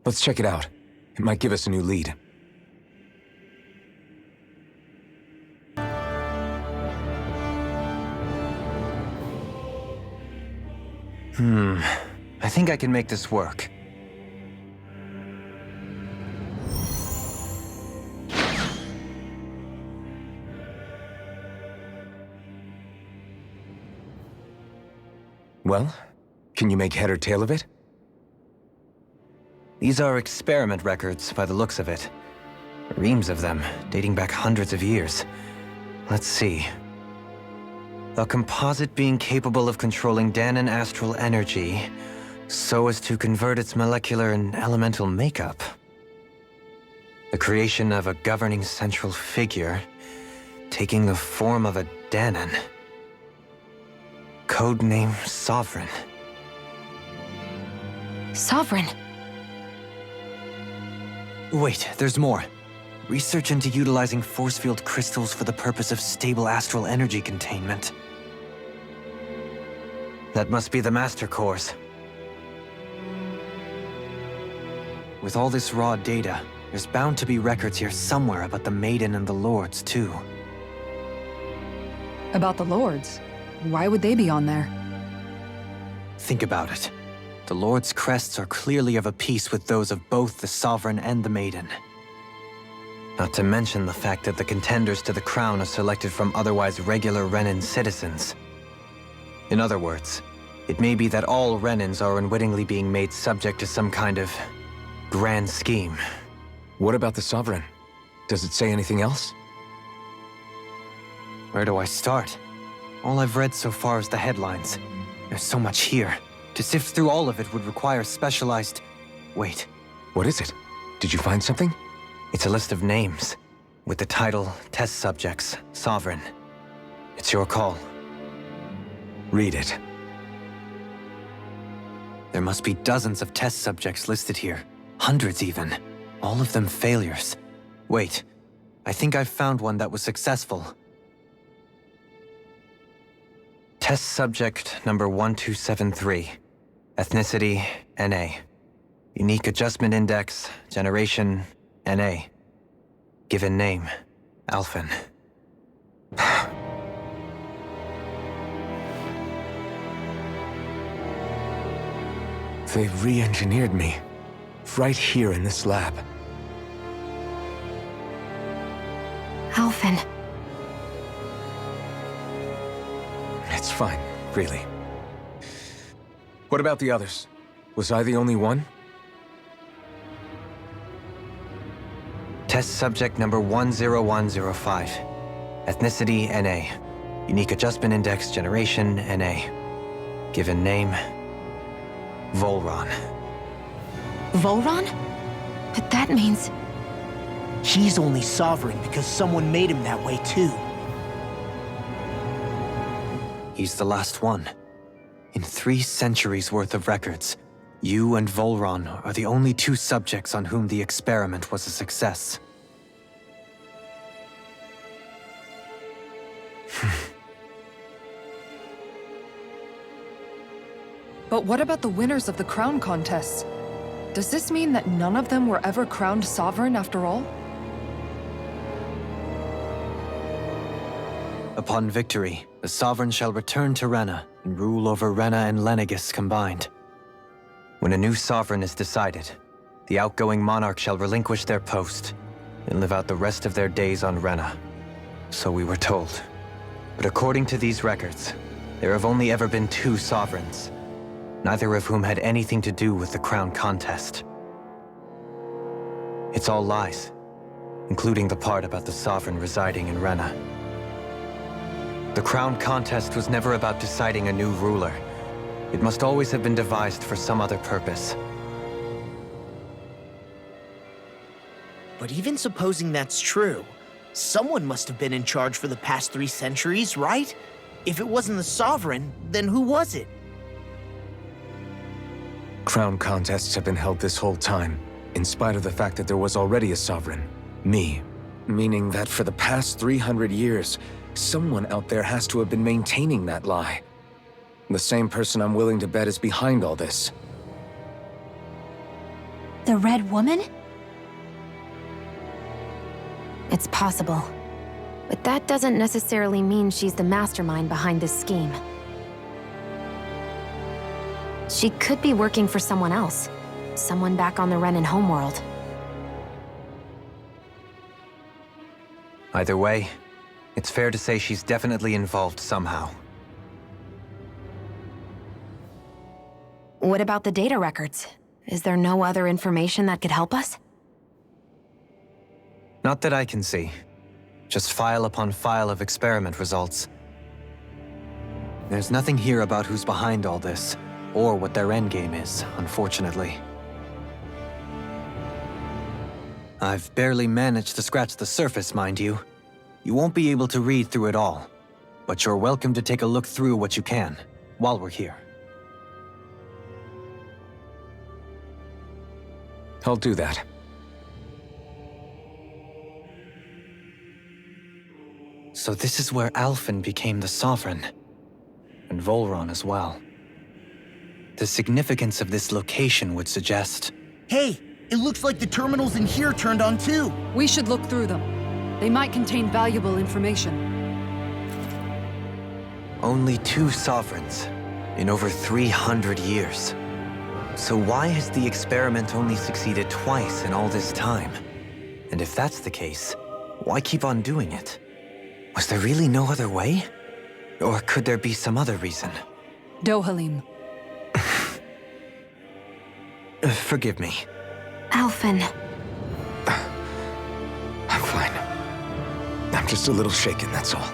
S2: Let's check it out. It might give us a new lead.
S3: I think I can make this work.
S2: Well, can you make head or tail of it?
S3: These are experiment records by the looks of it. Reams of them, dating back hundreds of years. Let's see. A composite being capable of controlling Danan astral energy so as to convert its molecular and elemental makeup. The creation of a governing central figure, taking the form of a Danan. Codename Sovereign.
S5: Sovereign!
S3: Wait, there's more. Research into utilizing force field crystals for the purpose of stable astral energy containment. That must be the Master Cores. With all this raw data, there's bound to be records here somewhere about the Maiden and the Lords, too.
S1: About the Lords? Why would they be on there?
S3: Think about it. The Lord's crests are clearly of a piece with those of both the Sovereign and the Maiden. Not to mention the fact that the contenders to the crown are selected from otherwise regular Renan citizens. In other words, it may be that all Renans are unwittingly being made subject to some kind of grand scheme.
S2: What about the Sovereign? Does it say anything else?
S3: Where do I start? All I've read so far is the headlines. There's so much here. To sift through all of it would require specialized... Wait.
S2: What is it? Did you find something?
S3: It's a list of names, with the title, Test Subjects, Sovereign. It's your call.
S2: Read it.
S3: There must be dozens of test subjects listed here. Hundreds even. All of them failures. Wait, I think I've found one that was successful. Test subject number 1273. Ethnicity, NA. Unique adjustment index, generation, NA. Given name, Alphen.
S2: They've re-engineered me. Right here in this lab.
S5: Alphen.
S2: It's fine, really. What about the others? Was I the only one?
S3: Test subject number 10105. Ethnicity, NA. Unique Adjustment Index, Generation, NA. Given name, Volron.
S5: Volron? But that means...
S4: He's only sovereign because someone made him that way too.
S3: He's the last one. In 3 centuries worth of records, you and Volron are the only 2 subjects on whom the experiment was a success.
S1: But what about the winners of the crown contests? Does this mean that none of them were ever crowned sovereign after all?
S3: Upon victory, the Sovereign shall return to Rena and rule over Rena and Lenegis combined. When a new Sovereign is decided, the outgoing monarch shall relinquish their post and live out the rest of their days on Rena. So we were told. But according to these records, there have only ever been 2 Sovereigns, neither of whom had anything to do with the crown contest. It's all lies, including the part about the Sovereign residing in Rena. The crown contest was never about deciding a new ruler. It must always have been devised for some other purpose.
S4: But even supposing that's true, someone must have been in charge for the past 3 centuries, right? If it wasn't the Sovereign, then who was it?
S2: Crown contests have been held this whole time, in spite of the fact that there was already a sovereign. Me. Meaning that for the past 300 years, someone out there has to have been maintaining that lie. The same person I'm willing to bet is behind all this.
S12: The Red Woman?
S5: It's possible. But that doesn't necessarily mean she's the mastermind behind this scheme. She could be working for someone else. Someone back on the Renan homeworld.
S3: Either way, it's fair to say she's definitely involved somehow.
S5: What about the data records? Is there no other information that could help us?
S3: Not that I can see. Just file upon file of experiment results. There's nothing here about who's behind all this, or what their endgame is, unfortunately. I've barely managed to scratch the surface, mind you. You won't be able to read through it all, but you're welcome to take a look through what you can, while we're here.
S2: I'll do that.
S3: So this is where Alphen became the Sovereign, and Volron as well. The significance of this location would suggest...
S4: Hey, it looks like the terminals in here turned on too.
S1: We should look through them. They might contain valuable information.
S3: Only 2 Sovereigns in over 300 years. So why has the experiment only succeeded twice in all this time? And if that's the case, why keep on doing it? Was there really no other way? Or could there be some other reason?
S1: Dohalim.
S3: Forgive me.
S5: Alphen.
S2: I'm fine. I'm just a little shaken, that's all.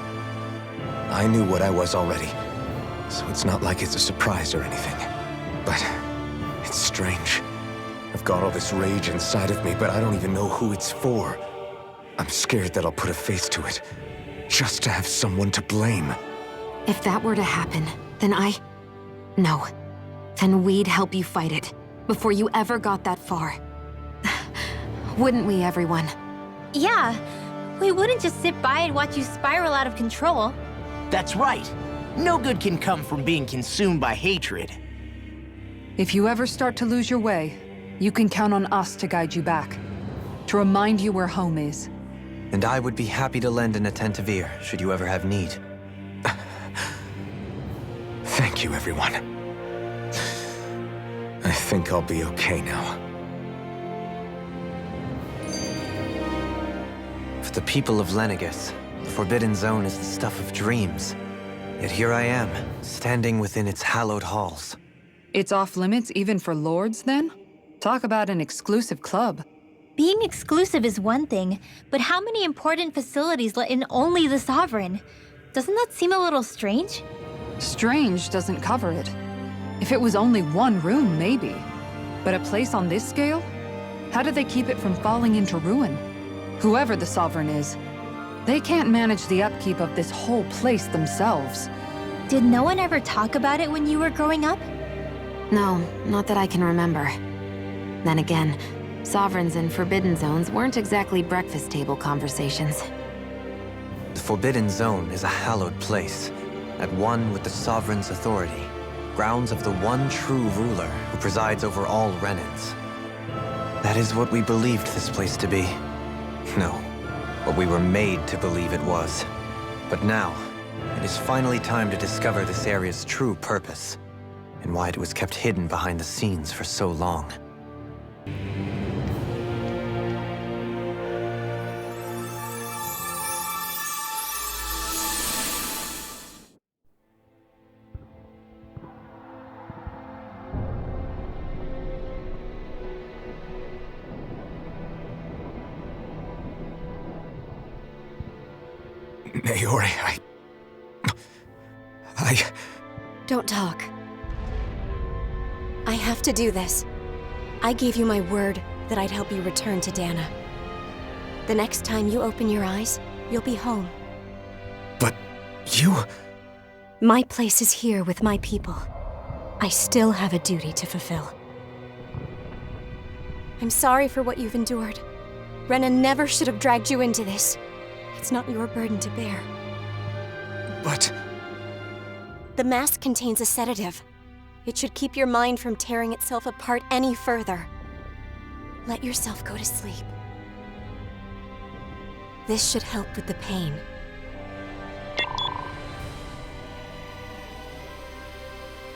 S2: I knew what I was already, so it's not like it's a surprise or anything. But it's strange. I've got all this rage inside of me, but I don't even know who it's for. I'm scared that I'll put a face to it, just to have someone to blame.
S5: If that were to happen, then No. Then we'd help you fight it, before you ever got that far. Wouldn't we, everyone?
S6: Yeah, we wouldn't just sit by and watch you spiral out of control.
S4: That's right. No good can come from being consumed by hatred.
S1: If you ever start to lose your way, you can count on us to guide you back. To remind you where home is.
S3: And I would be happy to lend an attentive ear, should you ever have need.
S2: Thank you, everyone. I think I'll be okay now.
S3: For the people of Lenegis, Forbidden Zone is the stuff of dreams. Yet here I am, standing within its hallowed halls.
S1: It's off limits even for lords, then? Talk about an exclusive club.
S6: Being exclusive is one thing, but how many important facilities let in only the Sovereign? Doesn't that seem a little strange?
S1: Strange doesn't cover it. If it was only one room, maybe. But a place on this scale? How do they keep it from falling into ruin? Whoever the Sovereign is, they can't manage the upkeep of this whole place themselves.
S6: Did no one ever talk about it when you were growing up?
S5: No, not that I can remember. Then again, Sovereigns and Forbidden Zones weren't exactly breakfast table conversations.
S3: The Forbidden Zone is a hallowed place, at one with the Sovereign's authority, grounds of the one true ruler who presides over all Renans. That is what we believed this place to be. No, what we were made to believe it was. But now, it is finally time to discover this area's true purpose, and why it was kept hidden behind the scenes for so long.
S2: Naori,
S12: Don't talk. I have to do this. I gave you my word that I'd help you return to Dana. The next time you open your eyes, you'll be home.
S2: But you...
S12: My place is here with my people. I still have a duty to fulfill. I'm sorry for what you've endured. Renan never should have dragged you into this. It's not your burden to bear.
S2: But...
S12: The mask contains a sedative. It should keep your mind from tearing itself apart any further. Let yourself go to sleep. This should help with the pain.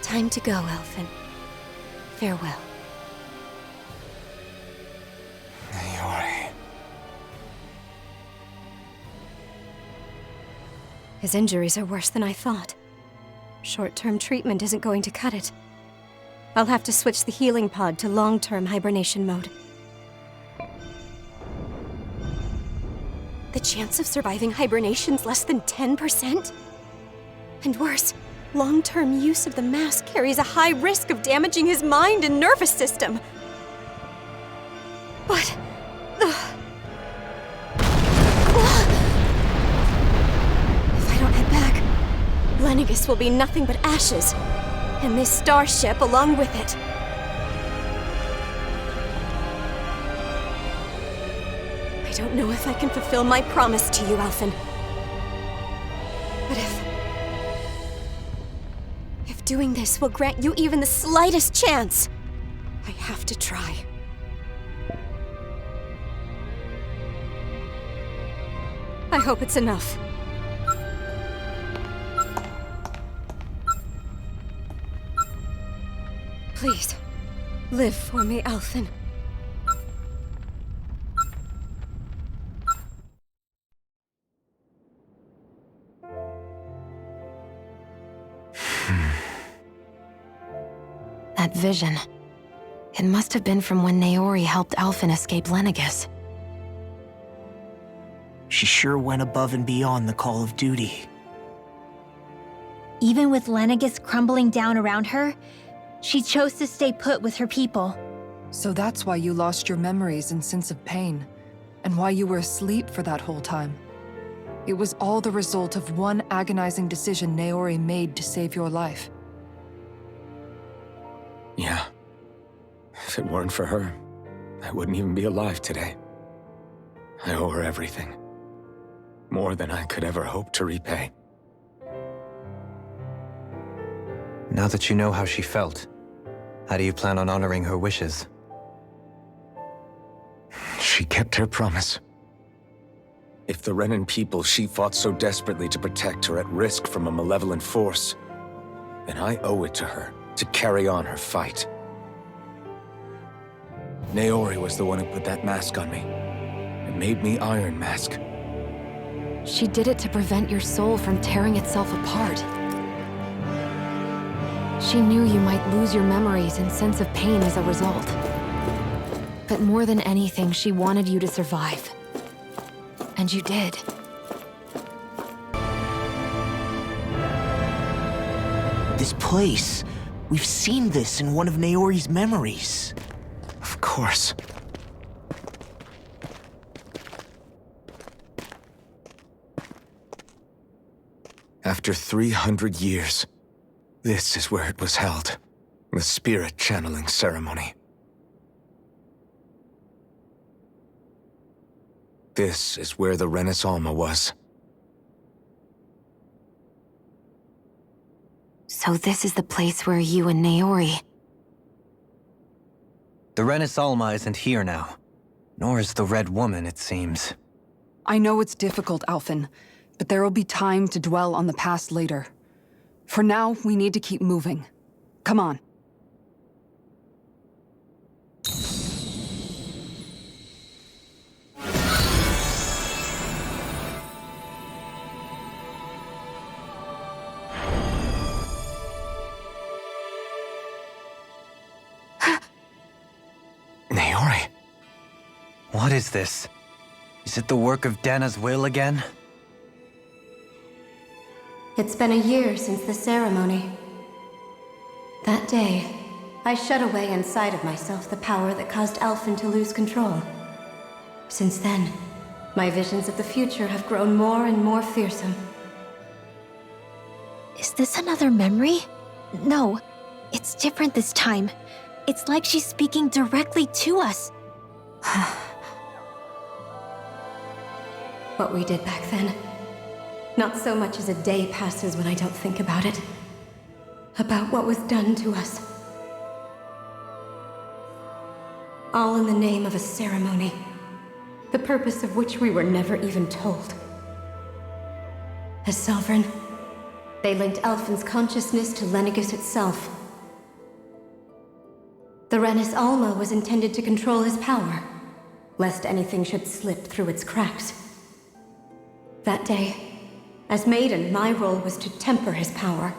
S12: Time to go, Elfin. Farewell.
S2: Naori...
S12: His injuries are worse than I thought. Short-term treatment isn't going to cut it. I'll have to switch the healing pod to long-term hibernation mode. The chance of surviving hibernation's less than 10%? And worse, long-term use of the mask carries a high risk of damaging his mind and nervous system. But... If I don't head back, Lenegis will be nothing but ashes, and this starship along with it. I don't know if I can fulfill my promise to you, Alphen. But if doing this will grant you even the slightest chance, I have to try. I hope it's enough. Please, live for me, Alphen.
S5: That vision. It must have been from when Naori helped Alphen escape Lenegis.
S4: She sure went above and beyond the call of duty.
S6: Even with Lenegis crumbling down around her, she chose to stay put with her people.
S1: So that's why you lost your memories and sense of pain, and why you were asleep for that whole time. It was all the result of one agonizing decision Naori made to save your life.
S2: Yeah. If it weren't for her, I wouldn't even be alive today. I owe her everything. More than I could ever hope to repay.
S3: Now that you know how she felt, how do you plan on honoring her wishes?
S2: She kept her promise. If the Renan people she fought so desperately to protect are at risk from a malevolent force, then I owe it to her to carry on her fight. Naori was the one who put that mask on me, and made me Iron Mask.
S5: She did it to prevent your soul from tearing itself apart. She knew you might lose your memories and sense of pain as a result. But more than anything, she wanted you to survive. And you did.
S4: This place. We've seen this in one of Naori's memories.
S2: Of course. After 300 years, this is where it was held. The spirit channeling ceremony. This is where the Renis Alma was.
S5: So this is the place where you and Naori...
S3: The Renis Alma isn't here now. Nor is the Red Woman, it seems.
S1: I know it's difficult, Alphen, but there will be time to dwell on the past later. For now, we need to keep moving. Come on.
S2: Naori.
S3: What is this? Is it the work of Dana's will again?
S12: It's been a year since the ceremony. That day, I shut away inside of myself the power that caused Alphen to lose control. Since then, my visions of the future have grown more and more fearsome.
S6: Is this another memory? No, it's different this time. It's like she's speaking directly to us.
S12: What we did back then. Not so much as a day passes when I don't think about it. About what was done to us. All in the name of a ceremony. The purpose of which we were never even told. As Sovereign, they linked Alphen's consciousness to Lenegis itself. The Renis Alma was intended to control his power, lest anything should slip through its cracks. That day, as Maiden, my role was to temper his power.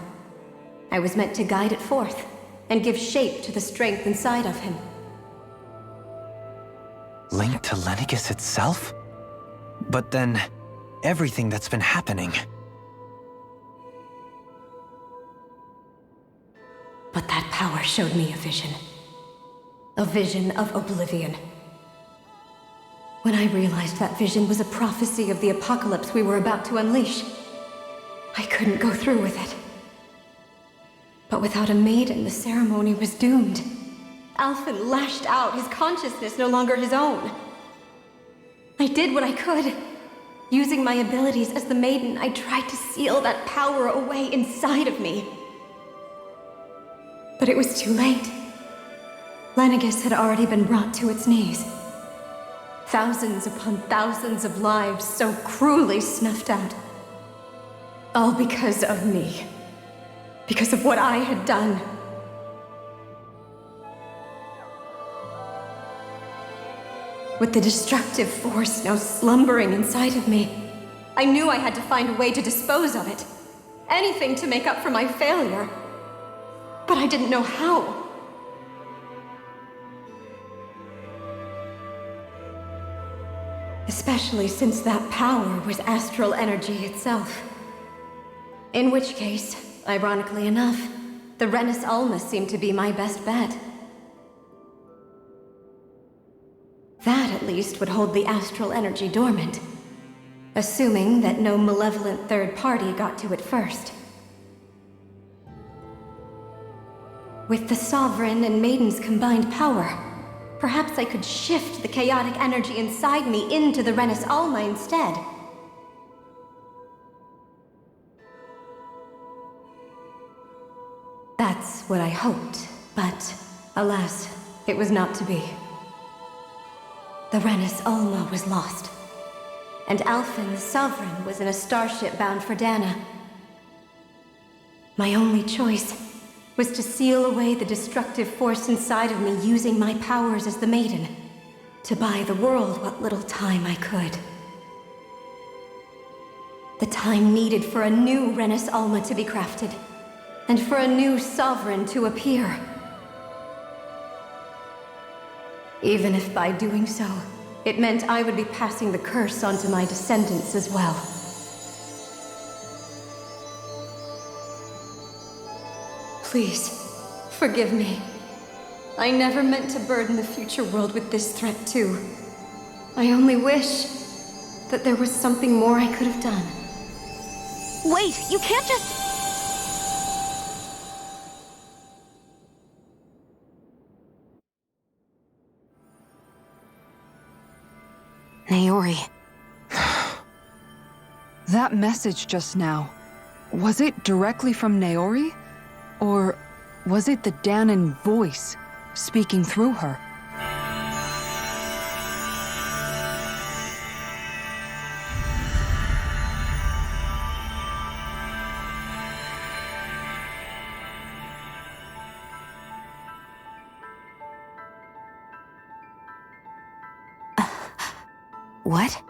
S12: I was meant to guide it forth, and give shape to the strength inside of him.
S3: Linked to Lenegis itself? But then, everything that's been happening...
S12: But that power showed me a vision. A vision of oblivion. When I realized that vision was a prophecy of the apocalypse we were about to unleash, I couldn't go through with it. But without a maiden, the ceremony was doomed. Alphen lashed out, his consciousness no longer his own. I did what I could. Using my abilities as the maiden, I tried to seal that power away inside of me. But it was too late. Lenegis had already been brought to its knees. Thousands upon thousands of lives so cruelly snuffed out. All because of me. Because of what I had done. With the destructive force now slumbering inside of me, I knew I had to find a way to dispose of it. Anything to make up for my failure. But I didn't know how. Especially since that power was astral energy itself. In which case, ironically enough, the Renis Alma seemed to be my best bet. That, at least, would hold the astral energy dormant. Assuming that no malevolent third party got to it first. With the Sovereign and Maiden's combined power, perhaps I could shift the chaotic energy inside me into the Renis Alma instead. That's what I hoped, but alas, it was not to be. The Renis Alma was lost, and Alphen, the Sovereign, was in a starship bound for Dana. My only choice was to seal away the destructive force inside of me using my powers as the Maiden, to buy the world what little time I could. The time needed for a new Renis Alma to be crafted, and for a new sovereign to appear. Even if by doing so, it meant I would be passing the curse on to my descendants as well. Please, forgive me. I never meant to burden the future world with this threat too. I only wish that there was something more I could have done.
S6: Wait, you can't just...
S5: Naori.
S1: That message just now, was it directly from Naori? Or was it the Danon voice speaking through her?
S5: What?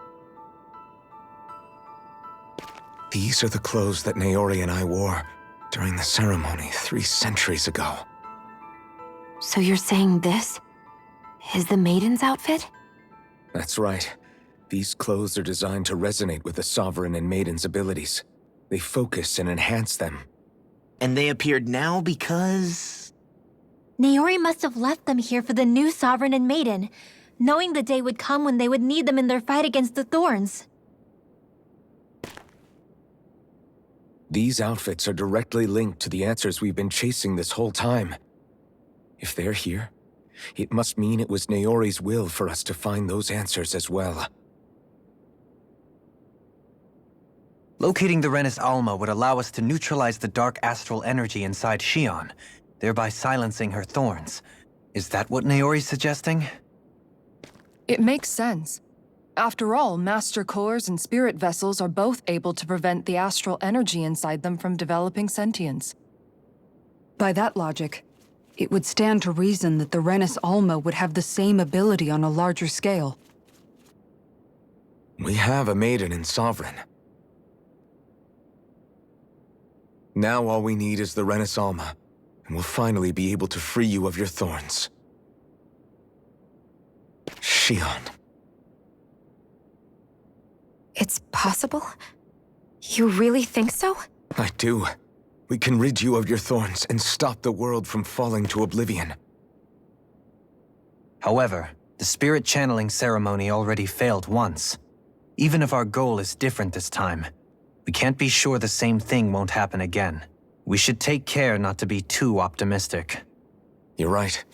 S2: These are the clothes that Naori and I wore during the ceremony 3 centuries ago.
S5: So you're saying this is the maiden's outfit?
S2: That's right. These clothes are designed to resonate with the Sovereign and Maiden's abilities. They focus and enhance them.
S4: And they appeared now because...
S6: Naori must have left them here for the new Sovereign and Maiden, knowing the day would come when they would need them in their fight against the Thorns.
S2: These outfits are directly linked to the answers we've been chasing this whole time. If they're here, it must mean it was Naori's will for us to find those answers as well.
S3: Locating the Renis Alma would allow us to neutralize the dark astral energy inside Shion, thereby silencing her thorns. Is that what Naori's suggesting?
S1: It makes sense. After all, Master Cores and Spirit Vessels are both able to prevent the astral energy inside them from developing sentience. By that logic, it would stand to reason that the Renis Alma would have the same ability on a larger scale.
S2: We have a Maiden and Sovereign. Now all we need is the Renis Alma, and we'll finally be able to free you of your thorns. Shion.
S5: It's possible? You really think so?
S2: I do. We can rid you of your thorns and stop the world from falling to oblivion.
S3: However, the spirit channeling ceremony already failed once. Even if our goal is different this time, we can't be sure the same thing won't happen again. We should take care not to be too optimistic.
S2: You're right.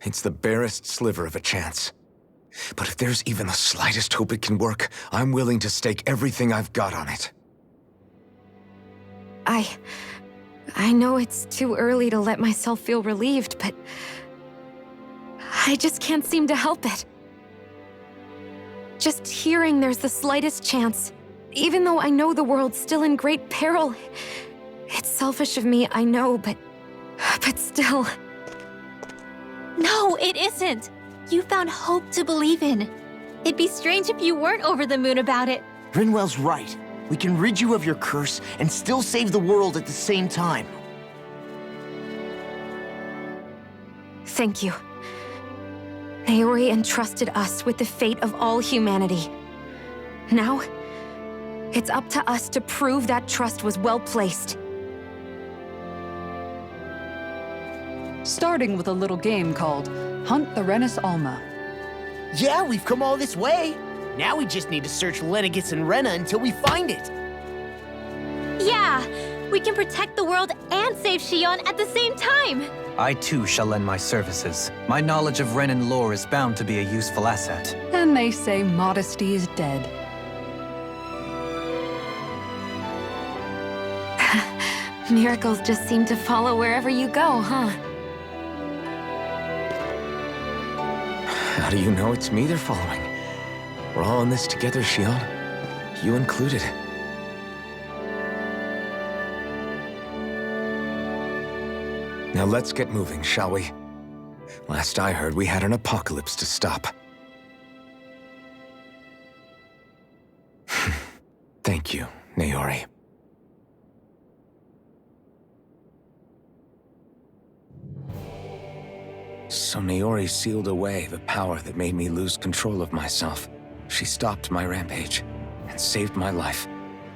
S2: It's the barest sliver of a chance. But if there's even the slightest hope it can work, I'm willing to stake everything I've got on it.
S5: I know it's too early to let myself feel relieved, but I just can't seem to help it. Just hearing there's the slightest chance, even though I know the world's still in great peril. It's selfish of me, I know, but still.
S6: No, it isn't. You found hope to believe in. It'd be strange if you weren't over the moon about it.
S4: Rinwell's right. We can rid you of your curse and still save the world at the same time.
S5: Thank you. Naori entrusted us with the fate of all humanity. Now, it's up to us to prove that trust was well placed.
S1: Starting with a little game called Hunt the Renis Alma.
S4: Yeah, we've come all this way. Now we just need to search Lenegis and Rena until we find it.
S6: Yeah, we can protect the world and save Shion at the same time.
S3: I too shall lend my services. My knowledge of Renan lore is bound to be a useful asset.
S1: And they say modesty is dead.
S5: Miracles just seem to follow wherever you go, huh?
S2: How do you know it's me they're following? We're all in this together, Shion. You included. Now let's get moving, shall we? Last I heard, we had an apocalypse to stop. Thank you, Naori. So Naori sealed away the power that made me lose control of myself. She stopped my rampage and saved my life.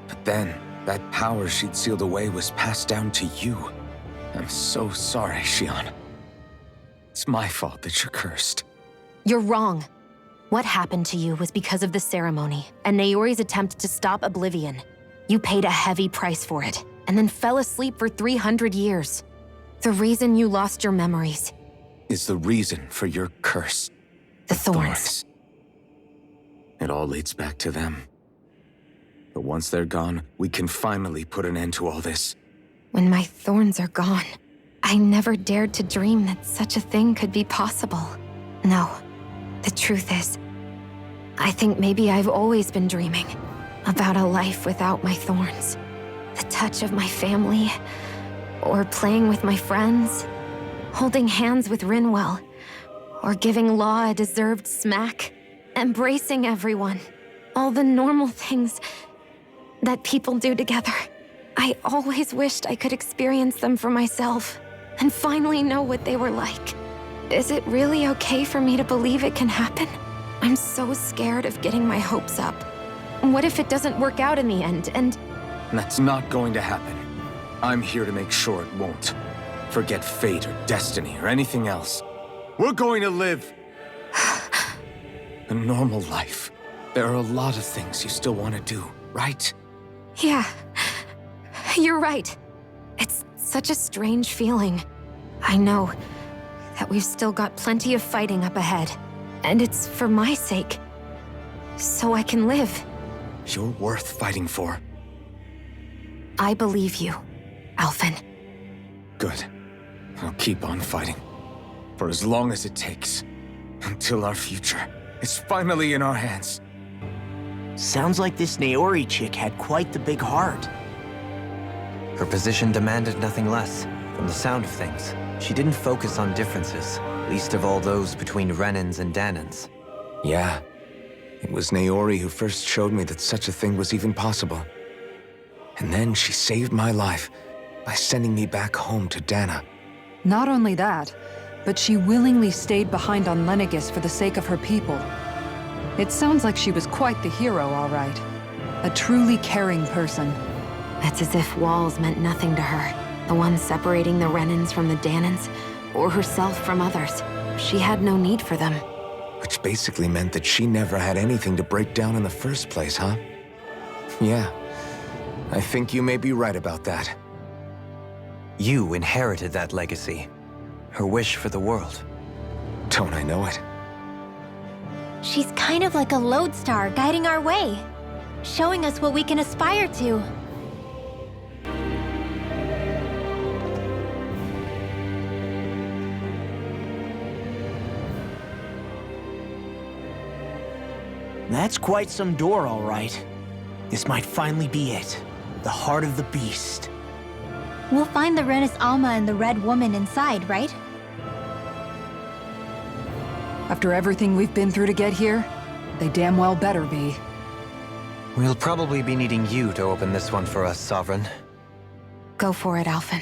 S2: But then, that power she'd sealed away was passed down to you. I'm so sorry, Shion. It's my fault that you're cursed.
S5: You're wrong. What happened to you was because of the ceremony and Naori's attempt to stop Oblivion. You paid a heavy price for it, and then fell asleep for 300 years. The reason you lost your memories
S2: is the reason for your curse.
S5: The thorns.
S2: It all leads back to them. But once they're gone, we can finally put an end to all this.
S5: When my thorns are gone, I never dared to dream that such a thing could be possible. No, the truth is, I think maybe I've always been dreaming about a life without my thorns. The touch of my family, or playing with my friends, holding hands with Rinwell, or giving Law a deserved smack, embracing everyone. All the normal things that people do together. I always wished I could experience them for myself, and finally know what they were like. Is it really okay for me to believe it can happen? I'm so scared of getting my hopes up. What if it doesn't work out in the end, and...
S2: That's not going to happen. I'm here to make sure it won't. Forget fate or destiny or anything else. We're going to live a normal life. There are a lot of things you still want to do, right?
S5: Yeah, you're right. It's such a strange feeling. I know that we've still got plenty of fighting up ahead, and it's for my sake, so I can live.
S2: You're worth fighting for.
S5: I believe you, Alphen.
S2: Good. I'll keep on fighting. For as long as it takes. Until our future is finally in our hands.
S4: Sounds like this Naori chick had quite the big heart.
S3: Her position demanded nothing less. From the sound of things, she didn't focus on differences, least of all those between Renans and Danans.
S2: Yeah. It was Naori who first showed me that such a thing was even possible. And then she saved my life by sending me back home to Dana.
S1: Not only that, but she willingly stayed behind on Lenegis for the sake of her people. It sounds like she was quite the hero, all right. A truly caring person.
S5: It's as if walls meant nothing to her. The ones separating the Renans from the Danans, or herself from others. She had no need for them.
S2: Which basically meant that she never had anything to break down in the first place, huh? Yeah. I think you may be right about that.
S3: You inherited that legacy. Her wish for the world.
S2: Don't I know it?
S6: She's kind of like a lodestar guiding our way, showing us what we can aspire to.
S4: That's quite some door, all right. This might finally be it. The heart of the beast.
S6: We'll find the Renis Alma and the Red Woman inside, right?
S1: After everything we've been through to get here, they damn well better be.
S3: We'll probably be needing you to open this one for us, Sovereign.
S5: Go for it, Alphen.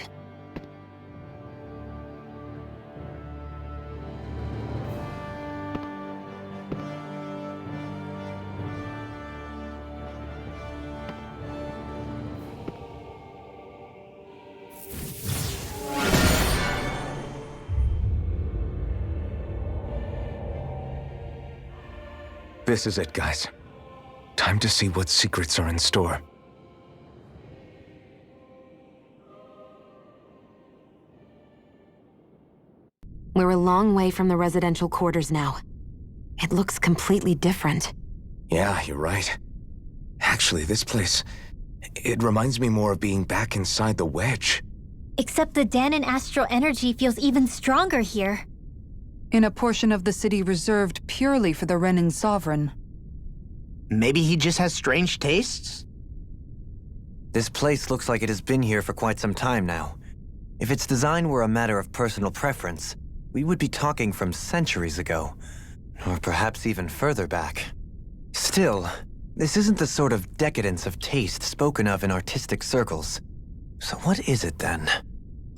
S2: This is it, guys. Time to see what secrets are in store.
S5: We're a long way from the residential quarters now. It looks completely different.
S2: Yeah, you're right. Actually, this place, it reminds me more of being back inside the Wedge.
S6: Except the Danan astral energy feels even stronger here.
S1: In a portion of the city reserved purely for the Renin Sovereign.
S4: Maybe he just has strange tastes?
S3: This place looks like it has been here for quite some time now. If its design were a matter of personal preference, we would be talking from centuries ago. Or perhaps even further back. Still, This isn't the sort of decadence of taste spoken of in artistic circles. So what is it then?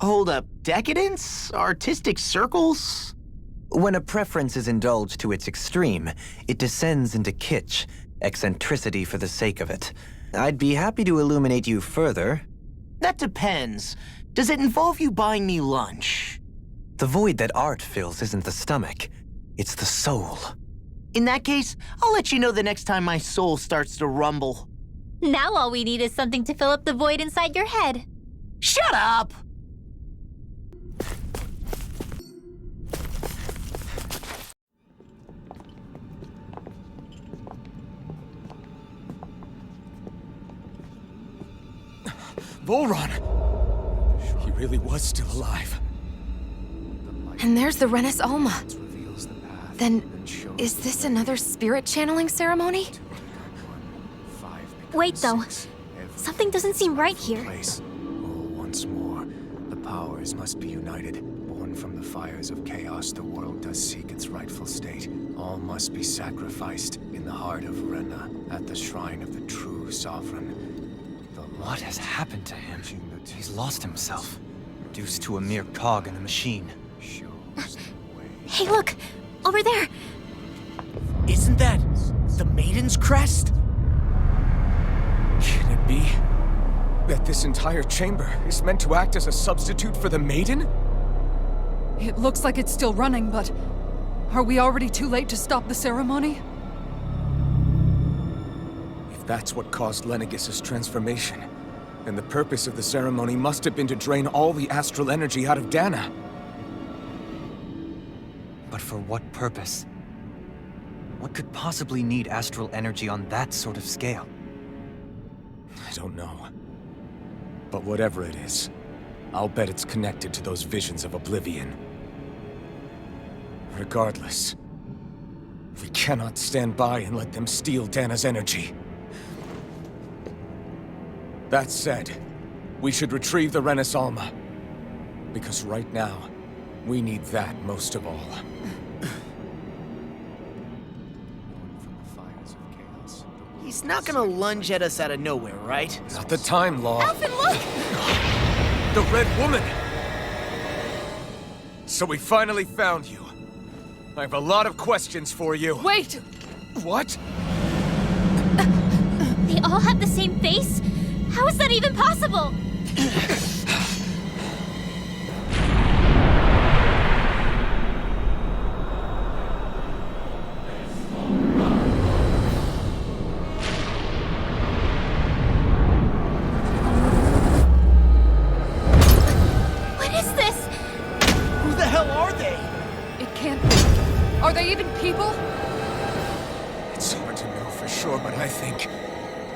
S4: Hold up, decadence? Artistic circles?
S3: When a preference is indulged to its extreme, it descends into kitsch, eccentricity for the sake of it. I'd be happy to illuminate you further.
S4: That depends. Does it involve you buying me lunch?
S3: The void that art fills isn't the stomach, it's the soul.
S4: In that case, I'll let you know the next time my soul starts to rumble.
S6: Now all we need is something to fill up the void inside your head.
S4: Shut up!
S2: Volron! He really was still alive.
S5: And there's the Renis Alma. Then, is this another spirit channeling ceremony?
S6: Wait, though. Something doesn't seem right here.
S2: Once more, the powers must be united. Born from the fires of chaos, the world does seek its rightful state. All must be sacrificed in the heart of Rena, at the shrine of the true sovereign.
S3: What has happened to him? He's lost himself, reduced to a mere cog in the machine.
S6: Hey, look! Over there!
S4: Isn't that the Maiden's crest?
S2: Can it be that this entire chamber is meant to act as a substitute for the Maiden?
S1: It looks like it's still running, but are we already too late to stop the ceremony?
S2: If that's what caused Lenegis' transformation, then the purpose of the ceremony must have been to drain all the astral energy out of Dana.
S3: But for what purpose? What could possibly need astral energy on that sort of scale?
S2: I don't know. But whatever it is, I'll bet it's connected to those visions of oblivion. Regardless, we cannot stand by and let them steal Dana's energy. That said, we should retrieve the Renis Alma. Because right now, we need that most of all.
S4: He's not gonna lunge at us out of nowhere, right?
S2: Not the time, Law.
S6: Alphen, look!
S2: The Red Woman! So we finally found you. I have a lot of questions for you.
S1: Wait!
S2: What?
S6: They all have the same face? How is that even possible? What is this?
S4: Who the hell are they?
S1: It can't be. Are they even people?
S2: It's hard to know for sure, but I think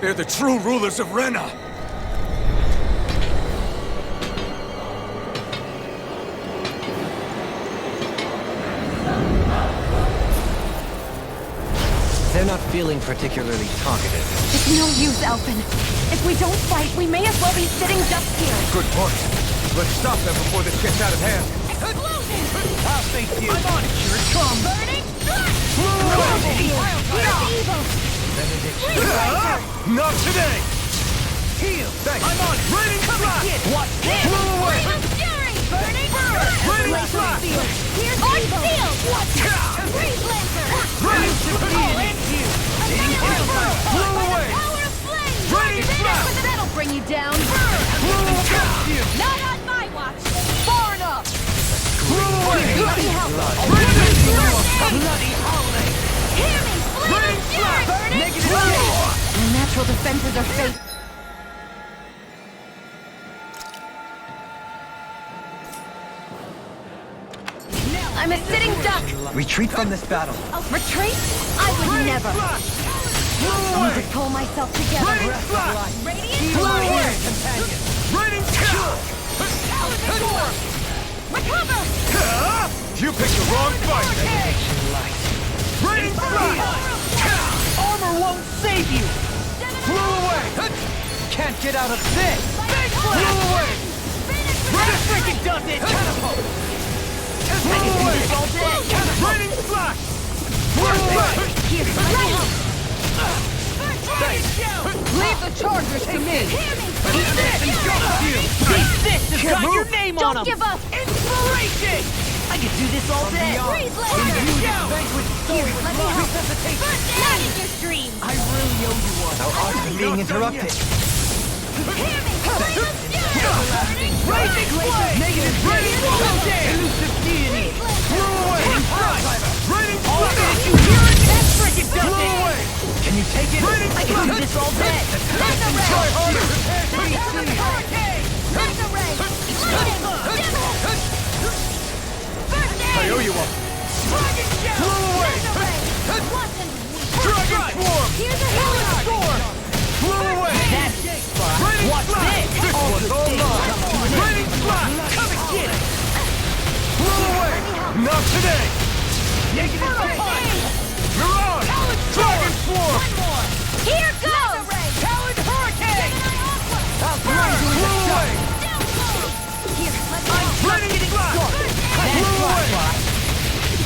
S2: they're the true rulers of Rena.
S3: They're not feeling particularly talkative.
S11: It's no use, Alphen. If we don't fight, we may as well be sitting just here.
S2: Good point. Let's stop them before this gets out of hand.
S11: Explosion!
S13: I'll face you. I'm on it. Here it comes.
S11: Burning
S2: Not today!
S13: Heal.
S2: Thanks.
S13: I'm on it.
S2: Raining flash!
S13: Watch this.
S2: Blow away!
S11: Fury! Burning
S2: Raining flash!
S11: Here's Evil! Watch out! Freeze Lancer!
S2: Raining Blow away!
S11: Power of flame!
S2: Raining flash!
S11: That'll bring you down! Not on my watch! Far enough!
S2: Blow away!
S11: Bloody hell!
S13: Bloody holiday.
S11: Hear me! Flame of Fury! Burning Your natural defenses are fake. I'm a sitting duck!
S3: Retreat from this battle.
S11: Retreat? I would never! I need to pull myself together.
S2: Raining flash!
S11: Radiant
S2: Blow
S11: Fire!
S2: away! Raining kill!
S11: Recover!
S2: You picked the wrong fight! Raining flash!
S13: Armor won't save you.
S2: Blow away!
S3: Can't get out of this!
S2: Blow away!
S13: This freaking does it. Catapult.
S2: Blow away! Raining flash! Blow away!
S11: Here, let me help.
S13: Leave the chargers to me!
S4: Eat this! These fists have got your name on them!
S6: Don't give up!
S4: Inspiration! I could do this all day!
S6: Freeze, Lenegis! Here, let me help. Not in your dreams!
S4: I really owe you one.
S3: Our art is being interrupted.
S4: Rising flame! Negative raining flame! Elusive deity! Blew away! Raining flame! All that you hear it? That frickin' does it! Away! Can you take it? I can do this all day!
S13: I owe you one.
S4: Blew away!
S13: Dragon Swarm!
S6: Here's a storm!
S13: Blew away!
S4: Watch this!
S13: Raining Slash!
S4: Come and get it!
S13: Blew away! Not today!
S4: Negative punch!
S13: You're on! Dragon Swarm!
S6: Here goes!
S4: Talon Hurricane!
S13: Blew away!
S6: Here, let me
S4: I'm
S6: help.
S4: just getting started!
S13: Blew away!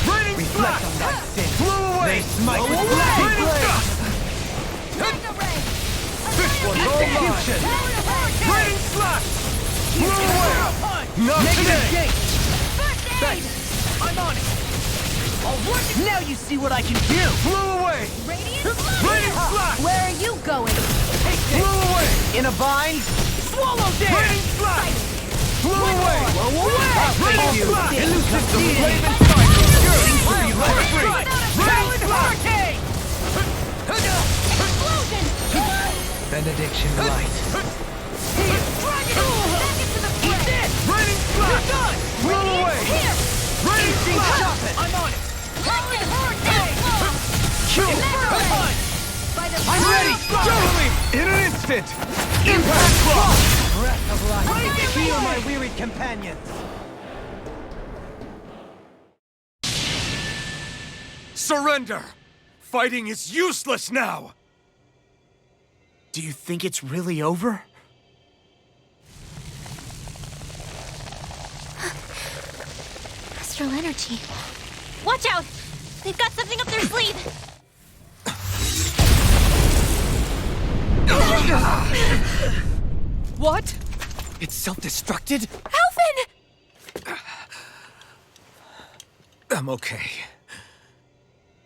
S13: Raining
S3: Reflect
S13: Slash!
S3: on that sin.
S13: Blew away!
S3: They smite with
S13: Raining
S3: blade.
S13: Slash! This one's all mine! Raining Slash! Blew away! Not today!
S4: Thanks! I'm on it! I'll work it! Now you see what I can do!
S13: Blew away! Raining Slash!
S6: Where are you going?
S13: Blew away!
S4: In a bind? Swallow this!
S13: Raining Slash! Blew away!
S4: Blow away!
S13: Raining Slash!
S4: Elusive deity!
S13: Raven Strike! Fury! Level 3!
S4: Talon Hurricane!
S3: Benediction light.
S4: Eat this!
S13: Raining Slash! Blew away! Raining Slash!
S4: I'm on it!
S13: I'm ready! Totally! In an instant! Impact Block!
S3: Breath of life. Heal my wearied companions.
S13: Surrender! Fighting is useless now!
S4: Do you think it's really over?
S6: Astral energy. Watch out! They've got something up their sleeve!
S3: What? It's self-destructed?
S6: Alvin!
S2: I'm okay.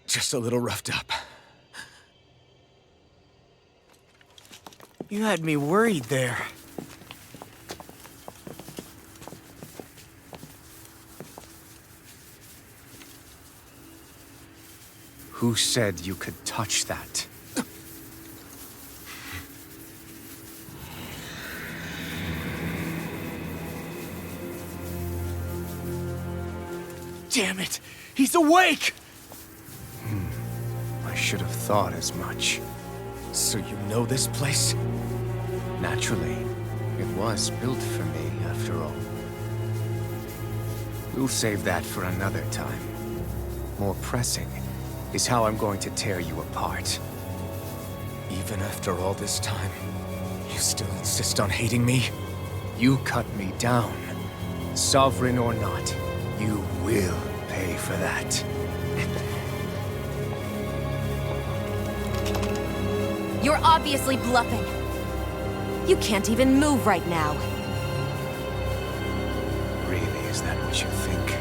S2: Just a little roughed up.
S4: You had me worried there.
S2: Who said you could touch that?
S4: Damn it! He's awake!
S2: I should have thought as much. So you know this place? Naturally. It was built for me, after all. We'll save that for another time. More pressing is how I'm going to tear you apart. Even after all this time, you still insist on hating me? You cut me down. Sovereign or not, you will pay for that.
S5: You're obviously bluffing. You can't even move right now.
S2: Really, is that what you think?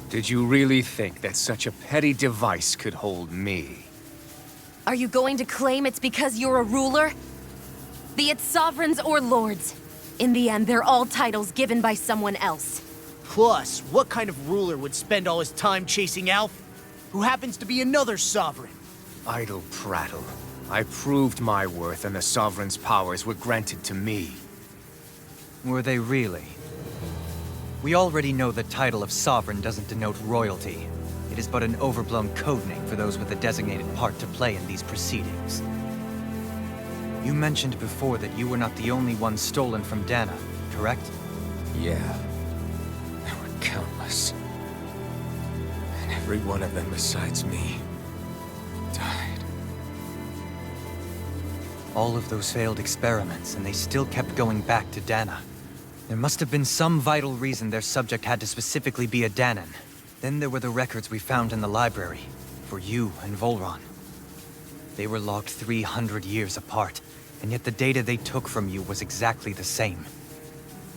S2: Did you really think that such a petty device could hold me?
S5: Are you going to claim it's because you're a ruler? Be it sovereigns or lords. In the end, they're all titles given by someone else.
S4: Plus, what kind of ruler would spend all his time chasing Alf, who happens to be another sovereign?
S2: Idle prattle. I proved my worth and the Sovereign's powers were granted to me.
S3: Were they really? We already know the title of Sovereign doesn't denote royalty. It is but an overblown codename for those with a designated part to play in these proceedings. You mentioned before that you were not the only one stolen from Dana, correct?
S2: Yeah. There were countless. And every one of them besides me died.
S3: All of those failed experiments, and they still kept going back to Dana. There must have been some vital reason their subject had to specifically be a Danan. Then there were the records we found in the library, for you and Volron. They were logged 300 years apart, and yet the data they took from you was exactly the same.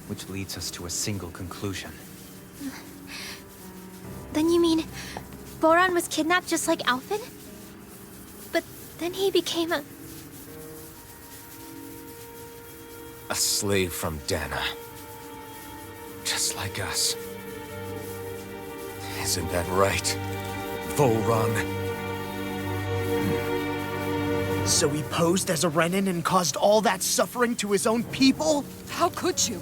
S3: Which leads us to a single conclusion.
S6: Then you mean Voron was kidnapped just like Alphen? But then he became a
S2: slave from Dana. Just like us. Isn't that right, Volron?
S4: So he posed as a Renan and caused all that suffering to his own people?
S1: How could you?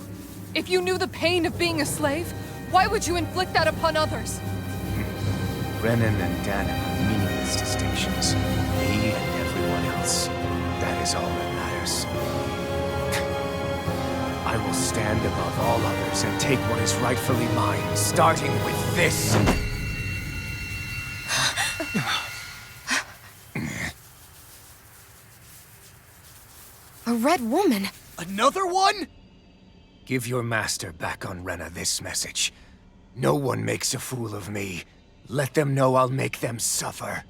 S1: If you knew the pain of being a slave, why would you inflict that upon others?
S2: Renan and Dana are meaningless distinctions. Me and everyone else. That is all that matters. I will stand above all others and take what is rightfully mine, starting with this.
S5: A red woman?
S4: Another one?
S2: Give your master back on Rena this message. No one makes a fool of me. Let them know I'll make them suffer.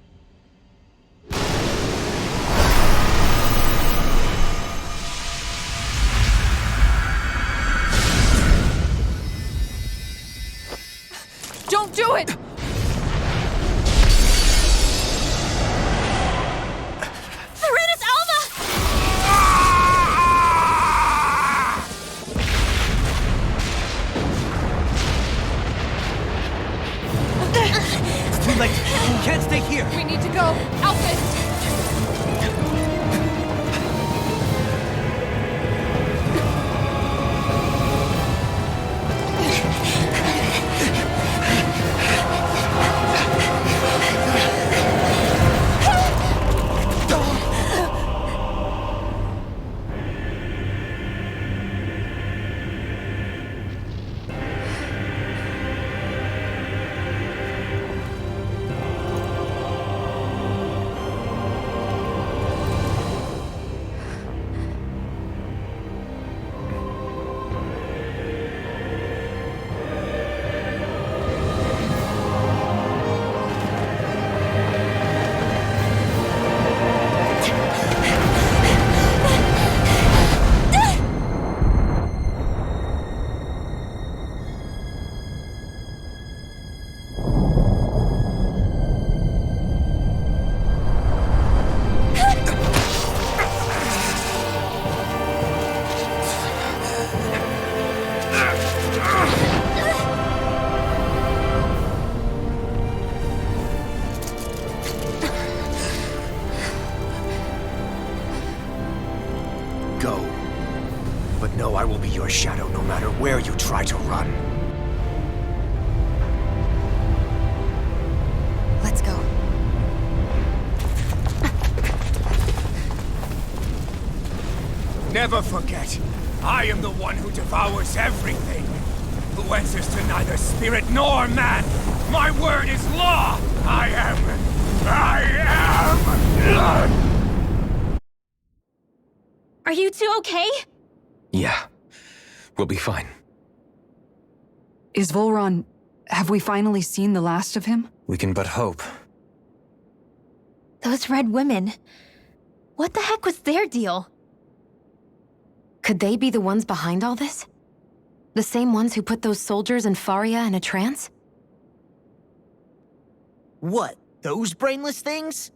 S1: Don't do it!
S6: Serenus Alma!
S3: It's too late! You can't stay here!
S1: We need to go! Alphen!
S2: Go. But know I will be your shadow no matter where you try to run.
S5: Let's go.
S2: Never forget, I am the one who devours everything. Who answers to neither spirit nor man. My word is law. I am.
S6: Are you two okay?
S2: Yeah. We'll be fine.
S1: Is Volron... have we finally seen the last of him?
S3: We can but hope.
S6: Those red women. What the heck was their deal?
S5: Could they be the ones behind all this? The same ones who put those soldiers in Faria in a trance?
S4: What, those brainless things?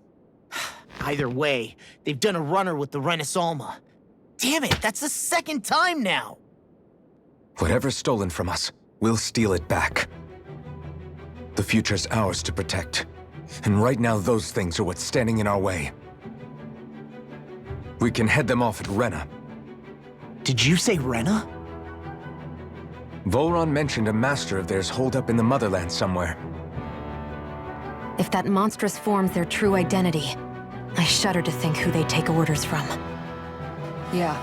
S4: Either way, they've done a runner with the Renus Alma. Damn it, that's the second time now!
S2: Whatever's stolen from us, we'll steal it back. The future's ours to protect. And right now those things are what's standing in our way. We can head them off at Rena.
S4: Did you say Rena?
S2: Volron mentioned a master of theirs holed up in the motherland somewhere.
S5: If that monstrous form's their true identity, I shudder to think who they take orders from.
S1: Yeah.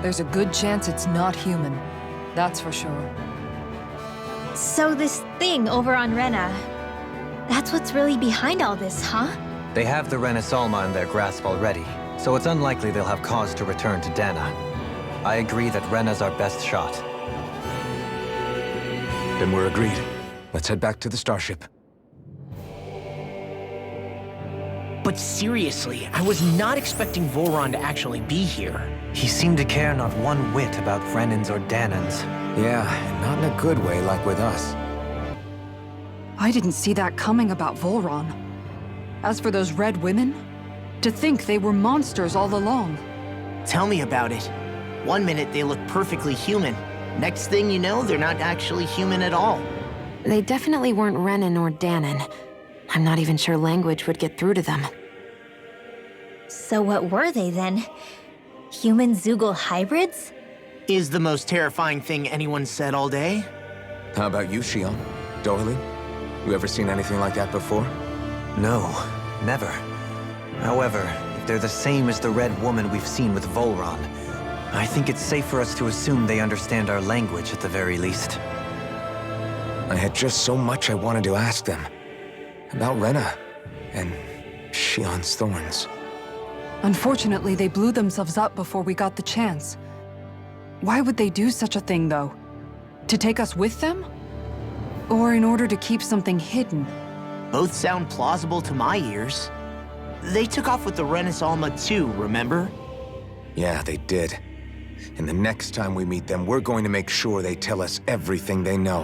S1: There's a good chance it's not human. That's for sure.
S6: So this thing over on Rena, that's what's really behind all this, huh?
S3: They have the Renus Alma in their grasp already, so it's unlikely they'll have cause to return to Dana. I agree that Rena's our best shot.
S2: Then we're agreed. Let's head back to the starship.
S4: But seriously, I was not expecting Voron to actually be here.
S3: He seemed to care not one whit about Renans or Danans.
S2: Yeah, and not in a good way like with us.
S1: I didn't see that coming about Volron. As for those red women, to think they were monsters all along.
S4: Tell me about it. One minute they look perfectly human. Next thing you know, they're not actually human at all.
S5: They definitely weren't Renan or Danan. I'm not even sure language would get through to them.
S6: So what were they then? Human Zoogle hybrids?
S4: Is the most terrifying thing anyone said all day.
S2: How about you, Shion? Dohalim? You ever seen anything like that before?
S3: No, never. However, if they're the same as the red woman we've seen with Volron, I think it's safe for us to assume they understand our language at the very least.
S2: I had just so much I wanted to ask them. About Rena, and Shion's thorns.
S1: Unfortunately, they blew themselves up before we got the chance. Why would they do such a thing, though? To take us with them? Or in order to keep something hidden?
S4: Both sound plausible to my ears. They took off with the Renis Alma too, remember?
S2: Yeah, they did. And the next time we meet them, we're going to make sure they tell us everything they know.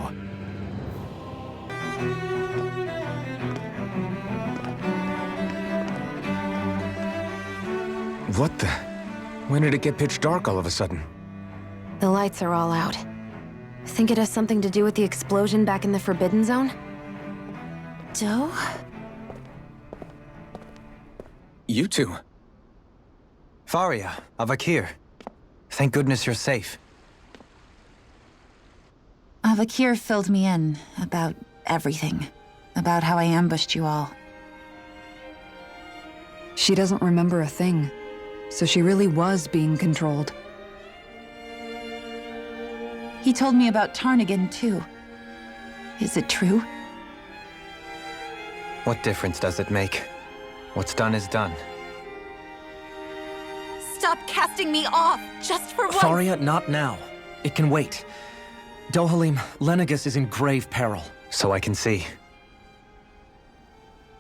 S2: What the? When did it get pitch dark all of a sudden?
S5: The lights are all out. Think it has something to do with the explosion back in the Forbidden Zone?
S11: Doe?
S2: You two.
S3: Faria, Avakir. Thank goodness you're safe.
S11: Avakir filled me in about everything. About how I ambushed you all.
S1: She doesn't remember a thing, so she really was being controlled.
S11: He told me about Tarnigan, too. Is it true?
S3: What difference does it make? What's done is done.
S11: Stop casting me off, just for once!
S7: Faria, not now. It can wait. Dohalim, Lenegis is in grave peril.
S3: So I can see.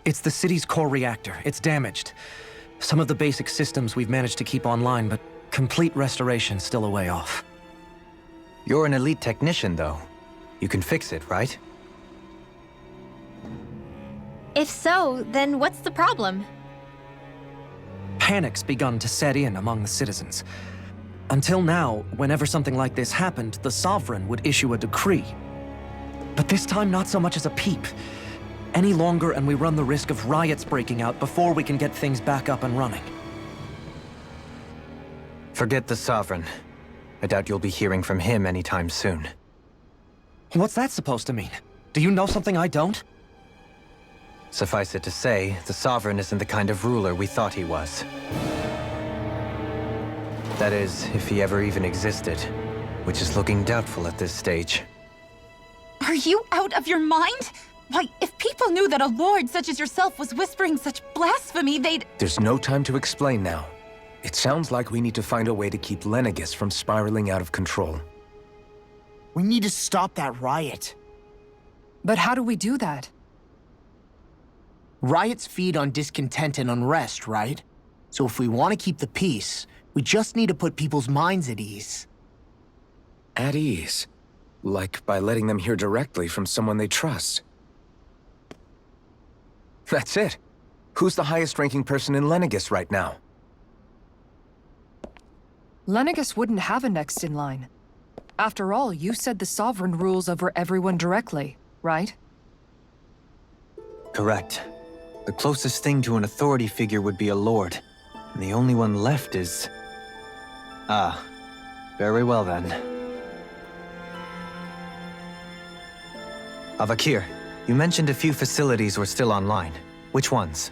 S7: It's the city's core reactor. It's damaged. Some of the basic systems we've managed to keep online, but complete restoration's still a way off.
S3: You're an elite technician, though. You can fix it, right?
S6: If so, then what's the problem?
S7: Panic's begun to set in among the citizens. Until now, whenever something like this happened, the Sovereign would issue a decree. But this time, not so much as a peep. Any longer, and we run the risk of riots breaking out before we can get things back up and running.
S3: Forget the Sovereign. I doubt you'll be hearing from him anytime soon.
S7: What's that supposed to mean? Do you know something I don't?
S3: Suffice it to say, the Sovereign isn't the kind of ruler we thought he was. That is, if he ever even existed, which is looking doubtful at this stage.
S11: Are you out of your mind? Why, if people knew that a lord such as yourself was whispering such blasphemy, they'd—
S2: There's no time to explain now. It sounds like we need to find a way to keep Lenegis from spiraling out of control.
S4: We need to stop that riot.
S1: But how do we do that?
S4: Riots feed on discontent and unrest, right? So if we want to keep the peace, we just need to put people's minds at ease.
S2: At ease? Like by letting them hear directly from someone they trust. That's it. Who's the highest-ranking person in Lenegis right now?
S1: Lenegis wouldn't have a next in line. After all, you said the Sovereign rules over everyone directly, right?
S3: Correct. The closest thing to an authority figure would be a lord. And the only one left is... Ah. Very well then. Avakir, you mentioned a few facilities were still online. Which ones?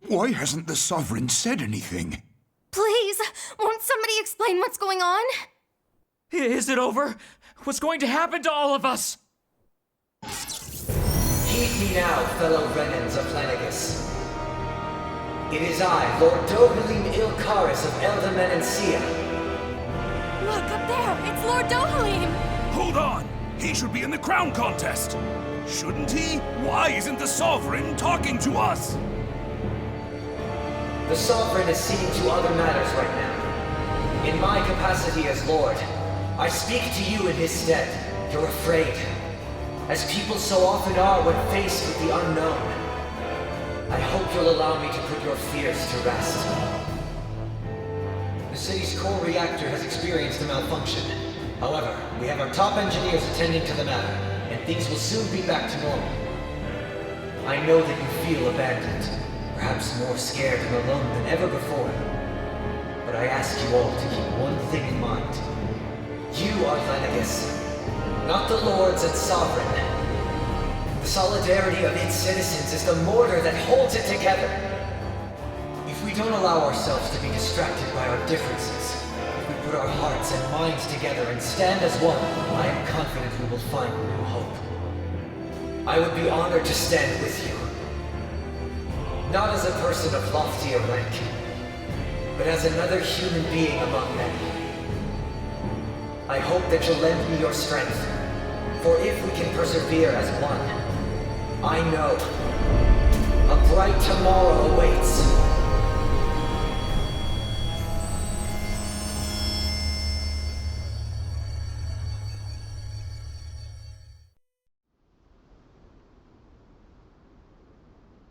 S8: Why hasn't the Sovereign said anything?
S12: Please, won't somebody explain what's going on?
S14: Is it over? What's going to happen to all of us?
S15: Heed me now, fellow Renans of Lenegis. It is I, Lord Dohalim Ilkaris of Eldaman and Sia.
S10: Look, up there! It's Lord Dohalim!
S8: Hold on! He should be in the crown contest! Shouldn't he? Why isn't the Sovereign talking to us?
S15: The Sovereign is seeing to other matters right now. In my capacity as Lord, I speak to you in his stead. You're afraid, as people so often are when faced with the unknown. I hope you'll allow me to put your fears to rest. The city's core reactor has experienced a malfunction. However, we have our top engineers attending to the matter, and things will soon be back to normal. I know that you feel abandoned, perhaps more scared and alone than ever before. But I ask you all to keep one thing in mind. You are Lenegis, not the Lords and Sovereign. The solidarity of its citizens is the mortar that holds it together. If we don't allow ourselves to be distracted by our differences, if we put our hearts and minds together and stand as one, I am confident we will find new hope. I would be honored to stand with you. Not as a person of loftier rank, but as another human being among many. I hope that you'll lend me your strength, for if we can persevere as one, I know a bright tomorrow awaits.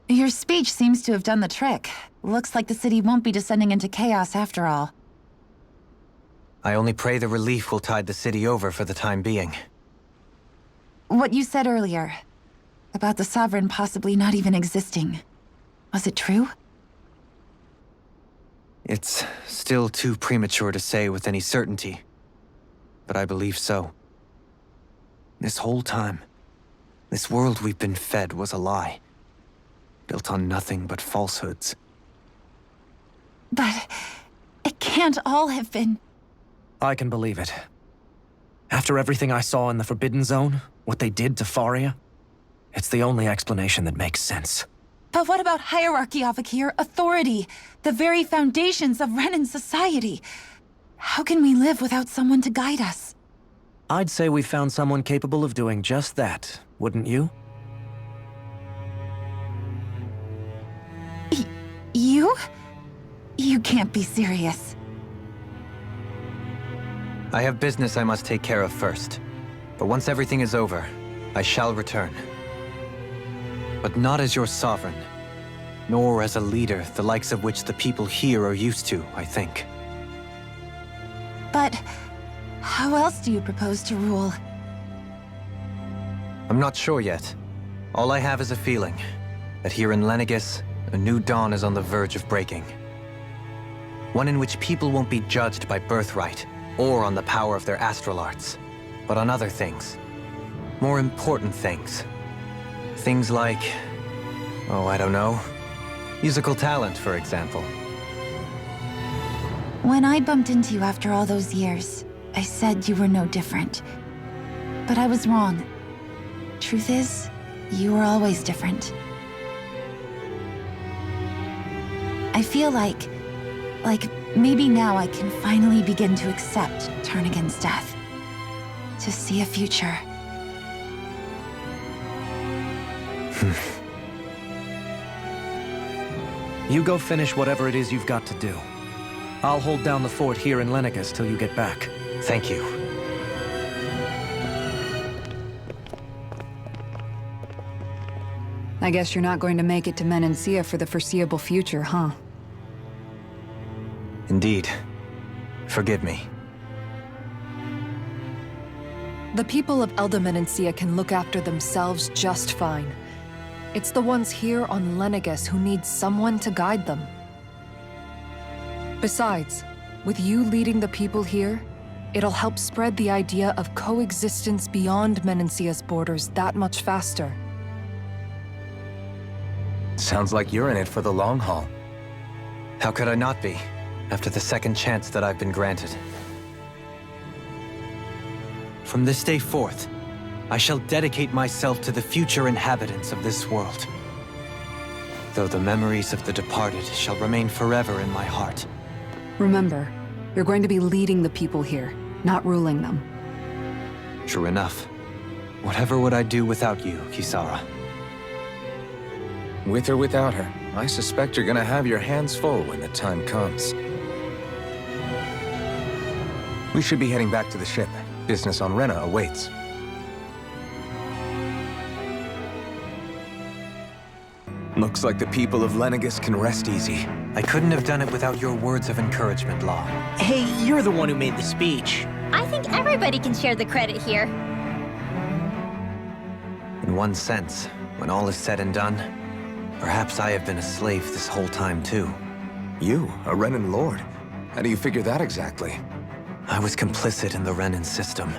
S11: Your speech seems to have done the trick. Looks like the city won't be descending into chaos after all.
S3: I only pray the relief will tide the city over for the time being.
S11: What you said earlier, about the Sovereign possibly not even existing, was it true?
S3: It's still too premature to say with any certainty, but I believe so. This whole time, this world we've been fed was a lie, built on nothing but falsehoods.
S11: But it can't all have been...
S7: I can believe it. After everything I saw in the Forbidden Zone, what they did to Faria, it's the only explanation that makes sense.
S11: But what about hierarchy, Avakir? Authority? The very foundations of Renan society? How can we live without someone to guide us?
S7: I'd say we found someone capable of doing just that, wouldn't you?
S11: You? You can't be serious.
S3: I have business I must take care of first. But once everything is over, I shall return. But not as your sovereign, nor as a leader the likes of which the people here are used to, I think.
S11: But how else do you propose to rule?
S3: I'm not sure yet. All I have is a feeling that here in Lenegis, a new dawn is on the verge of breaking. One in which people won't be judged by birthright, or on the power of their astral arts, but on other things. More important things. Things like, oh, I don't know, musical talent, for example.
S11: When I bumped into you after all those years, I said you were no different. But I was wrong. Truth is, you were always different. I feel like maybe now I can finally begin to accept Turnagain's death. To see a future.
S7: You go finish whatever it is you've got to do. I'll hold down the fort here in Lenegis till you get back.
S3: Thank you.
S1: I guess you're not going to make it to Menancia for the foreseeable future, huh?
S3: Indeed. Forgive me.
S1: The people of Elda Menancia can look after themselves just fine. It's the ones here on Lenegis who need someone to guide them. Besides, with you leading the people here, it'll help spread the idea of coexistence beyond Menancia's borders that much faster.
S2: Sounds like you're in it for the long haul.
S3: How could I not be, after the second chance that I've been granted? From this day forth, I shall dedicate myself to the future inhabitants of this world. Though the memories of the departed shall remain forever in my heart.
S1: Remember, you're going to be leading the people here. not ruling them.
S3: True enough. Whatever would I do without you, Kisara?
S2: With or without her, I suspect you're gonna have your hands full when the time comes. We should be heading back to the ship. Business on Rena awaits. Looks like the people of Lenegis can rest easy.
S3: I couldn't have done it without your words of encouragement, Law.
S4: Hey, you're the one who made the speech.
S6: I think everybody can share the credit here.
S3: In one sense, when all is said and done, perhaps I have been a slave this whole time too.
S2: You, a Renan Lord? How do you figure that exactly?
S3: I was complicit in the Renan system,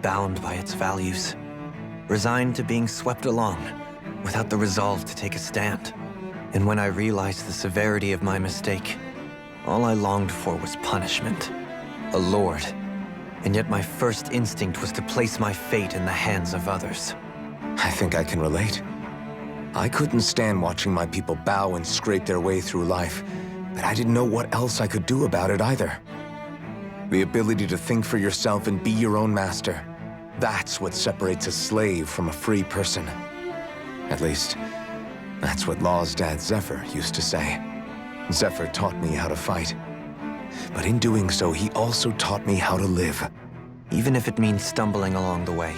S3: bound by its values, resigned to being swept along, without the resolve to take a stand. And when I realized the severity of my mistake, all I longed for was punishment. A lord. And yet my first instinct was to place my fate in the hands of others.
S2: I think I can relate. I couldn't stand watching my people bow and scrape their way through life, but I didn't know what else I could do about it either. The ability to think for yourself and be your own master. That's what separates a slave from a free person. At least, that's what Law's dad Zephyr used to say. Zephyr taught me how to fight. But in doing so, he also taught me how to live.
S3: Even if it means stumbling along the way.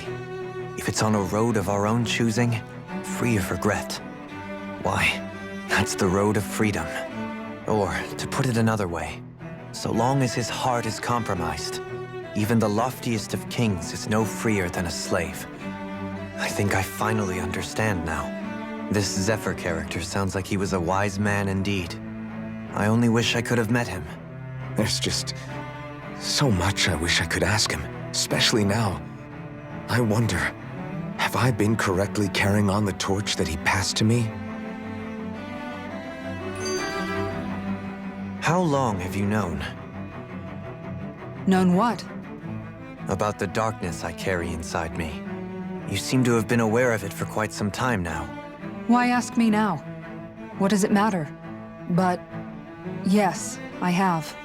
S3: If it's on a road of our own choosing, free of regret. Why, that's the road of freedom. Or, to put it another way, so long as his heart is compromised, even the loftiest of kings is no freer than a slave. I think I finally understand now. This Zephyr character sounds like he was a wise man indeed. I only wish I could have met him.
S2: There's just so much I wish I could ask him, especially now. I wonder, have I been correctly carrying on the torch that he passed to me?
S3: How long have you known?
S1: Known what?
S3: About the darkness I carry inside me. You seem to have been aware of it for quite some time now.
S1: Why ask me now? What does it matter? But yes, I have.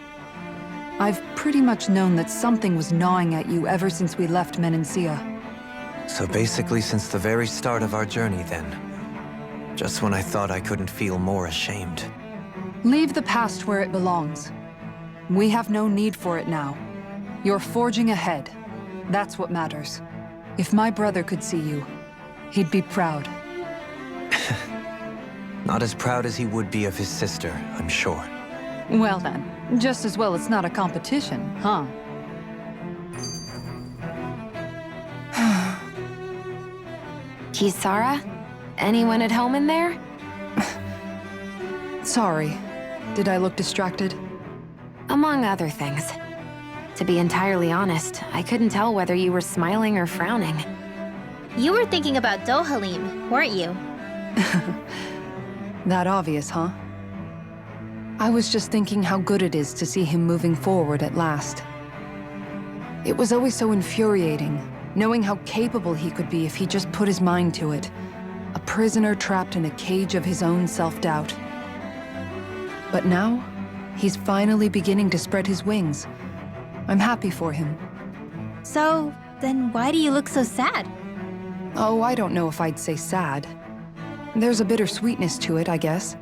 S1: I've pretty much known that something was gnawing at you ever since we left Menancia.
S3: So basically since the very start of our journey then. Just when I thought I couldn't feel more ashamed.
S1: Leave the past where it belongs. We have no need for it now. You're forging ahead. That's what matters. If my brother could see you, he'd be proud.
S3: Not as proud as he would be of his sister, I'm sure.
S1: Well then, just as well it's not a competition, huh?
S5: Kisara? Anyone at home in there?
S1: Sorry. Did I look distracted?
S5: Among other things. To be entirely honest, I couldn't tell whether you were smiling or frowning.
S6: You were thinking about Dohalim, weren't you?
S1: That obvious, huh? I was just thinking how good it is to see him moving forward at last. It was always so infuriating, knowing how capable he could be if he just put his mind to it. A prisoner trapped in a cage of his own self-doubt. But now, he's finally beginning to spread his wings. I'm happy for him.
S6: So, then why do you look so sad?
S1: Oh, I don't know if I'd say sad. There's a bittersweetness to it, I guess.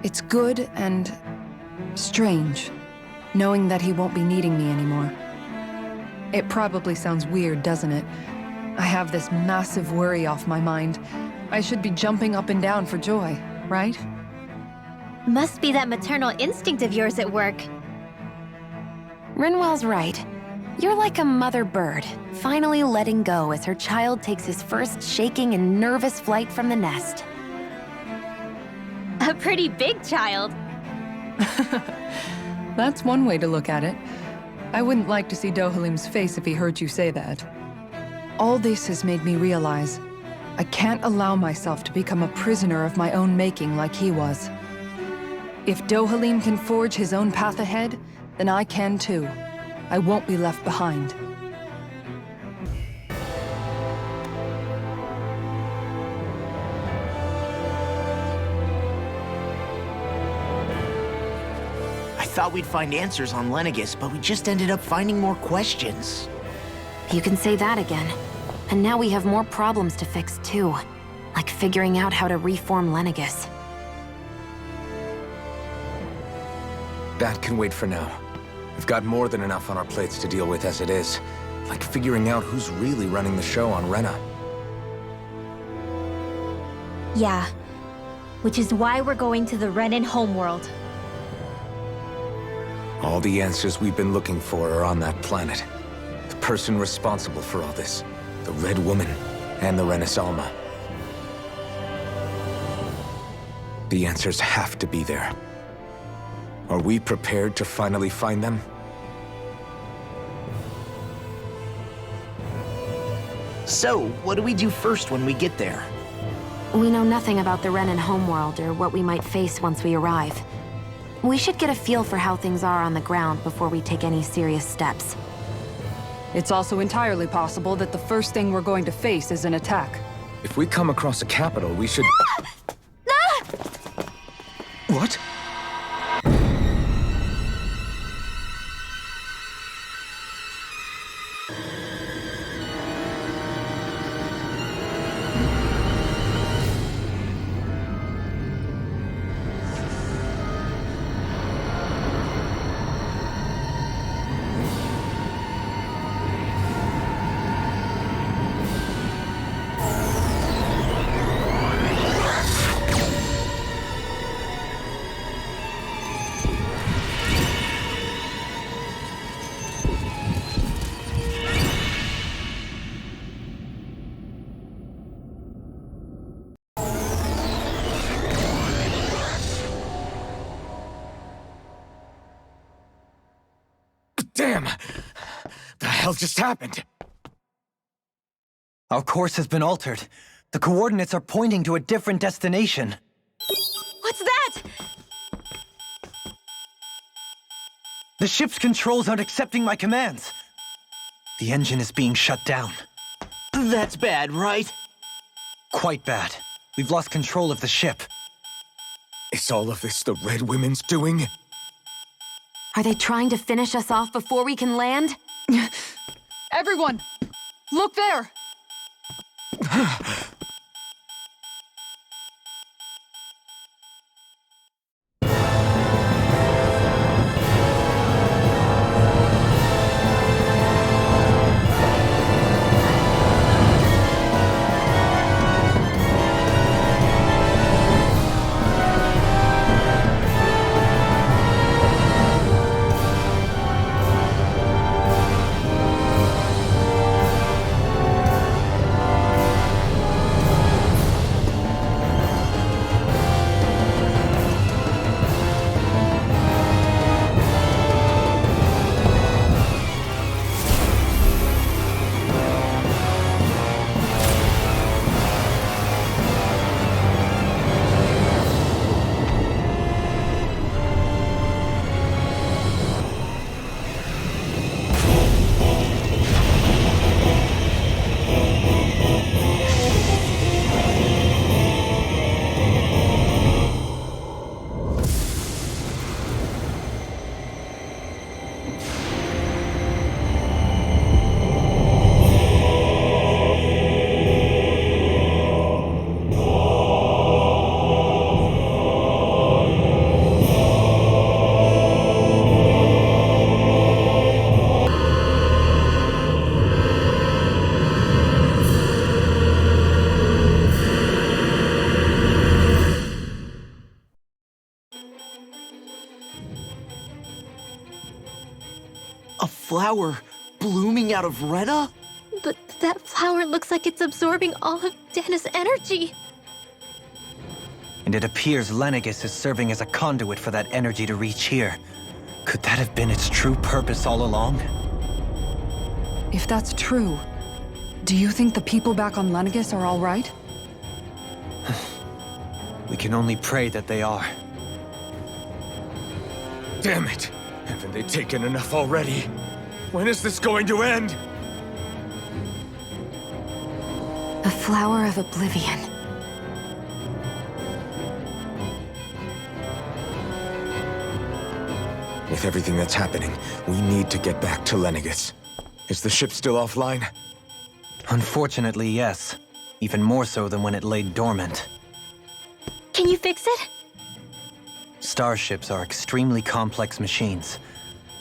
S1: It's good and strange, knowing that he won't be needing me anymore. It probably sounds weird, doesn't it? I have this massive worry off my mind. I should be jumping up and down for joy, right?
S6: Must be that maternal instinct of yours at work.
S5: Rinwell's right. You're like a mother bird, finally letting go as her child takes his first shaking and nervous flight from the nest.
S6: A pretty big child.
S1: That's one way to look at it. I wouldn't like to see Dohalim's face if he heard you say that. All this has made me realize I can't allow myself to become a prisoner of my own making like he was. If Dohalim can forge his own path ahead, then I can too. I won't be left behind.
S4: I thought we'd find answers on Lenegis, but we just ended up finding more questions.
S5: You can say that again. And now we have more problems to fix too. Like figuring out how to reform Lenegis.
S2: That can wait for now. We've got more than enough on our plates to deal with as it is. Like figuring out who's really running the show on Rena.
S6: Yeah. Which is why we're going to the Renan homeworld.
S2: All the answers we've been looking for are on that planet. The person responsible for all this. The Red Woman and the Renaissance. The answers have to be there. Are we prepared to finally find them?
S4: So, what do we do first when we get there?
S5: We know nothing about the Renan homeworld or what we might face once we arrive. We should get a feel for how things are on the ground before we take any serious steps.
S1: It's also entirely possible that the first thing we're going to face is an attack.
S2: If we come across a capital, we should... What? Damn! The hell just happened?
S3: Our course has been altered. The coordinates are pointing to a different destination.
S6: What's that?
S3: The ship's controls aren't accepting my commands. The engine is being shut down.
S4: That's bad, right?
S3: Quite bad. We've lost control of the ship.
S2: Is all of this the Red Women's doing?
S5: Are they trying to finish us off before we can land?
S1: Everyone! Look there!
S4: A flower blooming out of Rena?
S6: But that flower looks like it's absorbing all of Dana's energy.
S3: And it appears Lenegis is serving as a conduit for that energy to reach here. Could that have been its true purpose all along?
S1: If that's true, do you think the people back on Lenegis are all right?
S3: We can only pray that they are.
S2: Damn it! Haven't they taken enough already? When is this going to end?
S5: A flower of oblivion.
S2: With everything that's happening, we need to get back to Lenegis. Is the ship still offline?
S3: Unfortunately, yes. Even more so than when it lay dormant.
S6: Can you fix it?
S3: Starships are extremely complex machines.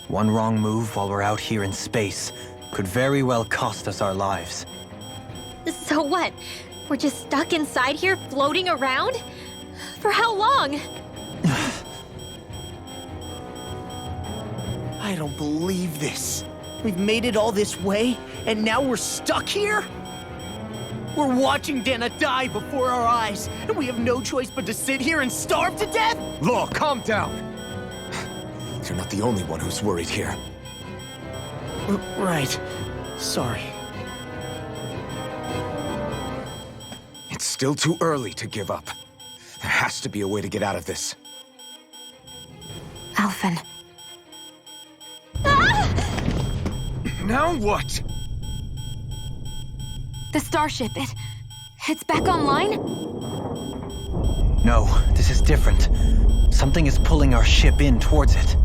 S3: One wrong move while we're out here in space could very well cost us our lives.
S6: So what? We're just stuck inside here, floating around? For how long?
S4: I don't believe this. We've made it all this way, and now we're stuck here? We're watching Dana die before our eyes, and we have no choice but to sit here and starve to death?
S2: Law, calm down! You're not the only one who's worried here.
S4: Right. Sorry.
S2: It's still too early to give up. There has to be a way to get out of this.
S5: Alphen.
S2: Now what?
S5: The starship, it's back online?
S3: No, this is different. Something is pulling our ship in towards it.